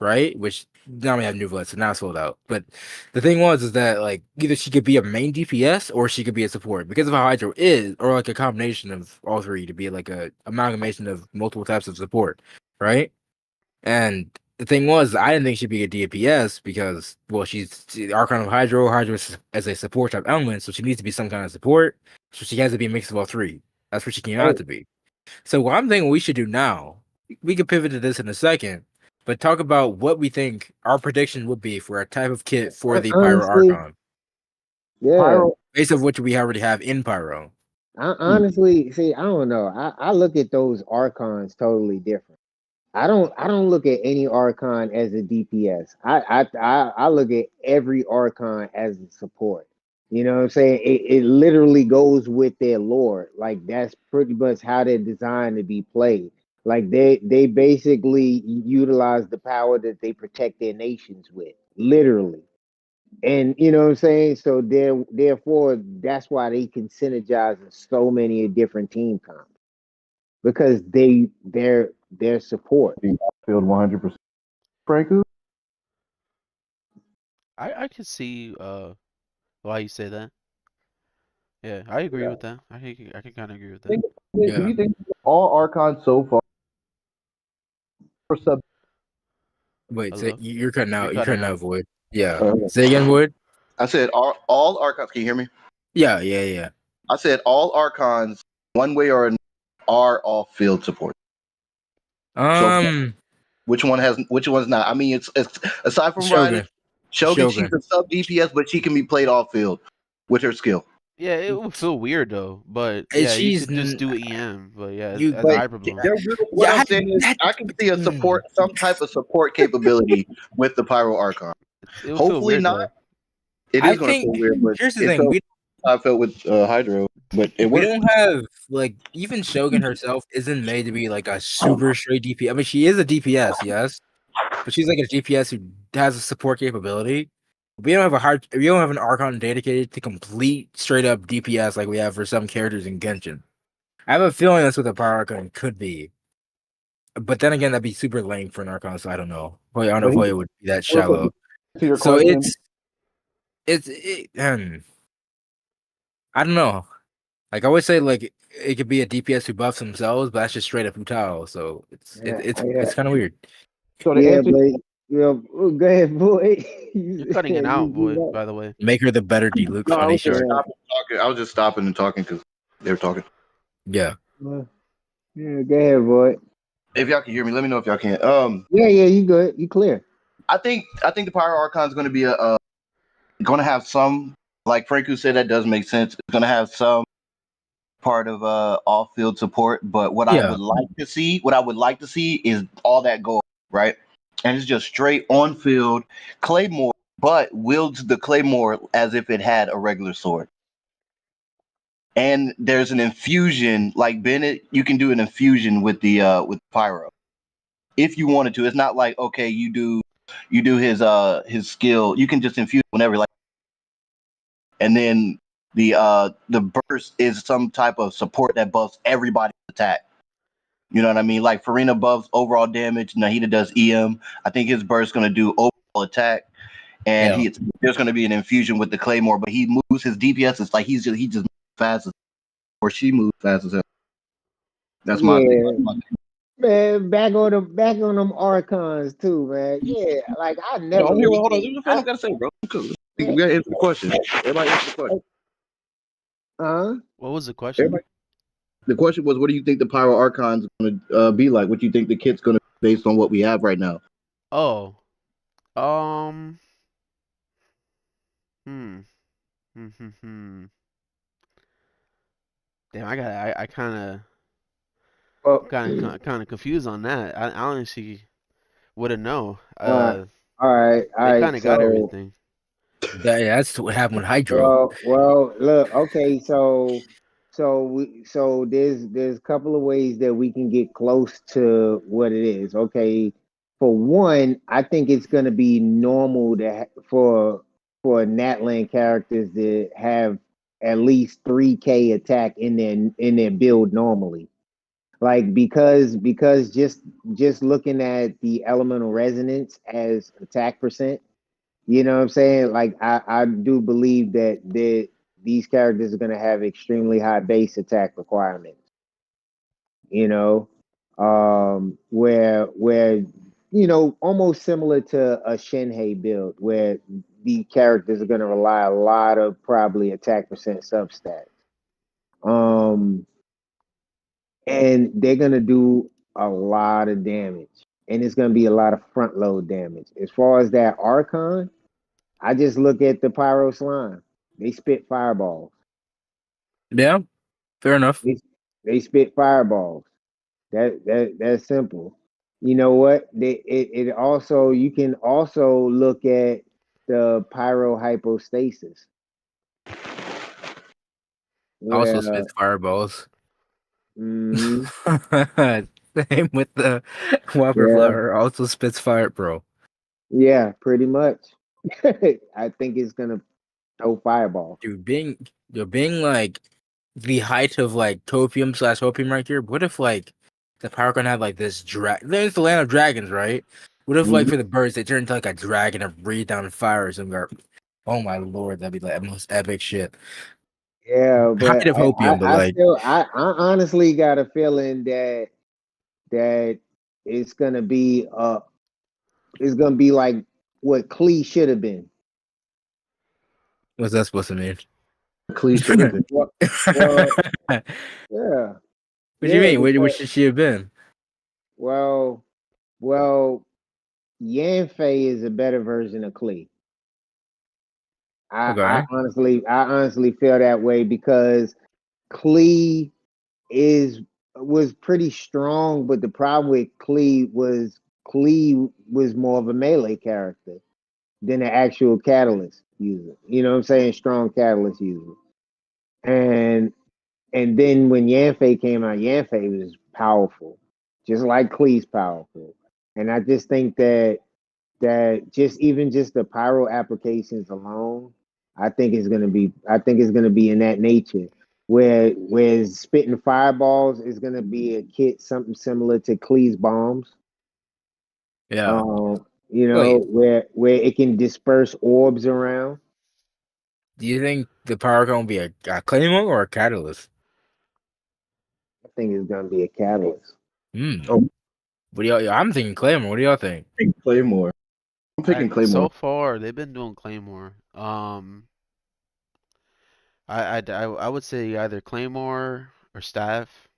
right? Which now we have new blood, so now it's filled out. But the thing is that like either she could be a main DPS or she could be a support because of how Hydra is, or like a combination of all three to be like a amalgamation of multiple types of support, right? And the thing was, I didn't think she'd be a DPS because, well, she's the Archon of Hydra. Hydra is as a support type element, so she needs to be some kind of support. So she has to be a mix of all three. That's what she came out to be. So what I'm thinking we should do now, we can pivot to this in a second, but talk about what we think our prediction would be for a type of kit for the Pyro Honestly, Archon, yeah. Pyro. based of which we already have in Pyro. I honestly see. I don't know. I look at those archons totally different. I don't look at any archon as a DPS. I look at every archon as a support. You know what I'm saying? It literally goes with their lore. Like that's pretty much how they're designed to be played. Like they basically utilize the power that they protect their nations with, literally. And you know what I'm saying? So therefore, that's why they can synergize in so many different team comps because their support. Field 100%. Franku? I could see why you say that. Yeah, I agree with that. I can kind of agree with that. Do you think all Archons so far are sub? Wait, Hello? you're cutting out. You're You're cutting cutting out, out. Void. Yeah. Say again, Void. I said all Archons. Can you hear me? Yeah. I said all Archons, one way or another, are off field support. Which one's not? I mean, it's aside from Ryan, Shogun, she's a sub DPS, but she can be played off field with her skill. Yeah, it would feel weird though, but And yeah, you she's could just do EM, but yeah, you- as But hyperbole. what I'm saying is, I can see a support, some type of support capability with the Pyro Archon. It would feel Hopefully weird not. though. It I is going to feel think weird, but here's the it thing: felt how I felt with Hydro, but it we worked. don't have like even Shogun herself isn't made to be like a super straight DPS. I mean, she is a DPS, yes, but she's like a DPS who has a support capability. We don't have an Archon dedicated to complete straight up DPS like we have for some characters in Genshin. I have a feeling that's what the Power Archon could be. But then again, that'd be super lame for an Archon, so I don't know. I don't know if it would be that shallow. To your So question, I don't know. Like I would say, like it could be a DPS who buffs themselves, but that's just straight up Utao. So it's kind of weird. so to Yeah, answer, but go ahead, boy. You're cutting it out, boy. By the way. Make her the better D-Luke No, I funny was just short. talking. I was just stopping and talking because they were talking. Yeah. Yeah, go ahead, boy. If y'all can hear me, let me know if y'all can. Yeah, you good. You clear. I think the Pyro Archon is going to be going to have some, like Franku said, that does make sense. It's going to have some part of off-field support, but what I would like to see is all that gold, right? And it's just straight on-field Claymore, but wields the Claymore as if it had a regular sword. And there's an infusion, like Bennett, you can do an infusion with the with Pyro if you wanted to. It's not like, okay, you do his skill, you can just infuse whenever, like, and then the burst is some type of support that buffs everybody's attack. You know what I mean? Like Farina buffs overall damage. Nahida does EM. I think his burst going to do overall attack. And there's going to be an infusion with the Claymore, but he moves his DPS. It's like he just moves fast as, or she moves fast as hell. That's my thing. Man, back on them Archons too, man. Yeah, like I never. No, hold on. I gotta say, bro. We gotta answer the question. Everybody answer the question. What was the question? The question was, what do you think the Pyro Archon's gonna be like? What do you think the kit's gonna be based on what we have right now? Oh, Damn, I kind of confused on that. I honestly wouldn't know. All right. They kind of got everything. That's what happened with Hydro. Well, look, okay, so there's a couple of ways that we can get close to what it is. Okay, for one, I think it's gonna be normal for Natland characters to have at least 3K attack in their build normally. Like because just looking at the elemental resonance as attack percent. You know what I'm saying? Like I do believe that these characters are going to have extremely high base attack requirements. You know, where almost similar to a Shenhei build, where the characters are going to rely a lot of probably attack percent substats. And they're going to do a lot of damage, and it's going to be a lot of front load damage. As far as that Archon, I just look at the Pyro Slime. They spit fireballs. Yeah, fair enough. They spit fireballs. That's simple. You know what? It also, you can also look at the Pyro Hypostasis. Also spits fireballs. Mm-hmm. Same with the Whopper Flower. Also spits fire, bro. Yeah, pretty much. I think it's gonna throw fireball. Dude, being like the height of like Topium/Hopium right here. What if like the Pyro gonna have like this there's the land of dragons, right? What if like for the birds they turn into like a dragon and breathe down fire or something? Oh my lord, that'd be like the most epic shit. Yeah, but Height of Hopium, but like I honestly got a feeling that it's gonna be like what Klee should have been. what's that supposed to mean? Klee should have been. Well, yeah. What do you mean? What should she have been? Well, Yanfei is a better version of Klee. I honestly feel that way because Klee was pretty strong, but the problem with Klee was more of a melee character than an actual catalyst user. You know what I'm saying? Strong catalyst user. And then when Yanfei came out, Yanfei was powerful, just like Klee's powerful. And I just think that just the pyro applications alone, I think it's gonna be in that nature. Where spitting fireballs is gonna be a kit, something similar to Klee's bombs. Yeah. Where it can disperse orbs around. Do you think the Pyro gonna be a Claymore or a catalyst? I think it's gonna be a catalyst. What do y'all? I'm thinking Claymore. What do y'all think? I think Claymore. I'm picking Claymore. So far, they've been doing Claymore. I would say either Claymore or Staff.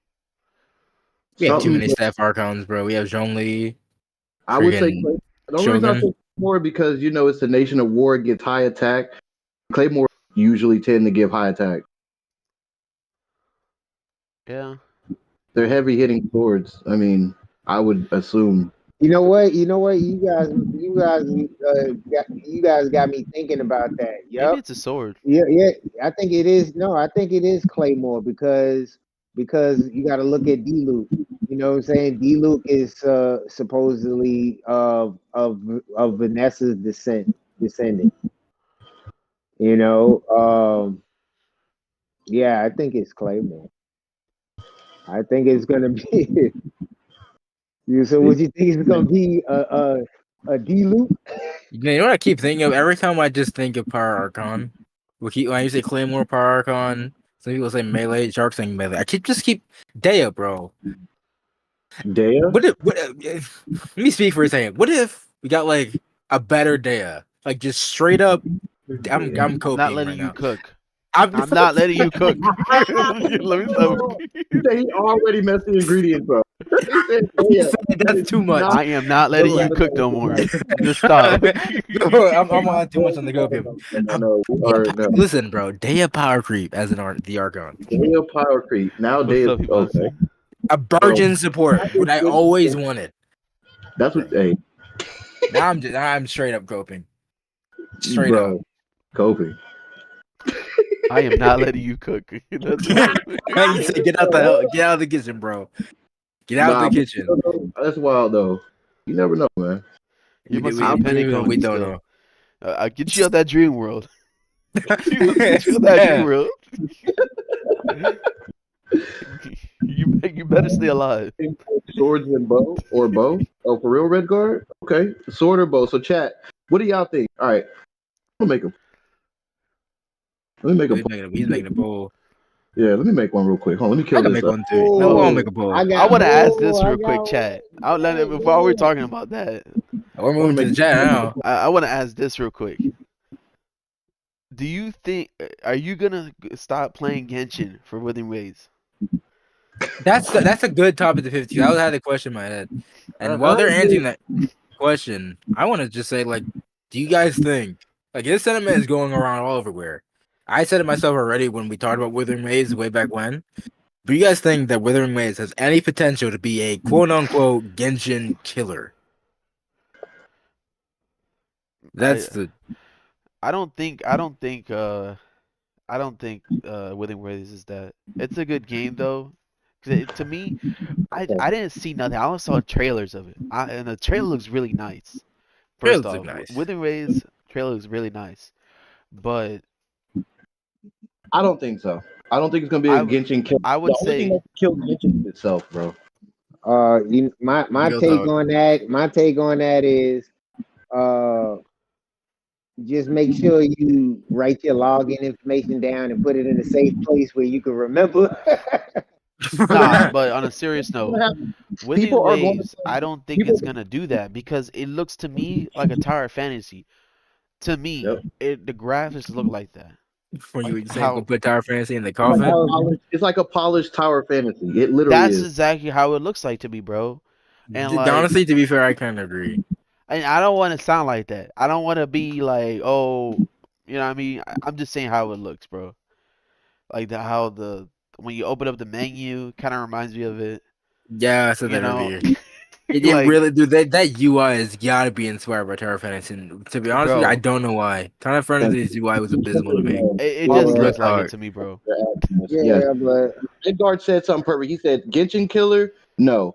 We have too many Staff Archons, bro. We have Zhongli. I would say Claymore. The only reason I say Claymore because it's the Nation of War, gets high attack. Claymore usually tend to give high attack. Yeah. They're heavy hitting swords. I mean, I would assume. You know what? You guys got me thinking about that. Yep. Maybe it's a sword. Yeah. I think it is. No, I think it is Claymore because you got to look at D-Luke. You know what I'm saying? D-Luke is supposedly of Vanessa's descendant. Yeah, I think it's Claymore. I think it's gonna be. So what you think it's gonna be? A D loop? You know what I keep thinking of? Every time I just think of Power Archon. When you say Claymore, Power Archon, some people say melee, Shark saying melee. I keep Dea, bro. Dea? What if, let me speak for a second. What if we got like a better Dea? Like just straight up I'm I'm coping not letting right you now. cook. I'm I'm not letting you cook. Let me stop. He said he already messed the ingredients up. He said, He Dea. said that's too much. I am not letting you cook no more. Just stop. I'm on too much on the copium. No, no. Listen, bro, Dea power creep as the Archon. Dea power creep. Now What's Dea. up, Evans? Okay. A virgin support, what I always wanted. That's what. Hey, Now I'm straight up coping. Straight bro, up. coping. I am not letting you cook. That's what He said, get out of the kitchen, bro. Get out Nah, the kitchen. That's wild though. You never know, man. you must be a penny cone. We don't still. know. I'll get you out that dream world. Get you out that dream world. you better stay alive. Swords and bow or bow? Oh, for real, red guard? Okay, sword or bow. So, chat. What do y'all think? All right, I'm gonna make a. Let me make a. He's making a bowl. Yeah, let me make one real quick. Hold on, let me I kill can this make up. one too. No, I'll make a bowl. I want to ask this real quick, chat. I'll let it before we're talking about that. We're moving to the chat now. I want to ask this real quick. Do you think are you gonna stop playing Genshin for Wuthering Ways? That's a good topic to 50. I had a question in my head, and while they're answering that question, I want to just say, like, do you guys think like this sentiment is going around all everywhere? I said it myself already when we talked about Wuthering Waves way back when. Do you guys think that Wuthering Waves has any potential to be a quote unquote Genshin killer? I don't think Wuthering Waves is that. It's a good game though. 'Cause to me, I didn't see nothing. I only saw trailers of it. And the trailer looks really nice. First Trailers off, look nice. Wuthering Waves trailer looks really nice. But I don't think so. I don't think it's gonna be a Genshin kill. I would the only thing that killed Genshin is itself, bro. My Real take talk. on that. My take on that is, just make sure you write your login information down and put it in a safe place where you can remember. Nah, but on a serious note, Wuthering People are going to Waves, I don't think it's gonna do that because it looks to me like a Tower of Fantasy. To me, the graphics look like that. When you Like say how- go put Tower Fantasy in the coffin, It's like a polished Tower Fantasy. It literally That's is. exactly how it looks like to me, bro. And like, honestly, to be fair, I kind of agree. and I don't want to sound like that. I don't want to be like, oh, you know what I mean? I'm just saying how it looks, bro. Like when you open up the menu, kind of reminds me of it. Yeah, I said You that know, earlier. It like, really, dude. That UI has got to be inspired by Tower Fantasy. And to be honest with you, Bro. I don't know why. Tower Fantasy's UI was abysmal to me. it just Real looks like talk. it to me, bro. Yeah, but Edgard said something perfect. He said Genshin killer, no.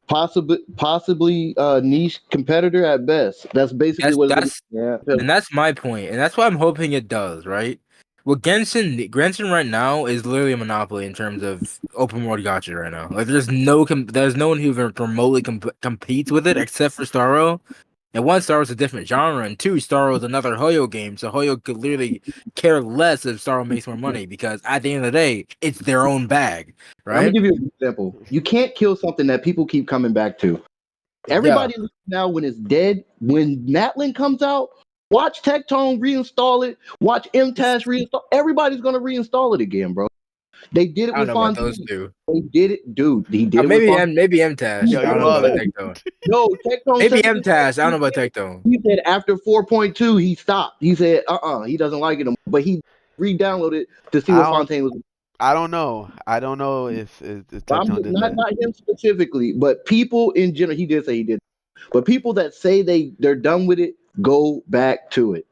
Possibly niche competitor at best. That's basically what it's yeah. And that's my point, and that's why I'm hoping it does, right? Well, Genshin right now is literally a monopoly in terms of open world gacha right now. Like, there's no one who even remotely competes with it except for Starro. And one, Starro's a different genre, and two, Starro is another Hoyo game, so Hoyo could literally care less if Starro makes more money because at the end of the day, it's their own bag, Let me right? give you an example. You can't kill something that people keep coming back to. Everybody now, when it's dead, when Natlin comes out, watch Tectone reinstall it. Watch MTash reinstall. Everybody's gonna reinstall it again, bro. They did it I with don't know about Fontaine. those two. They did it, dude. He did it Maybe with Fontaine. maybe MTash. Yo, I don't you know about love Tectone. No, Tectone. Maybe said- MTash. I don't know about Tectone. He said after 4.2, he stopped. He said, he doesn't like it anymore. But he re-downloaded to see what Fontaine was. I don't know. I don't know if Tectone did not that. him specifically, but people in general. He did say he did. But people that say they're done with it, go back to it.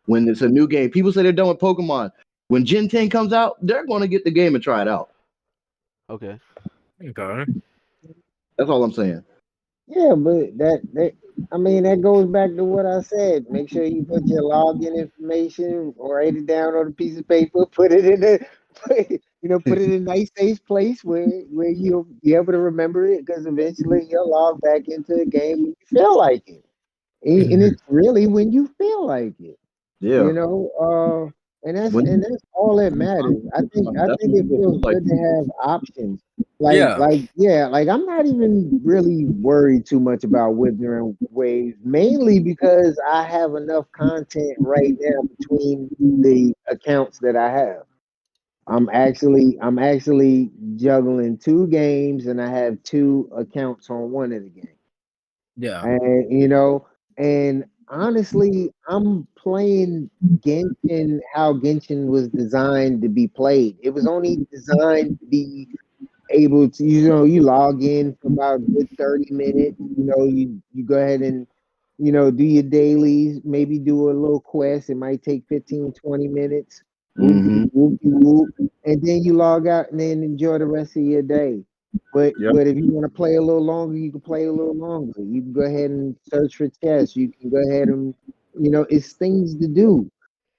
When it's a new game, people say they're done with Pokemon. When Gen 10 comes out, they're going to get the game and try it out. Okay. Okay. That's all I'm saying. Yeah, but that goes back to what I said. Make sure you put your login information, write it down on a piece of paper, put it in put it in a nice safe place where you'll be able to remember it because eventually you'll log back into the game when you feel like it. And it's really when you feel like it. Yeah. And that's When- all that matters. I think it feels good to have options. Like like I'm not even really worried too much about Withering Waves, mainly because I have enough content right now between the accounts that I have. I'm actually juggling 2 games and I have 2 accounts on one of the games. Yeah. And honestly, I'm playing Genshin how Genshin was designed to be played. It was only designed to be able to, you log in for about a good 30 minutes. You go ahead and, do your dailies, maybe do a little quest. It might take 15, 20 minutes. Mhm. Whoop, whoop, and then you log out and then enjoy the rest of your day. But Yep. but if you want to play a little longer, you can play a little longer. You can go ahead and search for chests. You can go ahead and it's things to do.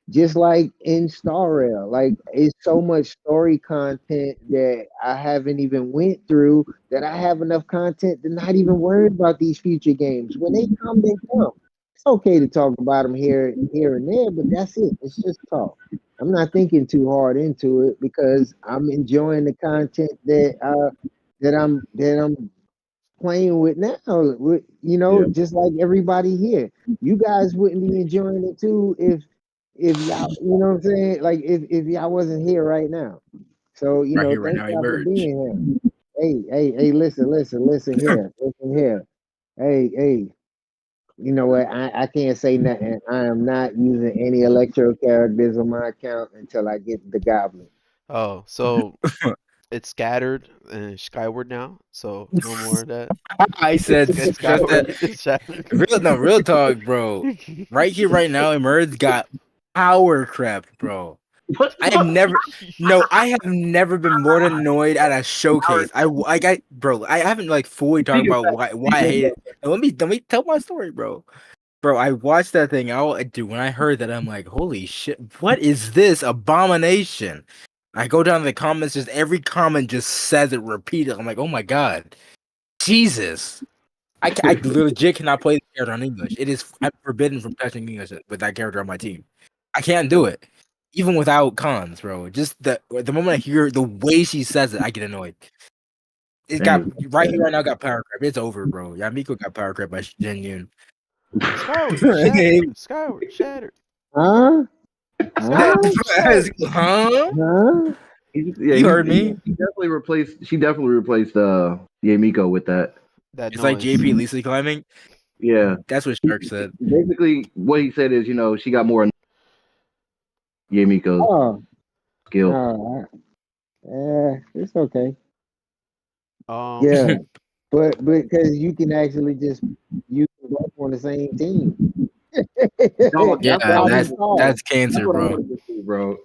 Just like in Star Rail, like it's so much story content that I haven't even went through that I have enough content to not even worry about these future games. When they come, they come. It's okay to talk about them here and there, but that's it. It's just talk. I'm not thinking too hard into it because I'm enjoying the content that I'm playing with now. Yeah. Just like everybody here. You guys wouldn't be enjoying it too if y'all, you know what I'm saying? Like if y'all wasn't here right now. So, Right here, right thank now, y'all for emerge. being here. Hey, listen here. Hey, you know what? I can't say nothing. I am not using any electro characters on my account until I get the goblin. Oh, so it's scattered and skyward now, so no more of that. I said, It's shut that. skyward. It's shattered. Real talk, bro. Right here, right now, emerge got power crap, bro. What? I have never been more annoyed at a showcase. Bro, I haven't like fully talked about why I hate it. Let me tell my story, bro. Bro, I watched that thing. Dude, when I heard that, I'm like, holy shit, what is this abomination? I go down to the comments, just every comment just says it repeatedly. I'm like, oh my god, Jesus. I legit cannot play the character on English. I'm forbidden from touching English with that character on my team. I can't do it, even without cons, bro. Just the moment I hear the way she says it, I get annoyed. It got right here right now. Got power crap. It's over, bro. Yamiko got power crap by Jin Skyward, shattered. Skyward, shattered. Huh? Skyward, shattered. Huh? Huh? You heard me. She definitely replaced Yamiko with that. That It's like noise. JP Lisa climbing. Yeah. That's what Shark said. Basically, what he said is, she got more Yamiko's Oh, skill. it's okay. Um, Yeah, but because you can actually just use them both on the same team. No, Yeah, Problem solved. that's cancer, what I bro. wanted to see, bro.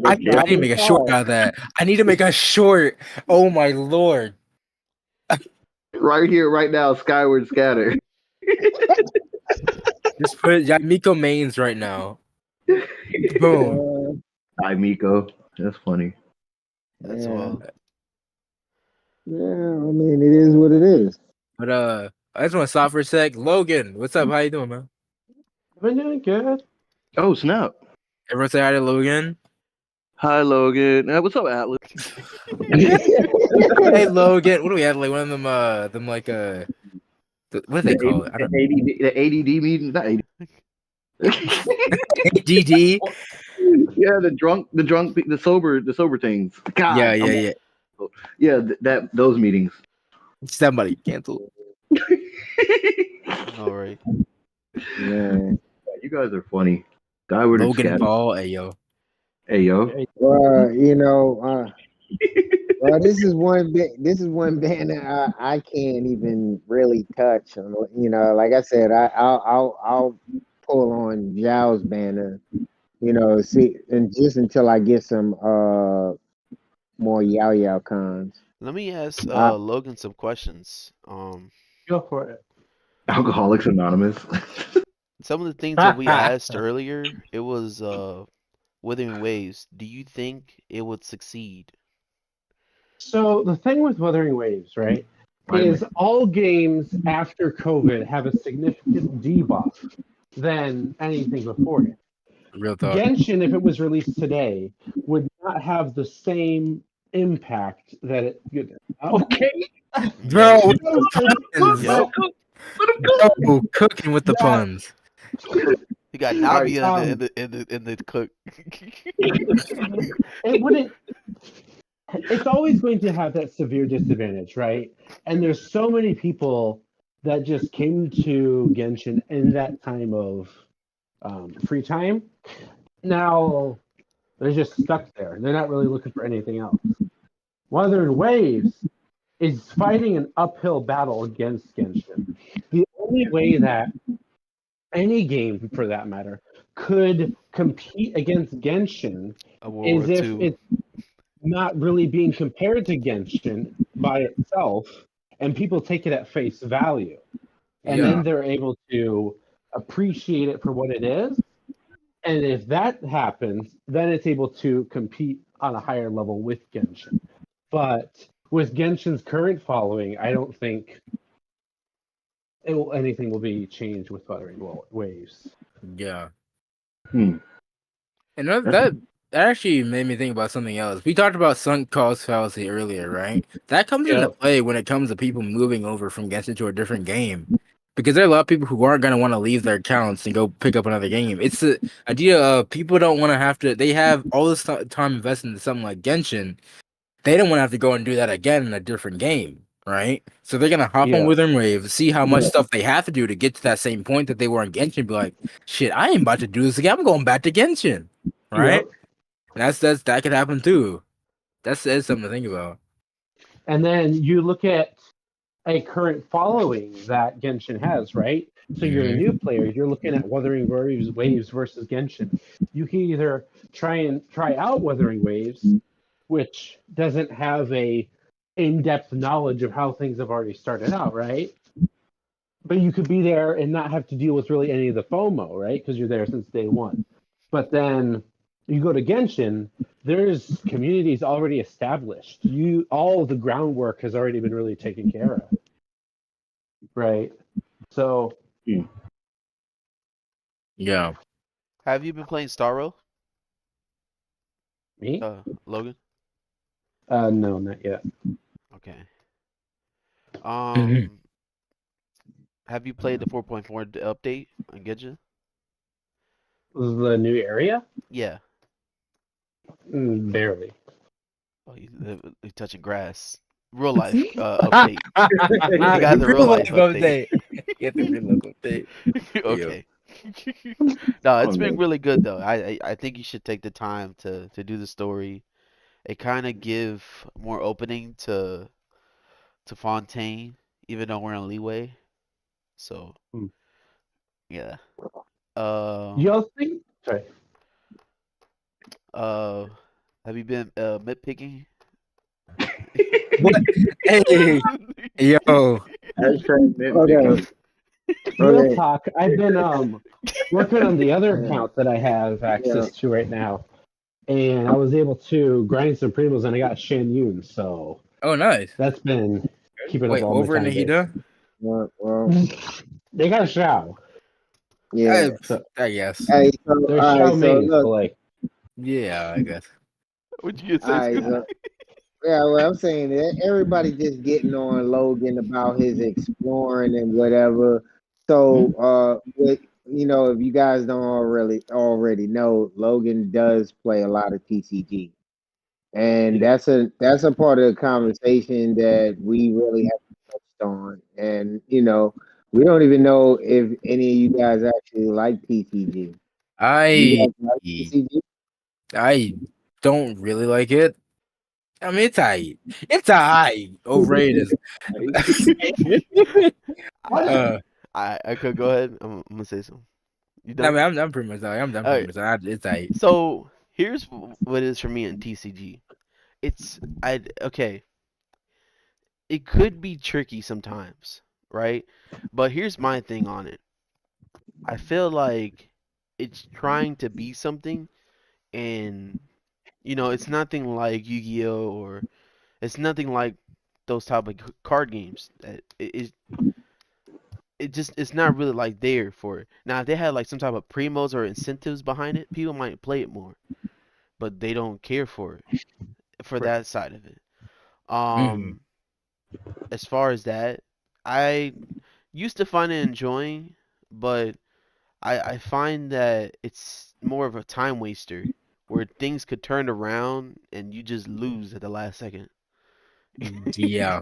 I need to Problem make a short solved. out of that. I need to make a short. Oh my lord. Right here, right now, Skyward Scatter. Just put Yamiko mains right now. Boom. Uh, Hi, Miko. That's funny. that's yeah, wild. yeah. I mean, it is what it is. But I just want to stop for a sec. Logan, what's up? How you doing, man? I'm doing good. Oh, snap. Everyone say hi to Logan. Hi, Logan. What's up, Atlas? Hey Logan. What do we have? Like one of them like what do they call it? I don't know. The ADD meeting? Not ADD. DD. Yeah, the sober things. God. Yeah. Yeah, those meetings. Somebody cancel. All right. Yeah. You guys are funny. Skyward and Logan Scatter. Paul. Hey yo. Hey, yo. This is one band that I can't even really touch. Like I said, I'll pull on Zhao's banner. See, and just until I get some more Yao cons. Let me ask I, Logan some questions. Go for it. Alcoholics Anonymous. Some of the things that we asked earlier, it was Wuthering Waves, do you think it would succeed? So the thing with Wuthering Waves, right, is all games after COVID have a significant debuff than anything before it. Real talk. Genshin, if it was released today, would not have the same impact that it. Okay. Bro, with Yep. the puns. Yep. Bro, cooking with the puns. You got Navi Alright, in the cook. It wouldn't. It's always going to have that severe disadvantage, right? And there's so many people that just came to Genshin in that time of free time. Now they're just stuck there. They're not really looking for anything else. Wuthering Waves is fighting an uphill battle against Genshin. The only way that any game, for that matter, could compete against Genshin A World is War if II. it's not really being compared to Genshin by itself, and people take it at face value, and Yeah. then they're able to appreciate it for what it is. And if that happens, then it's able to compete on a higher level with Genshin. But with Genshin's current following, I don't think anything will be changed with Wuthering Waves. Yeah. Hmm. And that actually made me think about something else. We talked about sunk cost fallacy earlier, right? That comes into play when it comes to people moving over from Genshin to a different game. Because there are a lot of people who aren't going to want to leave their accounts and go pick up another game. It's the idea of people don't want to have to, they have all this time invested into something like Genshin. They don't want to have to go and do that again in a different game, right? So they're going to hop on Wuthering Wave, see how much stuff they have to do to get to that same point that they were in Genshin, be like, shit, I ain't about to do this again. I'm going back to Genshin, right? And that could happen too. That's something to think about. And then you look at a current following that Genshin has, right? So you're a new player. You're looking at Wuthering Waves versus Genshin. You can either try out Wuthering Waves, which doesn't have a in-depth knowledge of how things have already started out, right? But you could be there and not have to deal with really any of the FOMO, right? Because you're there since day one. But then you go to Genshin, there's communities already established. All of the groundwork has already been really taken care of. Right. So yeah. Have you been playing Starro? Me? Logan? No, not yet. Okay. Have you played the 4.4 update on Genshin? The new area? Yeah. Barely. Oh, you touching grass. Real life update. You got the real life update. Get the real life update. Okay. No, it's been really good though. I think you should take the time to do the story. It kind of give more opening to Fontaine, even though we're in leeway. So yeah. Y'all think? Sorry. Have you been nitpicking? What? Hey, yo. Okay. Real talk. I've been working on the other account that I have access to right now, and I was able to grind some primos, and I got Shan Yun. So Oh, nice. that's been keeping Wait, up all over my in time. Nahida? Well, They got a Shao. yeah. I guess. Hey, so, They're all Shao right, so mains, look, but like Yeah, I guess. What'd you say? all right, Scott? yeah, well, I'm saying that everybody just getting on Logan about his exploring and whatever. So, if you guys don't already know, Logan does play a lot of TCG, and that's a part of the conversation that we really haven't touched on. And we don't even know if any of you guys actually like TCG. You guys like TCG? I don't really like it. I mean, it's aight. It's aight. Overrated. I could go ahead. I'm gonna say something. You I done? mean, I'm pretty much done. I'm done. All Pretty much. It's aight. So here's what it is for me in TCG. Okay. It could be tricky sometimes, right? But here's my thing on it. I feel like it's trying to be something, and it's nothing like Yu-Gi-Oh or it's nothing like those type of card games. It's not really like there for it. Now, if they had like some type of promos or incentives behind it, people might play it more, but they don't care for it for Right. that side of it. Mhm. Um, as far as that, I used to find it enjoying, but I find that it's more of a time waster where things could turn around and you just lose at the last second. Yeah.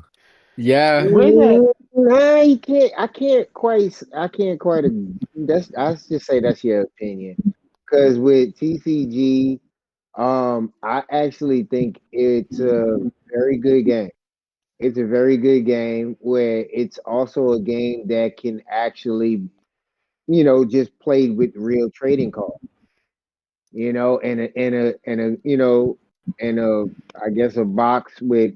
Yeah. The way that I can't quite. That's I just say that's your opinion. Because with TCG, I actually think it's a very good game. It's a very good game where it's also a game that can actually, just played with real trading cards. And a and a I guess a box with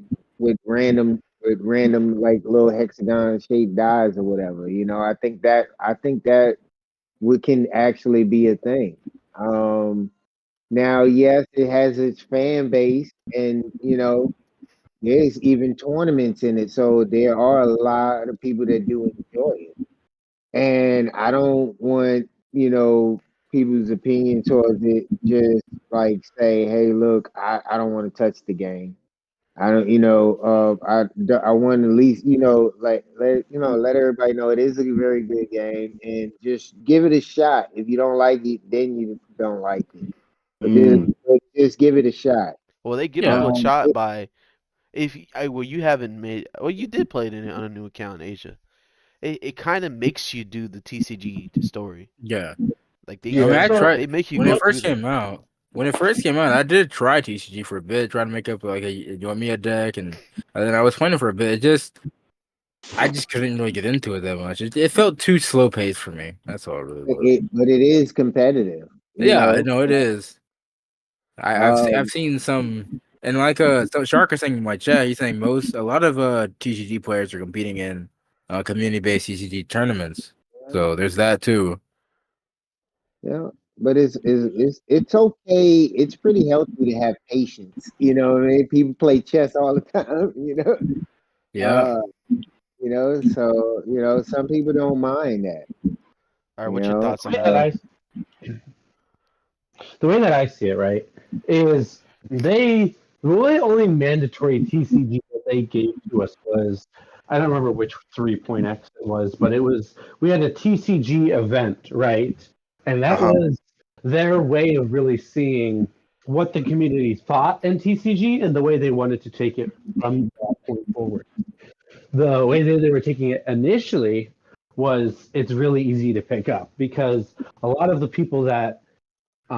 random like little hexagon shaped dies or whatever. I think that we can actually be a thing. Um Now, yes, it has its fan base, and there's even tournaments in it, so there are a lot of people that do enjoy it. And I don't want, people's opinion towards it just like say, hey, look, I don't want to touch the game. I don't, I want to at least, like let everybody know it is a very good game, and just give it a shot. If you don't like it, then you don't like it. But just give it a shot. Well, they give Yeah. people a Um, shot by well, you haven't made well, you did play it on a new account in Asia. It kind of makes you do the TCG story. Yeah. Like I mean, yeah. I So tried they make you when it go through first there. came out. When it first came out, I did try TCG for a bit, try to make up like a Yoimiya deck, and then I was playing it for a bit. I just couldn't really get into it that much. It felt too slow paced for me. That's all it really was. but it is competitive. Yeah, I know it is. I've Um, seen some, and like so Shark is saying in my chat, he's saying a lot of TCG players are competing in community based TCG tournaments. So there's that too. yeah, but it's okay. It's pretty healthy to have patience. You know what I mean? People play chess all the time. Yeah. Uh, so some people don't mind that. All right, You what's your know, thoughts the on way that? that I the way that I see it, right, is the really only mandatory TCG that they gave to us was, I don't remember which 3.x it was, but we had a TCG event, right? And that Uh-huh. was their way of really seeing what the community thought in TCG and the way they wanted to take it from that point forward. The way that they were taking it initially was it's really easy to pick up because a lot of the people that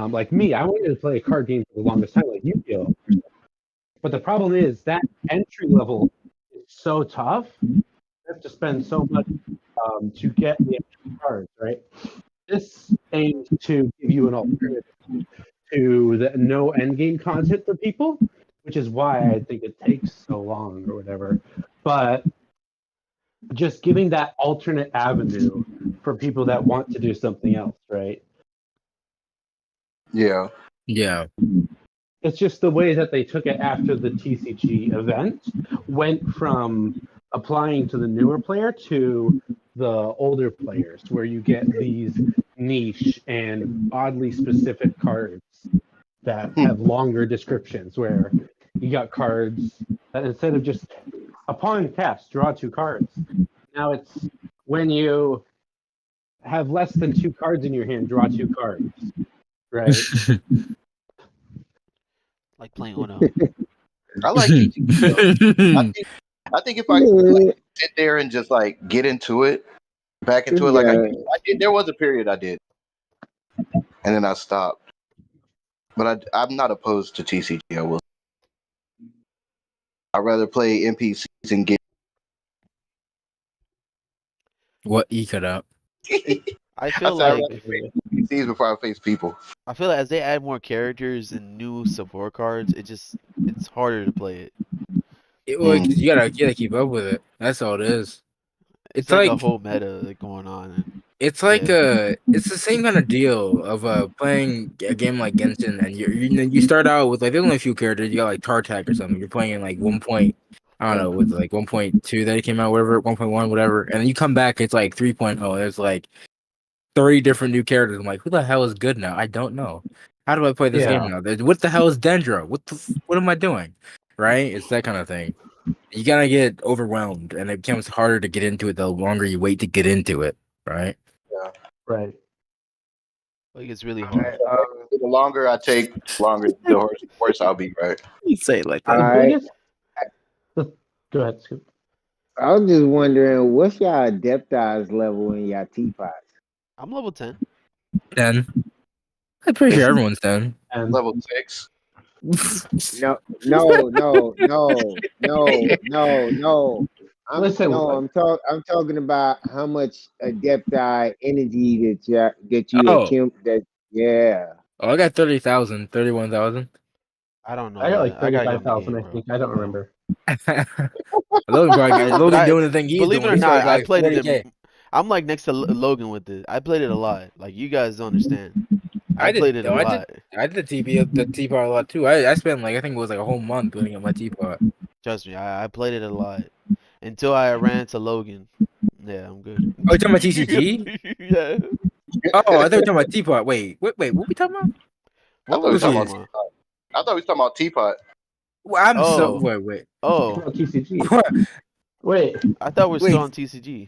like me, I wanted to play a card game for the longest time, like Yu-Gi-Oh. But the problem is that entry level is so tough. You have to spend so much to get the extra cards, right? This aims to give you an alternative to the no endgame content for people, which is why I think it takes so long or whatever. But just giving that alternate avenue for people that want to do something else, right? Yeah. Yeah. It's just the way that they took it after the TCG event went from applying to the newer player to the older players, where you get these niche and oddly specific cards that have longer descriptions, where you got cards that instead of just upon cast, draw 2 cards. Now it's when you have less than 2 cards in your hand, draw 2 cards, right? Like playing Uno. I like TCG though. I think if I like sit there and just like get into it, back into it, like I yeah, did. There was a period I did, and then I stopped. But I'm not opposed to TCG. I will. I'd rather play NPCs and get. What E cut out? I I feel said I'd like rather play NPCs before I face people. as they add more characters and new support cards, it's harder to play it. Well, 'cause you gotta keep up with it. That's all it is. It's It's like a like whole meta going on. It's like Yeah. it's the same kind of deal of playing a game like Genshin, and you start out with like there's only a few characters. You got like Tartak or something. You're playing in like 1 point, I don't know, with like 1.2 that it came out, whatever, 1.1, whatever, and then you come back, it's like 3.0. There's like 30 different new characters. I'm like, who the hell is good now? I don't know. How do I play this game now? What the hell is Dendro? What am I doing? Right? It's that kind of thing. You gotta get overwhelmed, and it becomes harder to get into it the longer you wait to get into it. Right? Right. Like it's really hard. The longer I take, longer the worse I'll be, right? You say it like All that. right. Go ahead, Scoop. I was just wondering, what's y'all adeptize level in y'all teapots? I'm level 10. 10. I'm pretty sure everyone's 10. And Level 6. No. Listen, I'm talking about how much adepti energy that you Oh. accumulate. Yeah. Oh, I got 30,000, 31,000. I don't know. I got like that. I gotta get on the 35,000, game, I bro. think. I don't remember. Logan probably But I- doing the thing he's Believe it doing. or He's not, probably I like played 40K. it. I'm like next to Logan with it. I played it a lot. Like you guys don't understand. I did- played it a no, I lot. I did the teapot a lot too. I spent like I think it was like a whole month building up my teapot. Trust me, I played it a lot until I ran to Logan. Yeah, I'm good. Oh, you talking about TCG? Yeah. Oh, I thought you were talking about teapot. Wait, what we talking about? I What thought we was talking you about talking teapot. I thought we was talking about teapot. Well, I'm so Oh. wait. Oh, TCG. What? Wait. I thought we're Wait. still on TCG.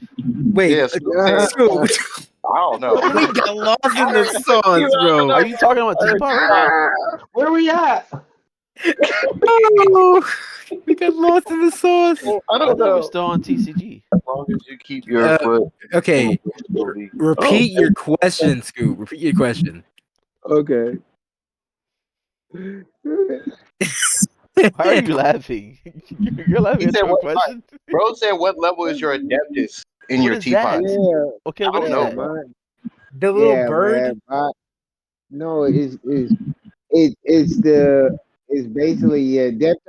Wait, Yeah, Scoop, I don't know. we got lost in the sauce, bro. Are you talking about Teapot right now? Where are we at? Oh, we got lost in the sauce. I I don't thought we're know. still on TCG. As long as you keep your foot. Okay, repeat your question, Scoop. Repeat your question. Okay. Why are you laughing? You're laughing He at said your what- question. Bro said, what level is your adeptus in What your is that? teapot? Yeah. Okay, I what don't is know, that? bro. The little Yeah, bird. man. No, it's basically your depth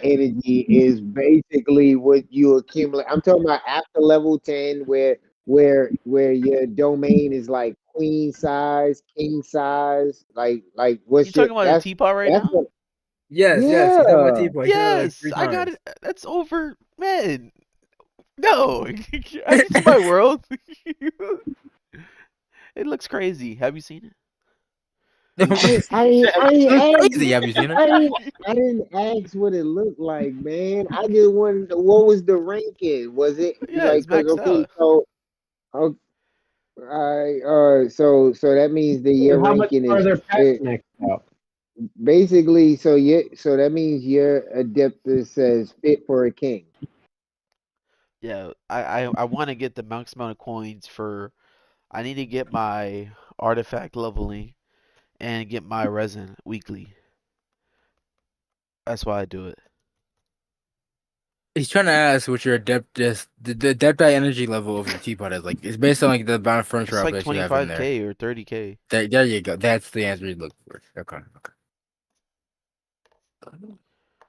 energy is basically what you accumulate. I'm talking about after level 10 where your domain is like queen size, king size, like You what's your talking about a Teapot right that's now? what Yes, yeah. he's talking about teapot. He said it like Yes, 3 I got times. it. That's over, man. No, have you seen my world? It looks crazy. Have you seen it? Crazy, have you seen it? I didn't ask what it looked like, man. I just wanted to, what was the ranking? Was it Yeah, like it's maxed okay, out. so okay, so that means that your How much ranking are is their pets next out? basically so that means your adeptus says fit for a king. Yeah, I want to get the max amount of coins for. I need to get my artifact leveling and get my resin weekly. That's why I do it. He's trying to ask what your the depth energy level of your teapot is. Like it's based on like the amount of furniture It's like objects you have in there. 25k or 30k. There you go. That's the answer you look for. Okay.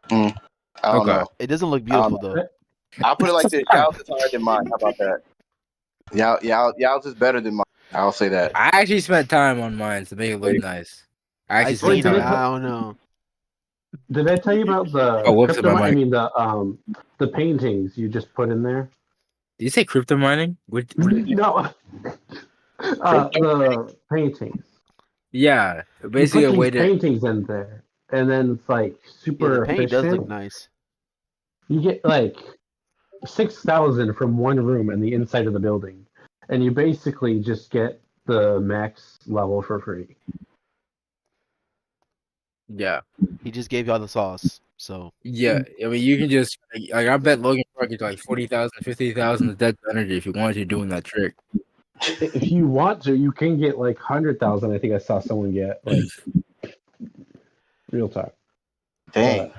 I don't know. It doesn't look beautiful though. I'll put it like this. Y'all's is higher than mine. How about that? Y'all's is better than mine. I'll say that. I actually spent time on mine to make it look nice. I I actually seen spent it. time. I don't know. Did I tell you about the Oh, whoops, my mic. the paintings you just put in there? Did you say crypto mining? What did you... No. The paintings. Yeah, You basically put a way these to. paintings in there, and then it's like Yeah, super the paint does efficient. look nice. You get like 6,000 from one room in the inside of the building, and you basically just get the max level for free. Yeah, He just gave y'all the sauce. So yeah. I mean, you can just like I bet Logan Park is like 40,000, 50,000 of depth energy if you wanted to doing that trick. If you want to, you can get like 100,000. I think I saw someone get like real talk. Dang.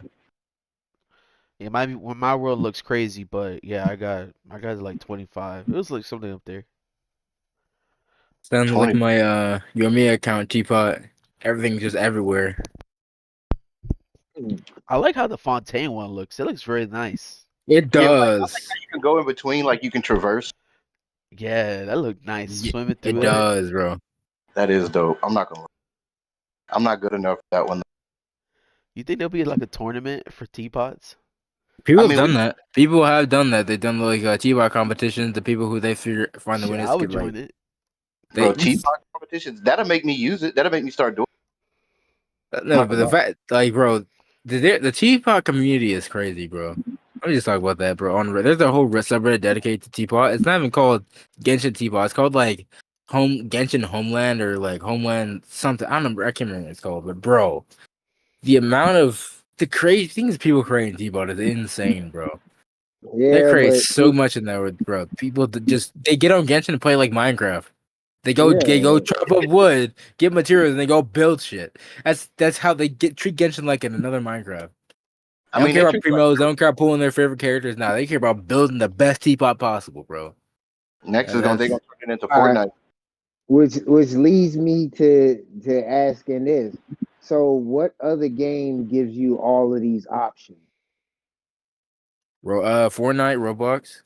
yeah, my world looks crazy, but yeah, I got like 25. It was like something up there. Sounds 20. like my Yomi account teapot. Everything's just everywhere. I like how the Fontaine one looks. It looks very nice. It Yeah, like, I does. like how you can go in between, like you can traverse. Yeah, that looked nice. Yeah, Swimming it through it. does, bro. That is dope. I'm not gonna lie. I'm not good enough for that one. You think there'll be like a tournament for teapots? People I have mean, done that. People have done that. They've done like T-Bar competitions. The people who they find the Shit, winners I would could like join it. bro, they. teapot competitions. That'll make me use it. That'll make me start doing. I'm No, not but gonna the lie. fact, like, bro, the Teapot community is crazy, bro. Let me just talk about that, bro. There's a whole subreddit dedicated to Teapot. It's not even called Genshin Teapot. It's called like Genshin Homeland or like Homeland something. I don't remember. I can't remember what it's called. But bro, the amount of the crazy things people create in Teapot is insane, bro. They Yeah, create but so much in there, bro. People that just they get on Genshin and play like Minecraft. They go yeah, chop up wood, get materials, and they go build shit. That's how they treat Genshin like in another Minecraft. I They don't mean, care they about treat it like primos. They don't care about pulling their favorite characters. Now they care about building the best teapot possible, bro. next And is gonna they that's gonna turn it into all right. Fortnite. Which leads me to asking this. So, what other game gives you all of these options? Fortnite, Roblox.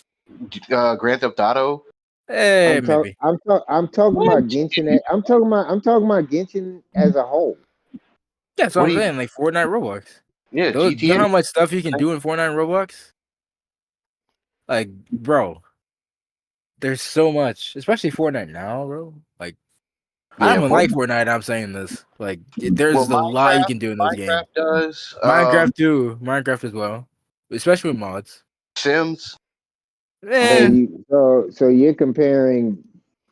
Grand Theft Auto. Hey, maybe. I'm talking about Genshin. I'm talking about Genshin as a whole. Yeah, that's what What I'm do you? saying. Like Fortnite, Roblox. Yeah, Those, you know GTA. how much stuff you can do in Fortnite and Roblox? Like, bro, there's so much, especially Fortnite now, bro. Like, I Yeah, don't even like Fortnite. Fortnite. I'm saying this. Like, Well, there's a lot you can do in those games. Minecraft does. Minecraft too. Minecraft as well, especially with mods. Sims. So Eh, so you're comparing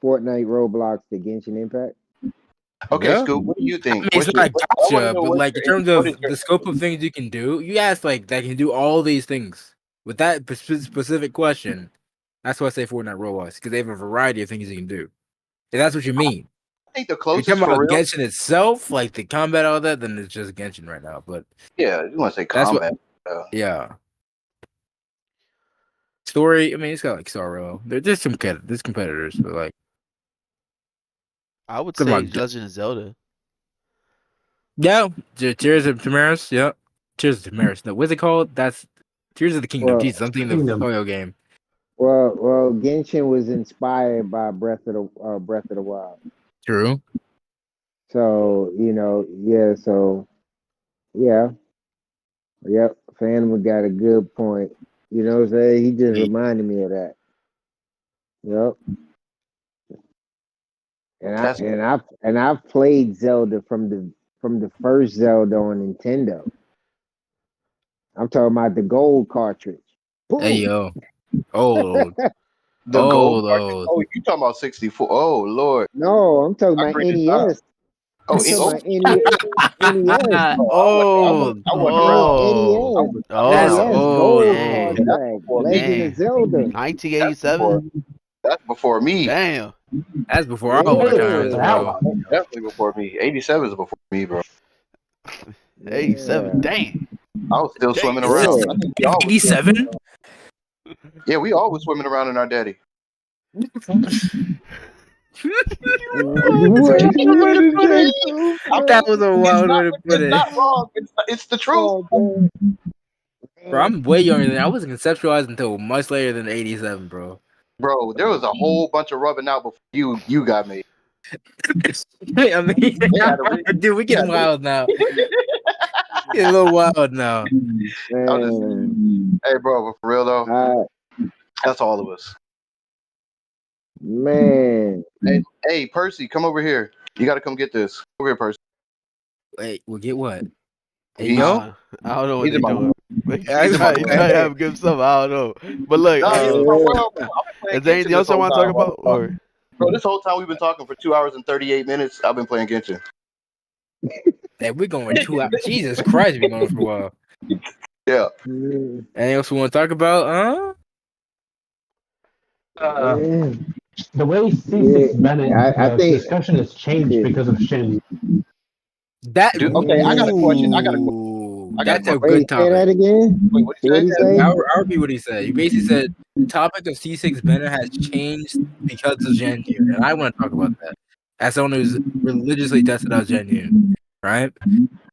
Fortnite, Roblox to Genshin Impact? Okay, yeah. Scoop. What do you I think? mean, it's What's not your? a I want to gotcha, know but like in terms what of is your the scope of things you can do, you asked like that can do all these things. With that specific question, that's why I say Fortnite Roblox because they have a variety of things you can do. If that's what you mean. I think the If you're closest talking for about real. Genshin itself, like the combat, all that, then it's just Genshin right now. But Yeah, you want to say that's what, combat. yeah. Story, I mean, it's got like Sorrow. There's some there's competitors, but like, I would come say on, Legend of Zelda. yeah, Tears of Tamaris, yeah, Tears of Tamaris. No, what's it called? That's Tears of the Kingdom. Well, Jesus, I'm thinking of Kingdom. Koyo game. well, Genshin was inspired by Breath of the Wild. True. So yeah. So yeah, yep. Phantom got a good point. You know what I'm saying? He just reminded me of that. Yep. That's And I've played Zelda from the first Zelda on Nintendo. I'm talking about the gold cartridge. Hey Boom. yo, old, the gold old, cartridge. old. Oh, you talking about 64? Oh Lord. No, I'm talking about Ocarina of Time. NES. Oh, I'm talking about NES. Old. I wasn't around. Oh. That's NES Oh. old. gold Dang. That's contract. before me. Legend Dang. of Zelda. That's before. 1987. That's before me. Damn. That's before all our times, That bro. one. Definitely before me. 87 is before me, bro. 87. Yeah. Dang. I was still Dang. swimming around. Yeah. I think we all was still- 87. Yeah, we all was swimming around in our daddy. What did you say, Sue? That was a wild way to put It's it, not wrong. It's the truth. Oh, bro. I'm way younger than I wasn't conceptualized until much later than 87, bro. Bro, there was a whole bunch of rubbing out before you got me. I mean, had a reason. dude, we getting wild now. Getting a little wild now. man. Hey, bro, but for real though, that's all of us. Man. Hey, Percy, come over here. You got to come get this. Over here, Percy. Wait, we'll get what? Hey, He's- yo? I don't know what He's they're in my doing. Yeah, He he's might, my he boy. might have good stuff. I don't know. But look, Nah, he's in my world, bro. I've been playing is there anything Genshin else this I whole want to talk time. about? Or Bro, this whole time we've been talking for 2 hours and 38 minutes. I've been playing Genshin. Hey, we're going 2 hours. Jesus Christ, we're going for a while. Yeah. Mm, Anything else we want to talk about? yeah. The way C6 Yeah, Bennett I think discussion has changed shit. because of Shin. That Dude, okay, I got a question. I got a question. Ooh, I got a that's a Wait, good say topic. that again. Wait, what What you he say? say? I'll repeat what he said. He basically said the topic of C6 Bennett has changed because of Genuine, and I want to talk about that. As someone who's religiously tested out Genuine, right?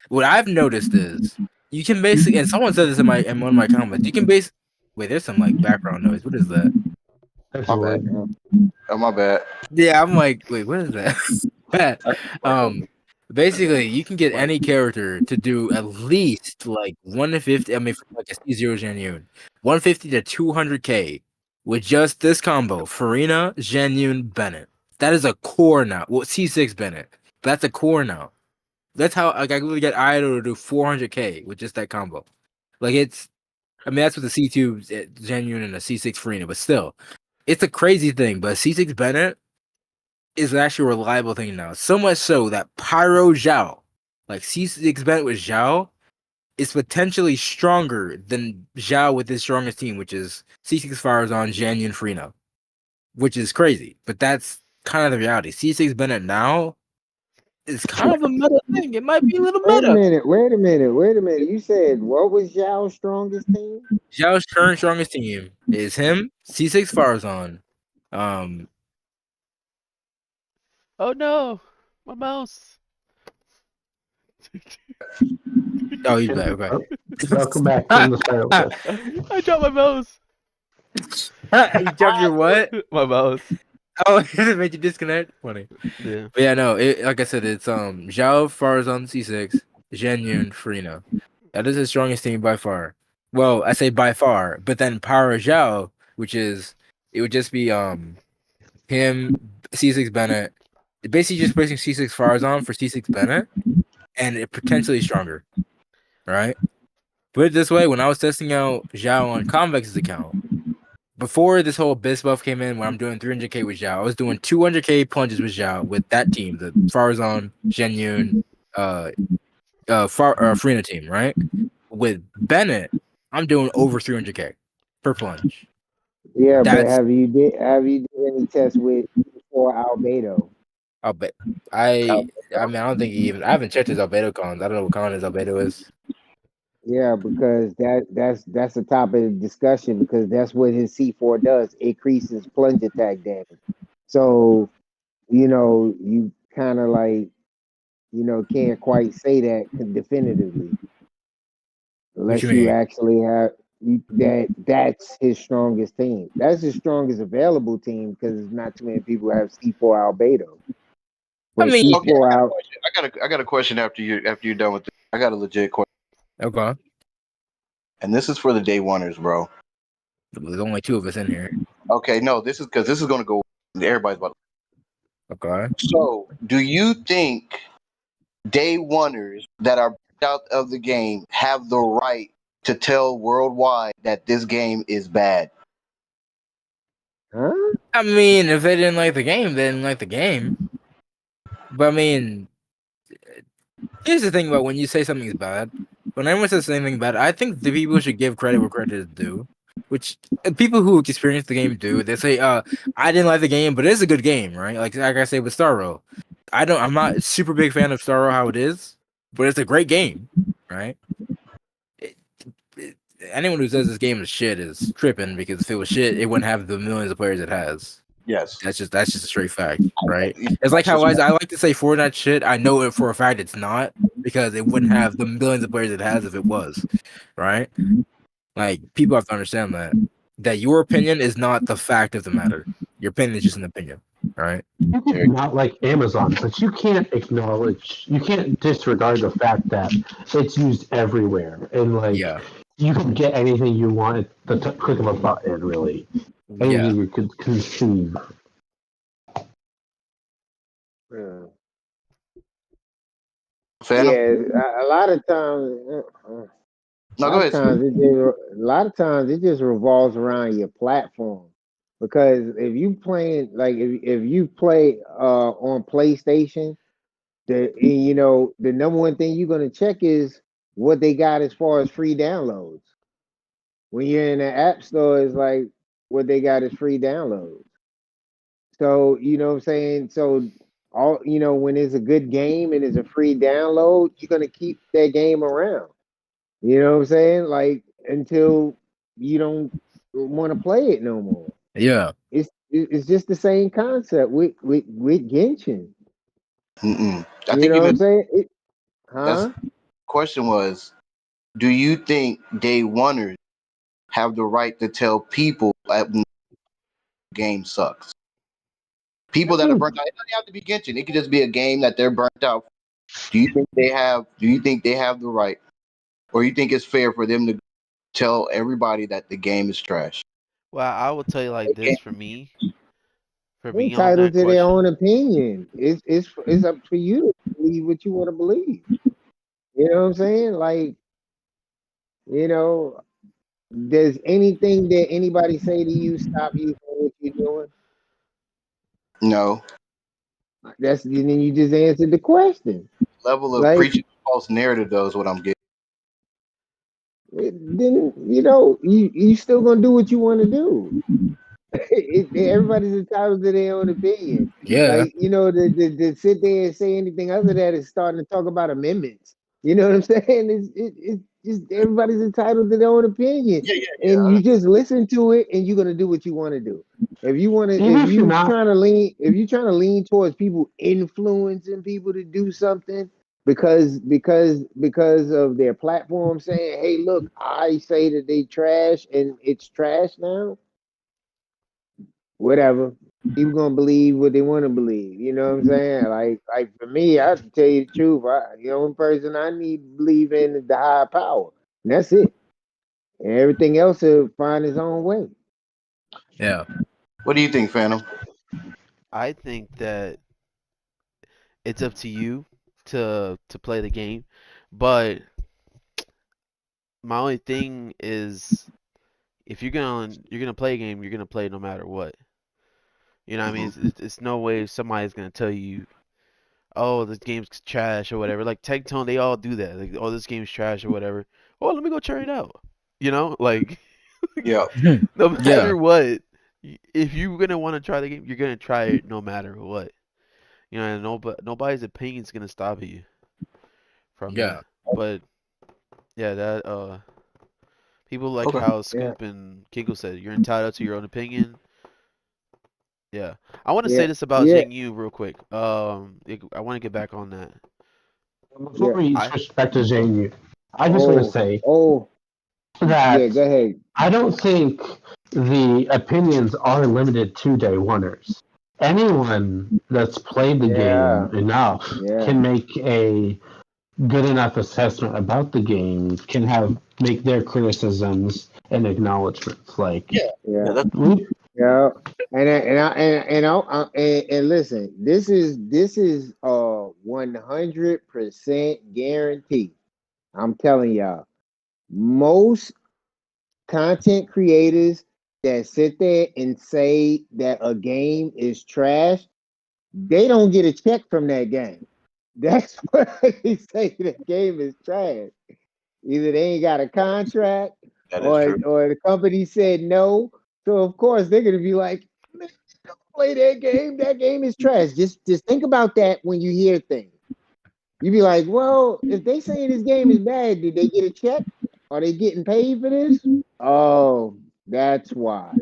What I've noticed is you can and someone said this in one of my comments. You can wait, there's some like background noise. What is that? Absolutely. Oh, my bad. Yeah, I'm like, wait, what is that? Basically, you can get any character to do at least like 150. I mean, from like a C0 Genuine, 150 to 200k with just this combo: Farina, Genuine, Bennett. That is a core now. Well, C6 Bennett. That's a core now. That's how like I can literally get Idol to do 400k with just that combo. Like it's, I mean, that's with the C2 Genuine and a C6 Farina, but still, it's a crazy thing. But C6 Bennett is actually a reliable thing now. So much so that Pyro Zhao, like C6 Bennett with Zhao, is potentially stronger than Zhao with his strongest team, which is C6 Farazan, Zhanyu, and Frino, which is crazy. But that's kind of the reality. C6 Bennett now is kind of a meta thing. It might be a little Wait a meta. minute. You said what was Zhao's strongest team? Zhao's current strongest team is him, C6 Farazan. Oh no, my mouse. Oh, he's back. Okay. Welcome back from the spiralabyss. I dropped my mouse. You dropped your what? My mouse. Oh, it made you disconnect? Funny. Yeah. But yeah, no, like I said, it's Zhao Farazan C6, Zhenyun, Farina. That is his strongest team by far. Well, I say by far, but then Power Zhao, which is it would just be him, C6 Bennett. Basically just placing C6 Farazan for C6 Bennett, and it potentially stronger. Right? Put it this way, when I was testing out Zhao on Convex's account, before this whole Abyss buff came in, when I'm doing 300k with Zhao, I was doing 200k plunges with Zhao with that team, the Farazan, Zhenyun, Farina team, right? With Bennett, I'm doing over 300k per plunge. Yeah, but have you did any tests with for Albedo? I'll bet. I mean, I don't think he even. I haven't checked his albedo cons. I don't know what con his albedo is. Yeah, because that's the topic of discussion because that's what his C4 does. It increases plunge attack damage. So, you kind of like, can't quite say that definitively unless you actually have that's his strongest team. That's his strongest available team because not too many people have C4 albedo. But I mean, C4 I got a question after you're done with this. I got a legit question. Okay. And this is for the day oneers, bro. There's only two of us in here. Okay, no, this is because this is going to go. Everybody's about. Okay. So, do you think day oneers that are out of the game have the right to tell worldwide that this game is bad? Huh? I mean, if they didn't like the game, they didn't like the game. But I mean, here's the thing about when you say something's bad. When anyone says something bad, I think the people should give credit where credit is due. Which people who experience the game do. They say, I didn't like the game, but it's a good game, right? Like I say with Starro. I'm not a super big fan of Starro how it is, but it's a great game, right? Anyone who says this game is shit is tripping because if it was shit, it wouldn't have the millions of players it has. Yes. That's just a straight fact, right? It's like how I like to say Fortnite shit. I know it for a fact it's not because it wouldn't have the millions of players it has if it was, right? Like people have to understand that your opinion is not the fact of the matter. Your opinion is just an opinion, right? You can not like Amazon, but you can't disregard the fact that it's used everywhere, and like you can get anything you want at the click of a button, really. Anything you could conceive. Yeah, a lot of times. No, go ahead. A lot of times it just revolves around your platform. Because if you playing like if you play on PlayStation, the number one thing you're gonna check is what they got as far as free downloads. When you're in the app store, it's like what they got is free downloads. So you know what I'm saying? So all when it's a good game and it's a free download, you're gonna keep that game around. You know what I'm saying? Like until you don't want to play it no more. Yeah. It's just the same concept with Genshin. I You think know what I'm saying? The question was, do you think day oneers have the right to tell people game sucks. People that are burnt out, it doesn't have to be Genshin. It could just be a game that they're burnt out. Do you think they have the right, or you think it's fair for them to tell everybody that the game is trash? Well, I will tell you like this for me They're on entitled that to their own question. opinion. It's up to you to believe what you want to believe. You know what I'm saying? Like, you know, does anything that anybody say to you stop you from what you're doing? No. Then you just answered the question. Level of Like, preaching false narrative, though, is what I'm getting. then you still gonna do what you want to do. Everybody's entitled to their own opinion. Yeah. Like, to sit there and say anything other than that is starting to talk about amendments. You know what I'm saying? It's just everybody's entitled to their own opinion, and you just listen to it, and you're gonna do what you want to do. If you want to, Even if if you're you not, trying to lean, if you're trying to lean towards people influencing people to do something because of their platform saying, "Hey, look, I say that they trash, and it's trash now." Whatever. People gonna believe what they want to believe. You know what I'm saying? Like for me, I have to tell you the truth. The only person I need to believe in is the higher power. And that's it. And everything else will find its own way. Yeah. What do you think, Phantom? I think that it's up to you to play the game, but my only thing is if you're gonna play a game, you're gonna play no matter what. You know what I mean? It's no way somebody's gonna tell you, oh, this game's trash or whatever. Like Tectone, they all do that. Like, oh, this game's trash or whatever. Oh, let me go try it out. Like Yeah. no Yeah. matter what, if you're gonna want to try the game, you're gonna try it no matter what. And nobody's opinion's gonna stop you from Yeah. that. But yeah, that people like Okay. how Yeah. Scoop and Kinko said, you're entitled to your own opinion. Yeah, I want to say Yeah. this about Yeah. Jing Yu real quick. I want to get back on that. before Yeah. we I switch back to JNU, I just want to say Yeah, that go ahead. I don't think the opinions are limited to day oneers. Anyone that's played the Yeah. game enough Yeah. can make a good enough assessment about the game, can make their criticisms and acknowledgments. Like, Yeah. we, Yeah. And listen, this is 100% guarantee. I'm telling y'all, most content creators that sit there and say that a game is trash, they don't get a check from that game. That's why they say the game is trash. Either they ain't got a contract, That is true. or the company said no. So of course they're gonna be like, "Man, don't play that game. That game is trash." Just think about that when you hear things. You be like, well, if they saying this game is bad, did they get a check? Are they getting paid for this? Oh, that's why.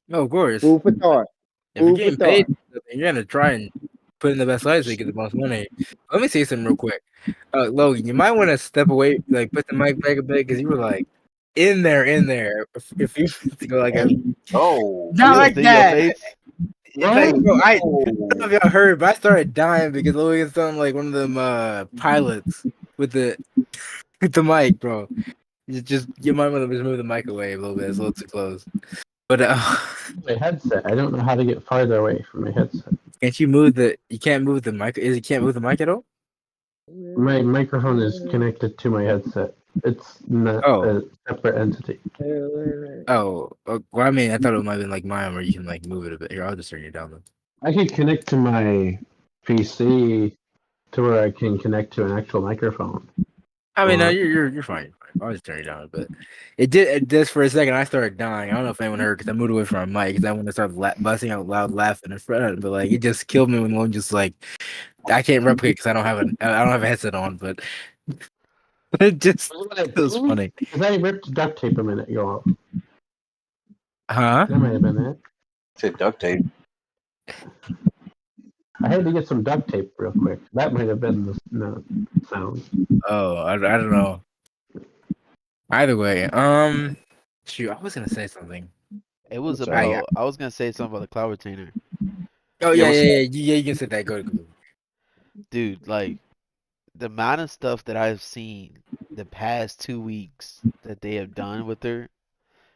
No, of course. Food for thought. If you're Food for getting paid, thought. you're gonna try and put in the best light so you get the most money. Let me say something real quick. Logan, you might want to step away, like put the mic back a bit, because you were like in there. If you to go like a Oh. not he was like in your that. face. Like, bro, I Oh. don't know if y'all heard, but I started dying because Logan sounded like one of them pilots with the mic, bro. You might want to just move the mic away a little bit. It's a little too close. But my headset, I don't know how to get farther away from my headset. can't you move the? You can't move the mic. You can't move the mic at all. My microphone is connected to my headset. It's not a separate entity. Well, I mean, I thought it might have been like mine, where you can like move it a bit. Here, I'll just turn you down then. I can connect to my PC to where I can connect to an actual microphone. I mean, no, you're fine. I'll just turn you down, but it did just for a second. I started dying. I don't know if anyone heard because I moved away from my mic because I want to start busting out loud laughing in front of it. But like, it just killed me when one just like I can't replicate because I don't have a headset on. But it just feels funny. Because I ripped duct tape a minute ago. Huh? That might have been it. Said duct tape. I had to get some duct tape real quick. That might have been the sound. Oh, I don't know. Either way, shoot, I was gonna say something. It was sorry. about. I was gonna say something about the cloud retainer, Oh Yeah, yeah. You can say that. Go. dude. Like the amount of stuff that I've seen the past 2 weeks that they have done with her,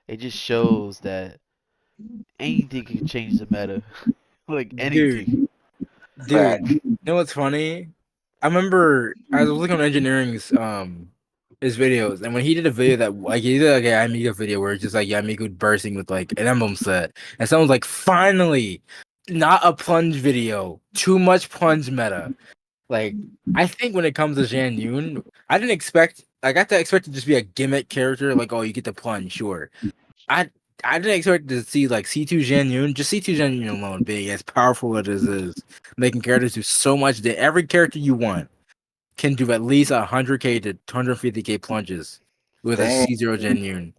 it just shows that anything can change the meta. Like anything. Dude, you know what's funny? I remember I was looking on engineering's his videos, and when he did a video that like he did like an Amiga video where it's just like Yamiku bursting with like an emblem set, and someone's like, finally, not a plunge video, too much plunge meta. Like I think when it comes to Jan Yoon, I didn't expect like I expect it to just be a gimmick character, like oh you get the plunge, sure. I I didn't expect to see like C2 Jan Yoon, just C2 Jan Yoon alone being as powerful as it is, making characters do so much that every character you want can do at least 100k to 150k plunges with a Dang. C0 Jan Yoon.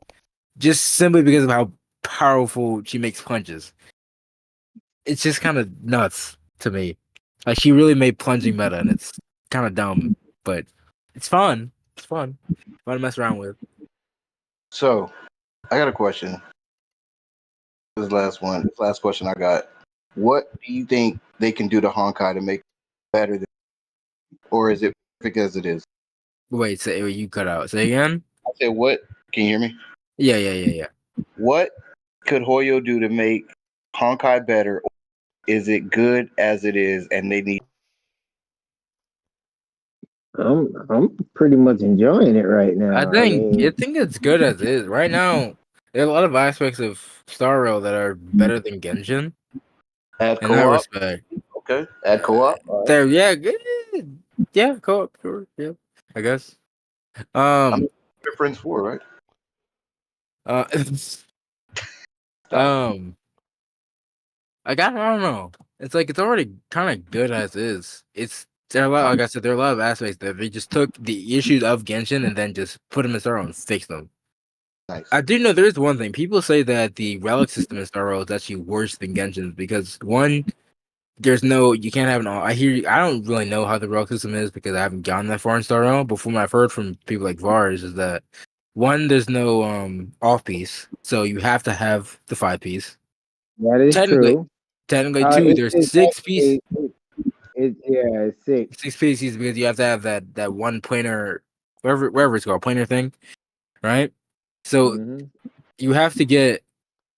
Just simply because of how powerful she makes punches. It's just kind of nuts to me. Like she really made plunging meta, and it's kind of dumb, but it's fun. It's fun. Fun to mess around with. So, I got a question. This last question I got. What do you think they can do to Honkai to make it better than, or is it perfect as it is? Wait, say you cut out. Say again. I said, what? Can you hear me? Yeah. What could Hoyo do to make Honkai better? Or is it good as it is, and they need? I'm pretty much enjoying it right now. I think mean, it's good as is. Right now, there are a lot of aspects of Star Rail that are better than Genshin. Add In that co-op. respect. Okay. Add co-op. All right. There, yeah, good. Yeah, co-op, sure. Yeah, I guess. Your friends for, right? Uh, I don't know. It's like it's already kind of good as is. There are a lot, like I said, there are a lot of aspects that they just took the issues of Genshin and then just put them in Star Rail and fixed them. Nice. I do know there is one thing. People say that the relic system in Star Rail is actually worse than Genshin because one, you can't have an all. I don't really know how the relic system is because I haven't gotten that far in Star Rail. But from what I've heard from people like Vars is that one, there's no off piece, so you have to have the 5-piece. that is true. Technically, two, there's 6-piece. It's 6. 6 pieces because you have to have that one planar, wherever it's called, planar thing, right? So you have to get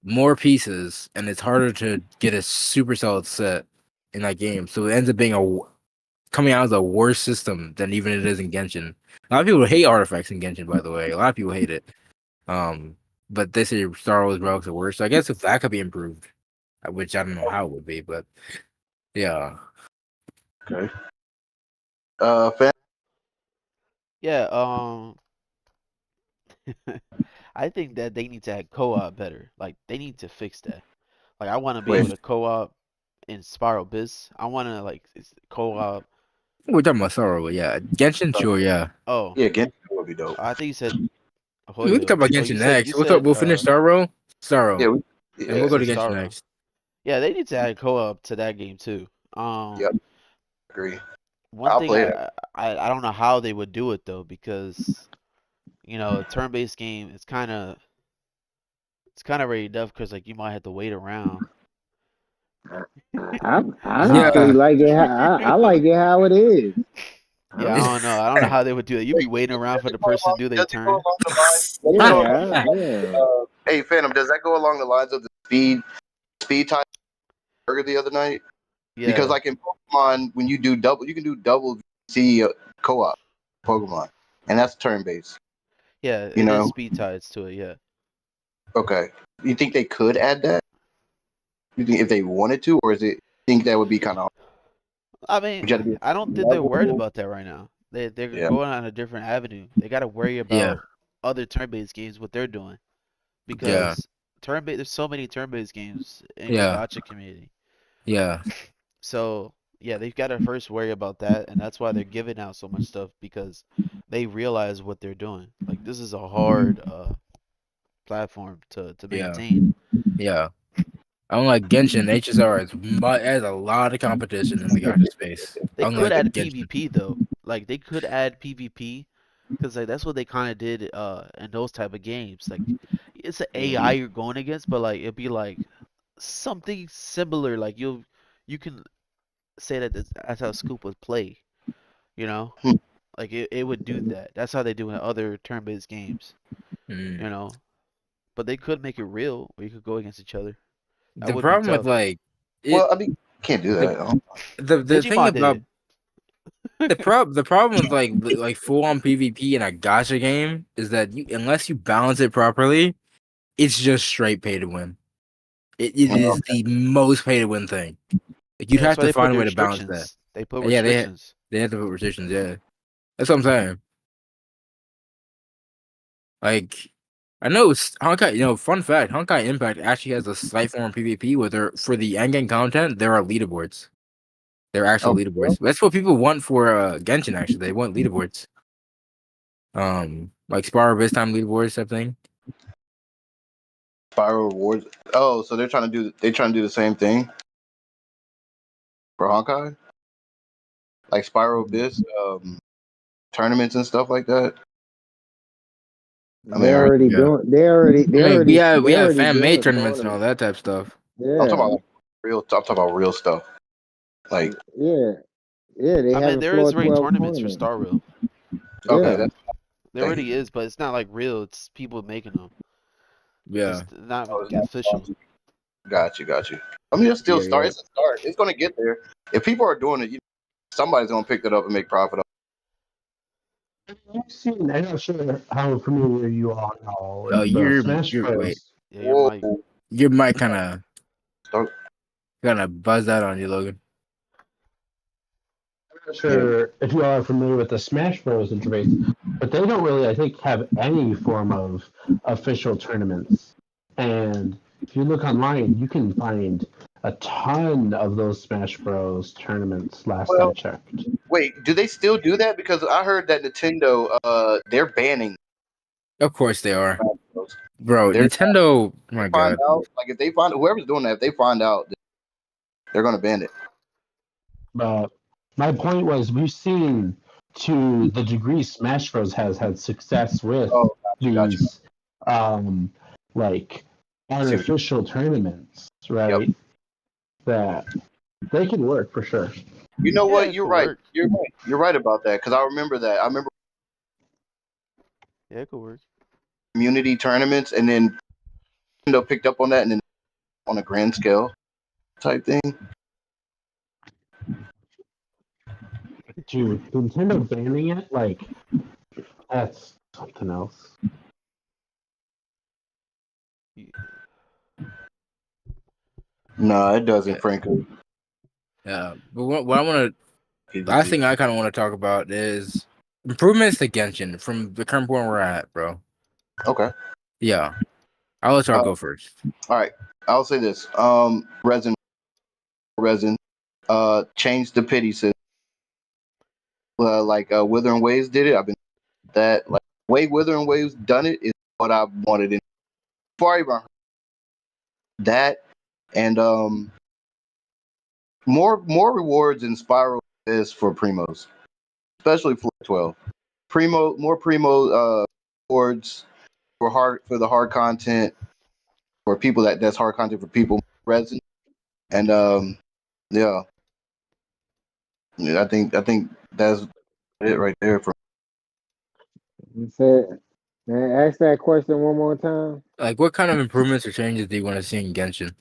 more pieces, and it's harder to get a super solid set in that game. So it ends up being coming out as a worse system than even it is in Genshin. A lot of people hate artifacts in Genshin, by the way. A lot of people hate it. But they say Star Wars relics are worse. So I guess if that could be improved, which I don't know how it would be, but yeah. Okay. Fan? Yeah, I think that they need to have co-op better. Like they need to fix that. Like I want to be able to co-op in spiralabyss. I want to like co-op. We're talking about Star Wars, yeah. Genshin, sure, yeah. Oh, Yeah, Genshin would be dope. I think you said. We can talk about Oh, Genshin next. you We'll finish Star Rail. Yeah, And we'll go to Star Genshin Rail. next. Yeah, they need to add co-op to that game too. Yep. Agree. One I'll thing play it. I don't know how they would do it though because a turn-based game it's kind of already tough because like you might have to wait around. I honestly like it. I like it how it is. Yeah, I don't know how they would do it. You'd be waiting around for the person to do their turn. Yeah. Hey, Phantom, does that go along the lines of the speed time the other night? Yeah. Because like in Pokemon, when you do double, you can do double C co-op Pokemon, and that's turn-based. Yeah, it is speed tides to it. Yeah. Okay. You think they could add that? You think if they wanted to, or think that would be kind of? I mean, I don't think they're worried about that right now. They're going on a different avenue. They got to worry about other turn-based games, what they're doing, because turn-based. There's so many turn-based games in the gacha community. Yeah. So yeah, they've got to first worry about that, and that's why they're giving out so much stuff because they realize what they're doing. Like this is a hard platform to maintain. Yeah. Unlike Genshin, HSR has a lot of competition in the gacha space. They could add PvP though. Like they could add PvP because like that's what they kind of did in those type of games. Like it's an AI you're going against, but like it'd be like something similar. Like you can say that that's how Scoop would play. You know, Hmm. like it would do that. That's how they do in other turn-based games. Mm. You know, but they could make it real, where you could go against each other. That The would be problem with tough. like Well, I mean, can't do the that. the thing Digimon did about it. the problem with like full on PvP in a gacha game is that unless you balance it properly, it's just straight pay to win. It is the most pay to win thing. Like you'd Yeah, that's have why to they put find a the way to balance that. restrictions. They put And yeah, restrictions. they have to put restrictions. Yeah, that's what I'm saying. Like I know Honkai. Fun fact: Honkai Impact actually has a slight form of PvP where for the end game content there are leaderboards. They're actual Oh, leaderboards. That's what people want for Genshin. Actually, they want leaderboards. Like spiralabyss time leaderboards type thing. Spiral rewards. Oh, so they're trying to do the same thing for Honkai, like Spiral Abyss tournaments and stuff like that. I mean, They already Yeah. doing. They already. They I mean, already. we They have already fan made doing tournaments and all that type of stuff. I'm talking Yeah, about like real. I'm talking about real stuff. Like, yeah, yeah. They I mean, having there floor is already 12 tournaments for tournament. Star Rail. okay, Yeah, that's There already is, but it's not like real. It's people making them. Yeah. It's not oh, it's not official. got you. I mean, it's still Yeah, start. yeah. It's a start. It's gonna get there. If people are doing it, somebody's gonna pick it up and make profit. You've seen, I'm not sure how familiar you are now Oh, with Smash wait. Bros. Yeah, your Whoa. mic. Your mic kind Start- of buzzed out on you, Logan. I'm not sure if you are familiar with the Smash Bros. Interface, but they don't really, I think, have any form of official tournaments. And if you look online, you can find a ton of those Smash Bros. Tournaments. Last I Well, checked. wait, do they still do that? Because I heard that Nintendo, they're banning. Of course they are, Smash Bros. bro. They're Nintendo. Oh my find god. out, like if they find whoever's doing that, if they find out, they're gonna ban it. But my point was, we've seen to the degree Smash Bros. Has had success with Oh, got you. these, like unofficial tournaments, right? Yep. That they can work for sure. You know Yeah, what? it You're could right. work. You're right about that because I remember that. I remember Yeah, it could work. community tournaments, and then Nintendo picked up on that, and then on a grand scale type thing. Dude, Nintendo banning it, like that's something else. No, it doesn't, Yeah. frankly. Yeah, but what I want to, last thing I kind of want to talk about is improvements to Genshin from the current point we're at, bro. Okay. Yeah, I'll let y'all go first. All right. I'll say this. Resin. Changed the pity system. Like Wuthering Waves did it. I've been that like way Wuthering Waves done it is what I wanted. Before I even heard that, and more rewards in Spiral is for primos, especially for 12. More primo rewards for the hard content for people that's hard content for people resin and yeah. I think that's it right there for Say, man, ask that question one more time. Like, what kind of improvements or changes do you want to see in Genshin?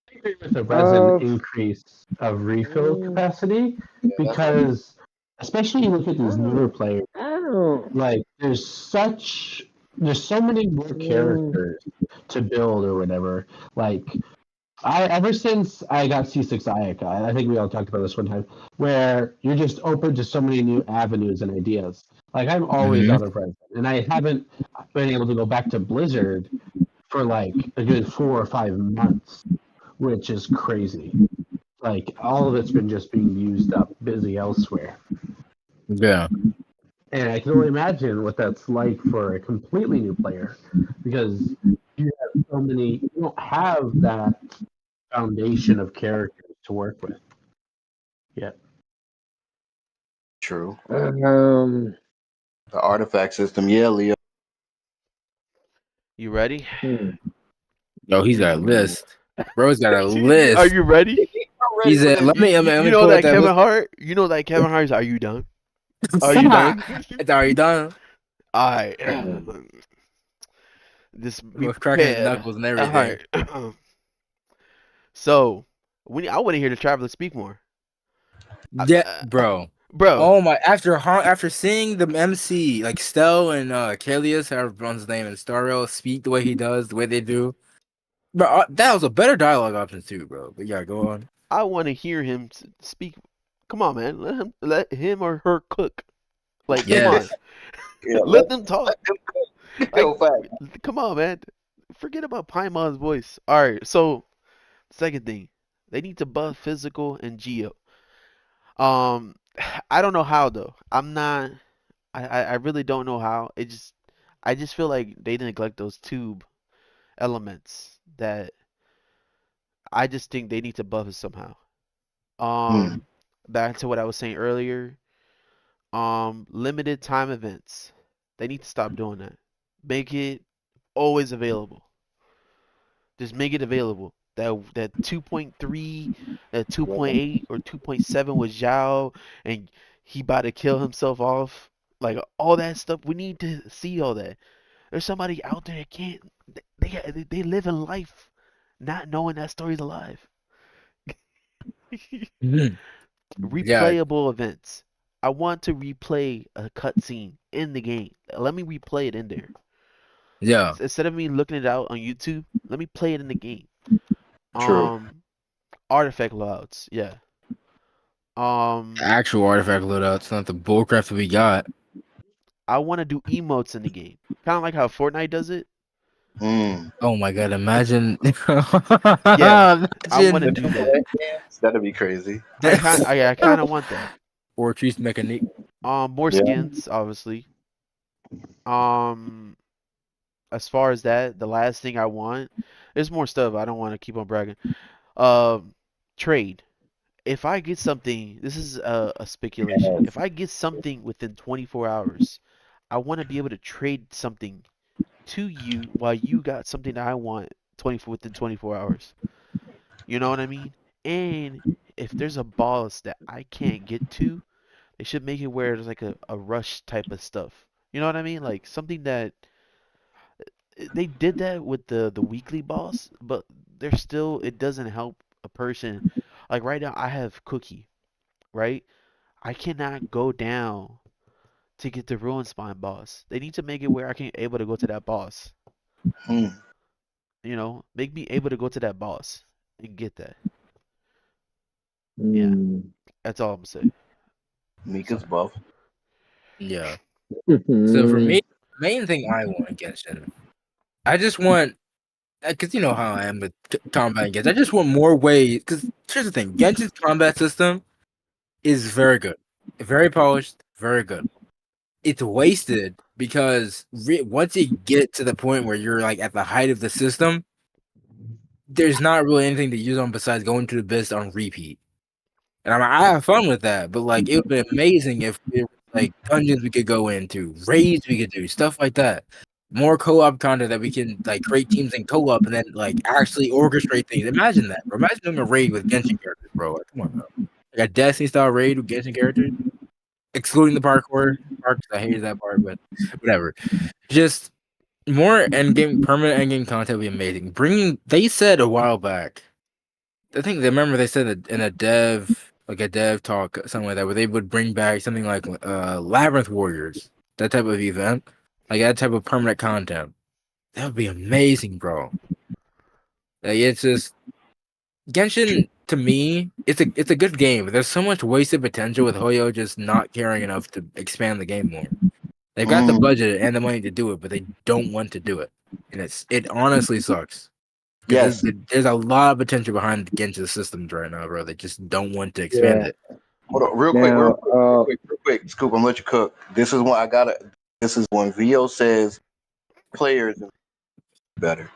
I agree with the resin Uh, increase of refill mm, capacity because, especially you look at these newer players, I don't. like there's so many more characters to build or whatever. Like I ever since I got C6 Ayaka, I think we all talked about this one time, where you're just open to so many new avenues and ideas. Like I'm always out of resin, and I haven't been able to go back to Blizzard for like a good 4 or 5 months, which is crazy. Like all of it's been just being used up, busy elsewhere. Yeah, And I can only imagine what that's like for a completely new player because you have so many, you don't have that foundation of characters to work with yet. true. Um, The artifact system, yeah, Leo. You ready? Yo, he's got a list. Bro's got a Are list. you ready? He said, "Let me You know pull that up that Kevin list." Hart. You know that Kevin Hart's. Are you done? Are you done? It's already done. All right. This be With cracking his prepared. knuckles and All everything. right. So, I want to hear the traveler speak more. Yeah, bro. Bro, Oh my! After seeing the MC like Stell and Kalius, however runs his name, and Starrel speak the way he does, the way they do, bro, that was a better dialogue option too, bro. But yeah, go on. I want to hear him speak. Come on, man. Let him or her cook. Like, come on. Yes. Yeah, Let them talk. Yo, Like, fact. come on, man. Forget about Paimon's voice. All right. So, second thing, they need to buff physical and geo. Um, I don't know how though. I'm not. I really don't know how. I just feel like they neglect those tube elements that I just think they need to buff it somehow. Um, back to what I was saying earlier. Limited time events. They need to stop doing that. Make it always available. Just make it available. That 2.3, that 2.8 or 2.7 was Zhao, and he about to kill himself off. Like all that stuff. We need to see all that. There's somebody out there that can't. They live in life, not knowing that story's alive. Yeah, Replayable events. I want to replay a cutscene in the game. Let me replay it in there. yeah. Instead of me looking it out on YouTube, let me play it in the game. True. Artifact loadouts, yeah. Actual artifact loadouts, not the bullcrap that we got. I want to do emotes in the game, kind of like how Fortnite does it. Oh my god! Imagine. Yeah, I want to Imagine. do that. That'd be crazy. I kind of want that. Or trees mechanic. More Yeah. skins, obviously. As far as that, the last thing I want, there's more stuff. I don't want to keep on bragging. Trade. If I get something, this is a speculation. If I get something within 24 hours, I want to be able to trade something to you while you got something that I want within 24 hours. You know what I mean? And if there's a boss that I can't get to, they should make it where there's like a rush type of stuff. You know what I mean? Like something that they did that with the weekly boss, but there's still it doesn't help a person. Like right now, I have Cookie, right? I cannot go down to get the Ruin Spine boss. They need to make it where I can able to go to that boss. Hmm. You know, make me able to go to that boss and get that. Yeah, that's all I'm saying. Mika's buff. Yeah. So for me, main thing I want in Genshin, I just want, because you know how I am with combat and Genshin. I just want more ways. Because here's the thing, Genshin's combat system is very good, very polished, very good. It's wasted because once you get to the point where you're like at the height of the system, there's not really anything to use on besides going to the abyss on repeat. And I have fun with that, but like it would be amazing if there were like dungeons we could go into, raids we could do, stuff like that. More co-op content that we can like create teams in co-op and then like actually orchestrate things. Imagine that, bro. Imagine doing a raid with Genshin characters, bro. Like, come on, bro. Like a Destiny style raid with Genshin characters, excluding the parkour part 'cause I hated that part, but whatever. Just more permanent end game content would be amazing. They said a while back, I think they said that in a dev talk, something like that, where they would bring back something like Labyrinth Warriors, that type of event, like that type of permanent content. That would be amazing, bro. Like it's just Genshin to me, it's a good game, but there's so much wasted potential with Hoyo just not caring enough to expand the game more. They've got the budget and the money to do it, but they don't want to do it, and it honestly sucks. Yes. There's a lot of potential behind the Genshin systems right now, bro. They just don't want to expand it. Hold on, real quick, Scoop. I'm gonna let you cook. This is when This is when VO says players better.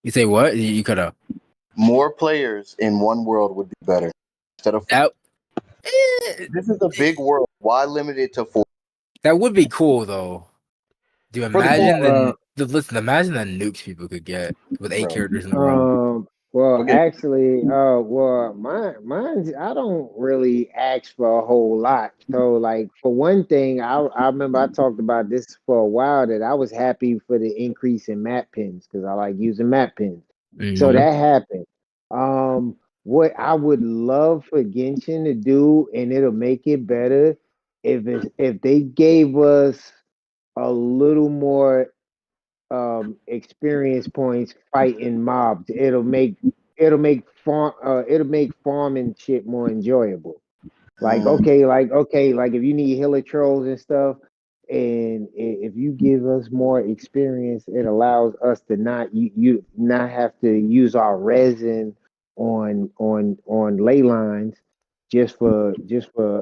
You say what? You cut out. More players in one world would be better instead of. That. This is a big world. Why limit it to 4? That would be cool though. Do you For the imagine game. Listen, imagine the nukes people could get with 8 Bro. characters in the world. Well, Okay. actually, mine's I don't really ask for a whole lot. So, like for one thing, I remember I talked about this for a while that I was happy for the increase in map pins because I like using map pins. So Mhm. that happened. What I would love for Genshin to do, and it'll make it better, if they gave us a little more experience points fighting mobs. It'll make farming shit more enjoyable. Mm. Like if you need healer trolls and stuff, and if you give us more experience, it allows us to not not have to use our resin on ley lines just for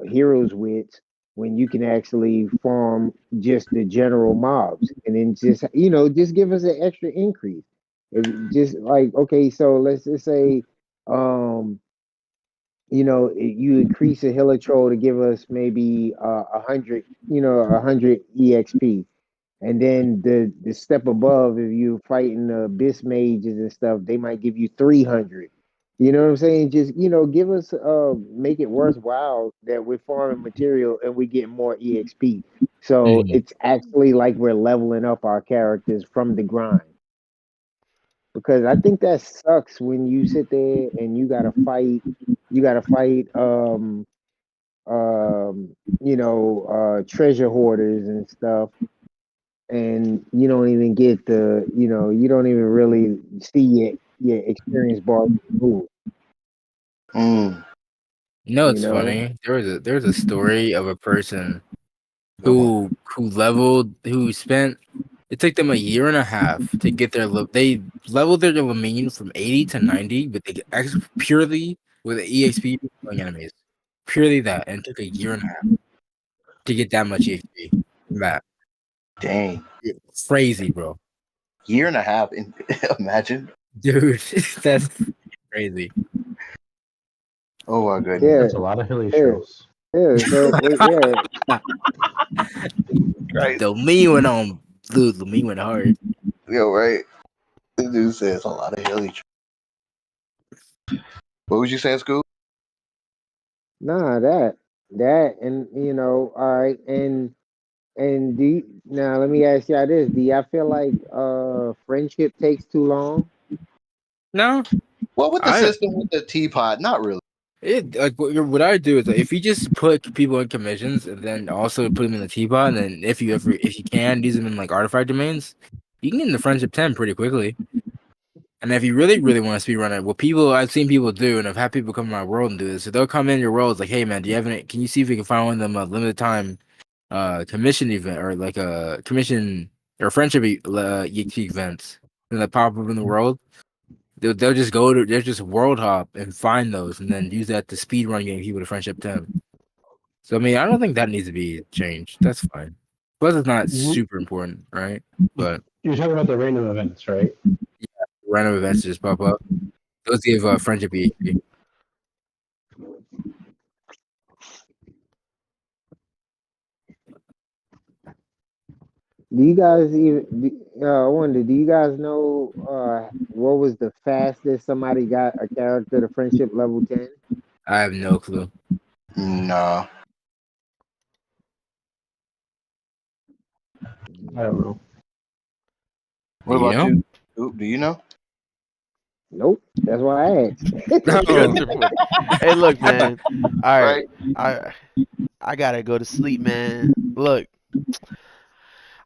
heroes wits when you can actually farm just the general mobs and then just give us an extra increase. If just like okay, so let's just say um you increase a healer troll to give us maybe 100, 100 exp, and then the step above, if you're fighting the abyss mages and stuff, they might give you 300. You know what I'm saying? Just give us make it worthwhile that we're farming material and we get more exp, so Mhm. it's actually like we're leveling up our characters from the grind. Because I think that sucks when you sit there and you gotta fight treasure hoarders and stuff, and you don't even get you don't even really see your experience bar move, Mm. You know, you it's know. funny. There was a story of a person who spent it took them a year and a half to get they leveled their Lamine from 80 to 90, but they purely with the EXP killing enemies. Purely that, and it took a year and a half to get that much EXP from that. Dang. Crazy, bro. Year and a half. Imagine. Dude, that's crazy. Oh my goodness. Yeah, That's a lot of hilly yeah, trolls. yeah. So yeah, Right. The me went on, dude. The me went hard. Yo, right. This dude says a lot of hilly. What was you saying, Scoop? nah, and all right, and now let me ask y'all this: do y'all feel like friendship takes too long? No, Well, with the I system with the teapot, not really. it like what I do is like, if you just put people in commissions and then also put them in the teapot, and then if you can use them in like artifact domains, you can get into friendship 10 pretty quickly. And if you really really want to speed run it, what people I've seen people do, and I've had people come in my world and do this, so they'll come in your world like, hey man, do you have any? Can you see if we can find one of them limited time commission event or like a commission or friendship events and that pop up in the world? They'll just they'll just world hop and find those and then use that to speed run getting people to friendship 10. So I mean, I don't think that needs to be changed. That's fine. Plus, it's not Mhm. super important, right? But You're talking about the random events, right? random events just pop up. Those give friendship EXP. Do you guys I wonder, do you guys know what was the fastest somebody got a character to friendship level 10? I have no clue. Nah. I don't know. What Do you about know? you, Scoop? Do you know? Nope. That's why I asked. No. Hey, look, man. All right, Right? I I gotta go to sleep, man. Look,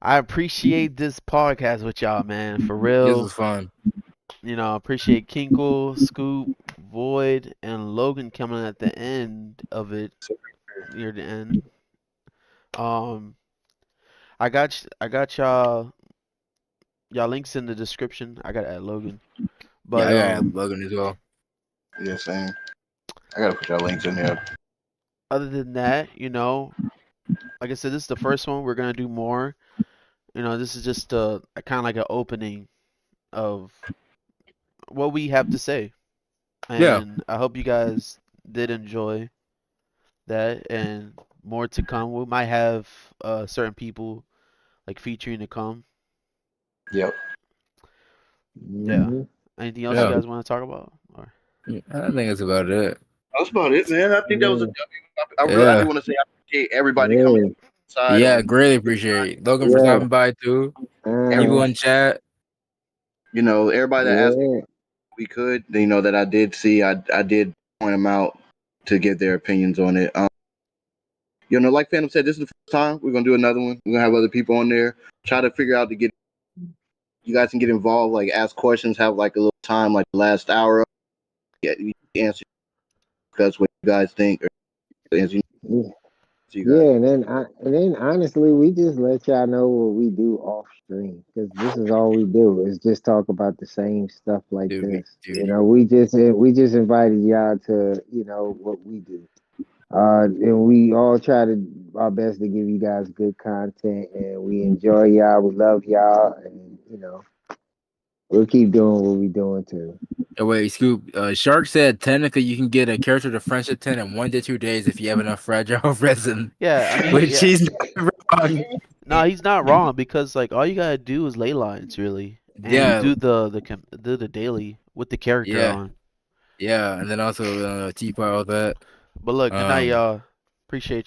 I appreciate this podcast with y'all, man. For This real. was fun. I appreciate Kinkle, Scoop, Void, and Logan coming at the end of it, near the end. Um, I got y'all links in the description. I got to add Logan, Yeah, but I got Logan as well. Yeah, same. I gotta put your links in there. other than that, like I said, this is the first one. We're gonna do more. This is just a kind of like an opening of what we have to say, Yeah. and I hope you guys did enjoy that, and more to come. We might have certain people like featuring to come. Yep. Yeah. Mhm. Anything else you Yeah. guys want to talk about? Or I think that's about it. That's about it, man. I think that was a Yeah. W. I really, I Yeah. do want to say I appreciate everybody coming inside Yeah, on, greatly appreciate it. Logan for Yeah. stopping by too. People Uh, in chat. everybody that asked yeah. we could, that I did see. I did point them out to get their opinions on it. Like Phantom said, this is the first time. We're gonna do another one. We're gonna have other people on there. Try to figure out to get you guys can get involved, like ask questions, have like a little time, like the last hour. Yeah, you answer that's what you guys think, or answer Yeah. you Yeah, guys. and then honestly, we just let y'all know what we do off stream because this is all we do is just talk about the same stuff like Dude, this. dude. We just invited y'all to what we do. And we all try to our best to give you guys good content, and we enjoy y'all. We love y'all, and we'll keep doing what we doing too. Oh, wait, Scoop. Shark said technically you can get a character to friendship 10 in 1 to 2 days if you have enough fragile resin. yeah, I mean, Which he's not wrong. no, he's not wrong because like all you gotta do is ley lines really, and Yeah, do the daily with the character yeah, on. yeah. And then also teapot all that. But look, good night, y'all. Appreciate you.